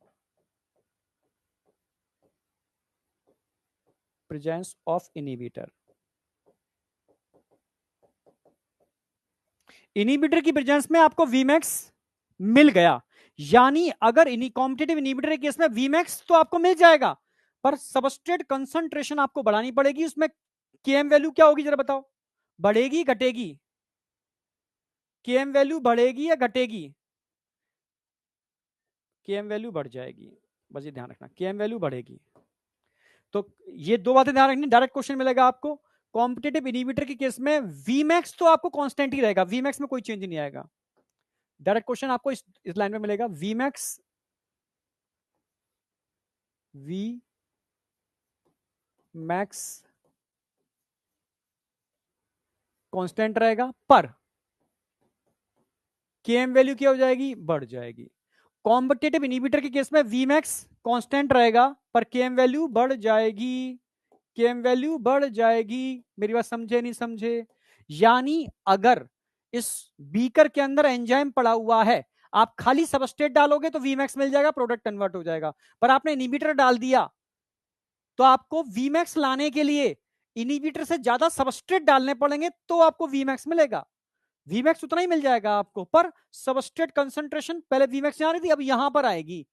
presence of inhibitor. Inhibitor की प्रेजेंस में आपको वीमैक्स मिल गया, यानी अगर कॉम्पिटेटिव इनहिबिटर के केस में वीमैक्स तो आपको मिल जाएगा, पर सबस्ट्रेट कंसंट्रेशन आपको बढ़ानी पड़ेगी। उसमें केएम वैल्यू क्या होगी जरा बताओ? बढ़ेगी घटेगी? केएम वैल्यू बढ़ेगी या घटेगी? केएम वैल्यू बढ़ जाएगी, बस ये ध्यान रखना, केएम वैल्यू बढ़ेगी। तो ये दो बातें ध्यान रखनी। डायरेक्ट क्वेश्चन मिलेगा आपको, कॉम्पिटेटिव इनहिबिटर के केस में वीमैक्स तो आपको कांस्टेंट ही रहेगा, वीमैक्स में कोई चेंज नहीं आएगा। डायरेक्ट क्वेश्चन आपको इस लाइन में मिलेगा, वीमैक्स वी मैक्स कांस्टेंट रहेगा, पर केएम वैल्यू क्या हो जाएगी, बढ़ जाएगी। कॉम्पिटिटिव इनहिबिटर के केस में वी मैक्स कांस्टेंट रहेगा, पर केएम वैल्यू बढ़ जाएगी, केएम वैल्यू बढ़ जाएगी। मेरी बात समझे नहीं समझे? यानी अगर इस बीकर के अंदर एंजाइम पड़ा हुआ है, आप खाली सबस्ट्रेट डालोगे तो वीमैक्स मिल जाएगा, प्रोडक्ट कन्वर्ट हो जाएगा। पर आपने इनहिबिटर डाल दिया तो आपको वीमैक्स लाने के लिए इनहिबिटर से ज्यादा सबस्ट्रेट डालने पड़ेंगे, तो आपको वीमैक्स मिलेगा। वीमैक्स उतना ही मिल जाएगा आपको, पर सबस्ट्रेट कंसंट्रेशन पहले वीमैक्स यहां रही थी, अब यहां पर आएगी।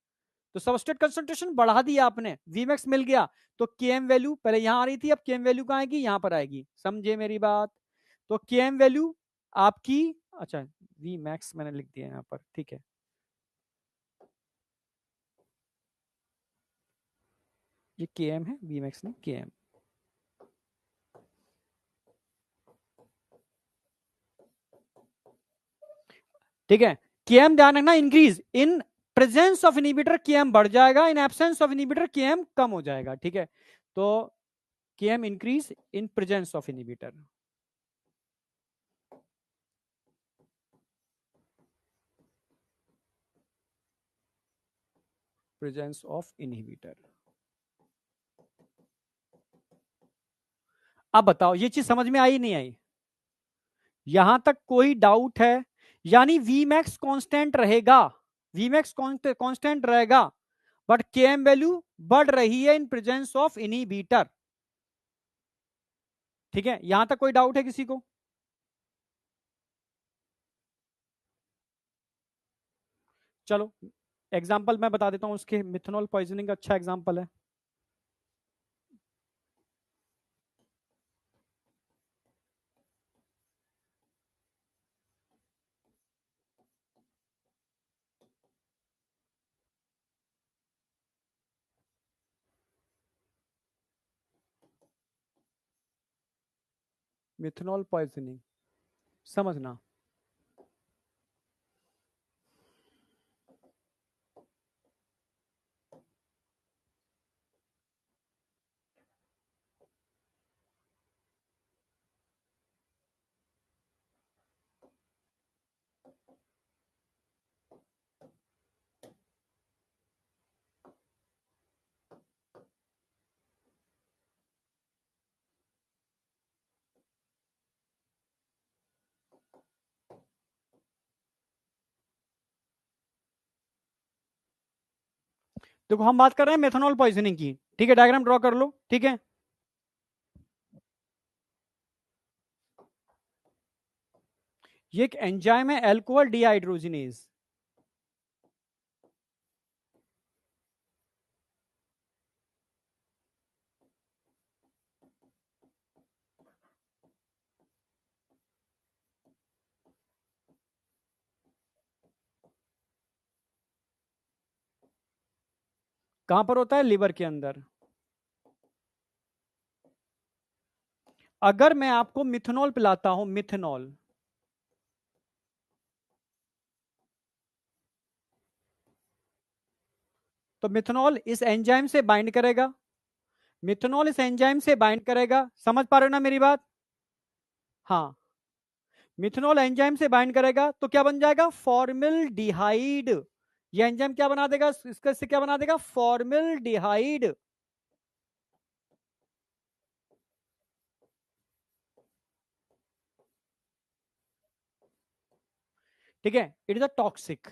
तो सबस्ट्रेट कंसंट्रेशन बढ़ा दिया आपने, वीमैक्स मिल गया, तो केएम वैल्यू पहले यहां आ रही थी, अब केएम वैल्यू कहां आएगी, यहां पर आएगी। समझे मेरी बात? तो केएम वैल्यू आपकी, अच्छा वी मैक्स मैंने लिख दिया यहां पर, ठीक है। ये केएम है, वी मैक्स नहीं केएम। ठीक है, केएम ध्यान रखना, increase in presence of inhibitor KM बढ़ जाएगा, in absence of inhibitor KM कम हो जाएगा। ठीक है, तो KM increase in presence of inhibitor, presence of inhibitor. अब बताओ ये चीज समझ में आई नहीं आई? यहां तक कोई डाउट है? यानी वी मैक्स कॉन्स्टेंट रहेगा, वी मैक्स कॉन्स्टेंट रहेगा, बट केएम वैल्यू बढ़ रही है इन प्रेजेंस ऑफ इनहिबिटर। ठीक है, यहां तक कोई डाउट है किसी को? चलो एग्जाम्पल मैं बता देता हूं उसके, मिथनॉल पॉइजनिंग अच्छा एग्जाम्पल है। मिथनॉल पॉइजनिंग समझना, देखो हम बात कर रहे हैं मेथनॉल पॉइजनिंग की। ठीक है, डायग्राम ड्रॉ कर लो। ठीक है, ये एक एंजाइम है अल्कोहल डिहाइड्रोजिनेज। कहां पर होता है, लिवर के अंदर। अगर मैं आपको मिथनॉल पिलाता हूं, मिथनॉल, तो मिथनॉल इस एंजाइम से बाइंड करेगा, मिथनॉल इस एंजाइम से बाइंड करेगा। समझ पा रहे हो ना मेरी बात? हाँ, मिथनॉल एंजाइम से बाइंड करेगा तो क्या बन जाएगा, फॉर्मल्डिहाइड। ये एंजाइम क्या बना देगा, इसका से क्या बना देगा, फॉर्मल्डिहाइड। ठीक है, इट इज अ टॉक्सिक,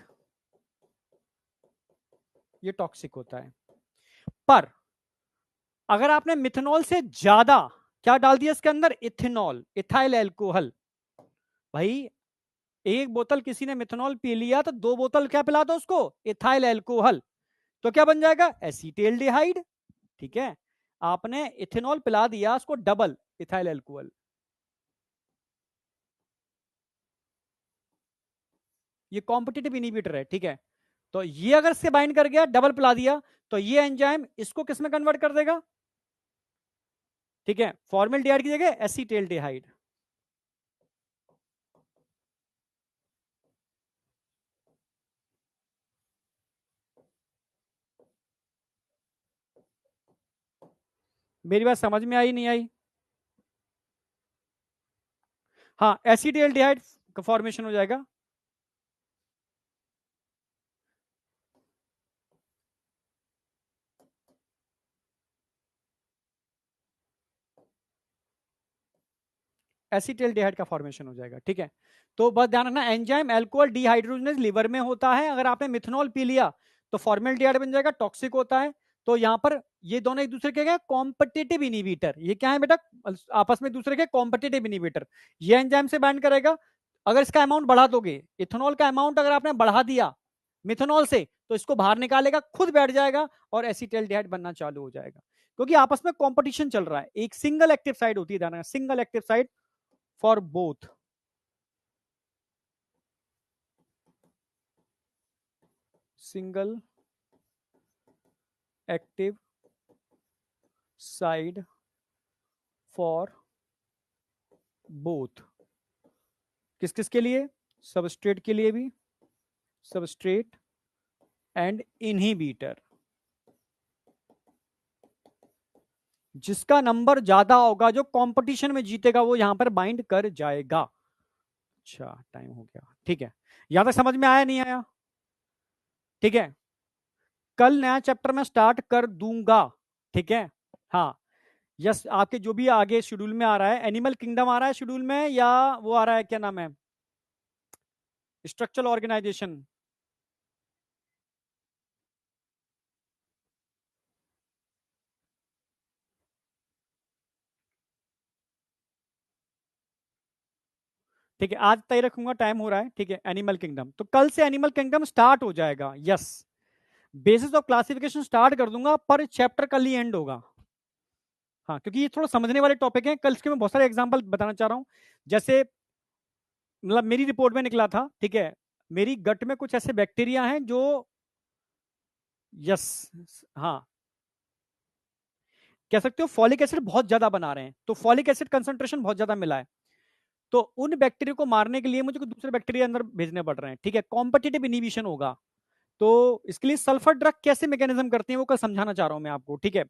ये टॉक्सिक होता है। पर अगर आपने मिथनॉल से ज्यादा क्या डाल दिया इसके अंदर, इथेनॉल, इथाइल एल्कोहल, भाई एक बोतल किसी ने मिथनॉल पी लिया तो दो बोतल क्या पिला दो उसको, इथाइल एल्कोहल, तो क्या बन जाएगा, एसीटेल्डिहाइड। ठीक है, आपने इथेनॉल पिला दिया उसको डबल इथाइल एल्कोहल। ये कॉम्पिटिटिव इनहिबिटर है। ठीक है, तो ये अगर से बाइंड कर गया, डबल पिला दिया, तो ये एंजाइम इसको किस में कन्वर्ट कर देगा, ठीक है, फॉर्मल्डिहाइड की जगह एसीटेल्डिहाइड। मेरी बात समझ में आई नहीं आई? हाँ, एसिटाल्डिहाइड का फॉर्मेशन हो जाएगा। एसिटाल्डिहाइड का फॉर्मेशन हो जाएगा, ठीक है। तो बस ध्यान रखना, एंजाइम अल्कोहल डिहाइड्रोजनेज लिवर में होता है। अगर आपने मिथनॉल पी लिया तो फॉर्मेल्डिहाइड बन जाएगा, टॉक्सिक होता है। तो यहां पर ये दोनों एक दूसरे के क्या, कॉम्पिटिटिव इनिबिटर। ये क्या है बेटा, आपस में दूसरे के कॉम्पिटिटिव इनिबिटर। ये एंजाइम से बाइंड करेगा। अगर इसका अमाउंट बढ़ा दोगे, इथेनॉल का अमाउंट अगर आपने बढ़ा दिया मिथेनॉल से, तो इसको बाहर निकालेगा, खुद बैठ जाएगा और एसिटाल्डिहाइड बनना चालू हो जाएगा। क्योंकि आपस में कंपटीशन चल रहा है। एक सिंगल एक्टिव साइड होती है, single active side for both, single active side for both। किस किस के लिए? सबस्ट्रेट के लिए भी, सबस्ट्रेट एंड इनहिबिटर। जिसका नंबर ज्यादा होगा, जो कंपटीशन में जीतेगा, वो यहां पर बाइंड कर जाएगा। अच्छा, टाइम हो गया, ठीक है। यहां तक समझ में आया नहीं आया? ठीक है, कल नया चैप्टर मैं स्टार्ट कर दूंगा, ठीक है। हाँ, यस, आपके जो भी आगे शेड्यूल में आ रहा है, एनिमल किंगडम आ रहा है शेड्यूल में, या वो आ रहा है, क्या नाम है, स्ट्रक्चरल ऑर्गेनाइजेशन। ठीक है, आज तय रखूंगा, टाइम हो रहा है, ठीक है। एनिमल किंगडम, तो कल से एनिमल किंगडम स्टार्ट हो जाएगा, yes. Basis of classification start कर दूंगा, पर चैप्टर कल ही एंड होगा। हाँ, क्योंकि ये थोड़ा समझने वाले टॉपिक हैं। कल इसके मैं बहुत सारे एग्जांपल बताना चाह रहा हूँ। जैसे मतलब मेरी रिपोर्ट में निकला था, ठीक है, मेरी गट में कुछ ऐसे बैक्टीरिया हैं जो, यस, हाँ, कह सकते हो फॉलिक एसिड बहुत ज्यादा बना रहे हैं। तो फॉलिक एसिड कंसंट्रेशन बहुत ज्यादा मिला है, तो उन बैक्टीरिया को मारने के लिए मुझे कुछ दूसरे बैक्टीरिया अंदर भेजने पड़ रहे हैं, ठीक है। कॉम्पिटिटिव इनिबिशन होगा। तो इसके लिए सल्फर ड्रग कैसे मैकेनिज्म करती है, वो कल समझाना चाह रहा हूं मैं आपको, ठीक है।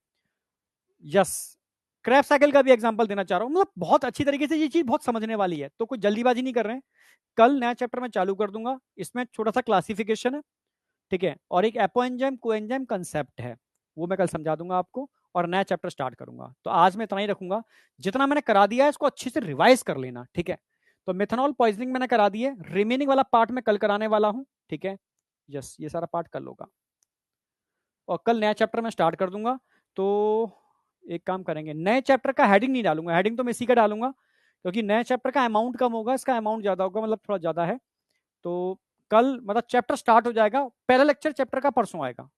यस, क्रैब साइकिल का भी एग्जांपल देना चाह रहा हूं। मतलब बहुत अच्छी तरीके से ये चीज बहुत समझने वाली है, तो कोई जल्दीबाजी नहीं कर रहे हैं। कल नया चैप्टर मैं चालू कर दूंगा, इसमें छोटा सा क्लासिफिकेशन है, ठीक है, और एक एपो एंजाइम को एंजाइम कंसेप्ट है, वो मैं कल समझा दूंगा आपको, और नया चैप्टर स्टार्ट करूंगा। तो आज मैं इतना ही रखूंगा। जितना मैंने करा दिया है इसको अच्छे से रिवाइज कर लेना, ठीक है। तो मेथनॉल पॉइजनिंग मैंने करा दी है, रिमेनिंग वाला पार्ट मैं कल कराने वाला हूं, ठीक है। यस, ये सारा पार्ट कल होगा, और कल नया चैप्टर मैं स्टार्ट कर दूंगा। तो एक काम करेंगे, नए चैप्टर का हेडिंग नहीं डालूंगा, हेडिंग तो मैं इसी का डालूंगा, क्योंकि नए चैप्टर का अमाउंट कम होगा, इसका अमाउंट ज्यादा होगा, मतलब थोड़ा ज्यादा है। तो कल मतलब चैप्टर स्टार्ट हो जाएगा, पहला लेक्चर चैप्टर का परसों आएगा,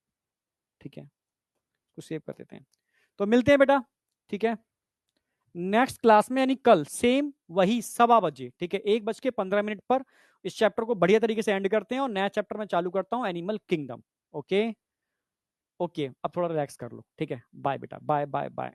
ठीक है। इसको सेव कर देते हैं। तो मिलते हैं बेटा, ठीक है, नेक्स्ट क्लास में, यानी कल सेम वही 1:15 बजे, ठीक है, 1:15 पर इस चैप्टर को बढ़िया तरीके से एंड करते हैं, और नया चैप्टर मैं चालू करता हूं, एनिमल किंगडम। ओके, ओके, अब थोड़ा रिलैक्स कर लो, ठीक है। बाय बेटा, बाय बाय बाय।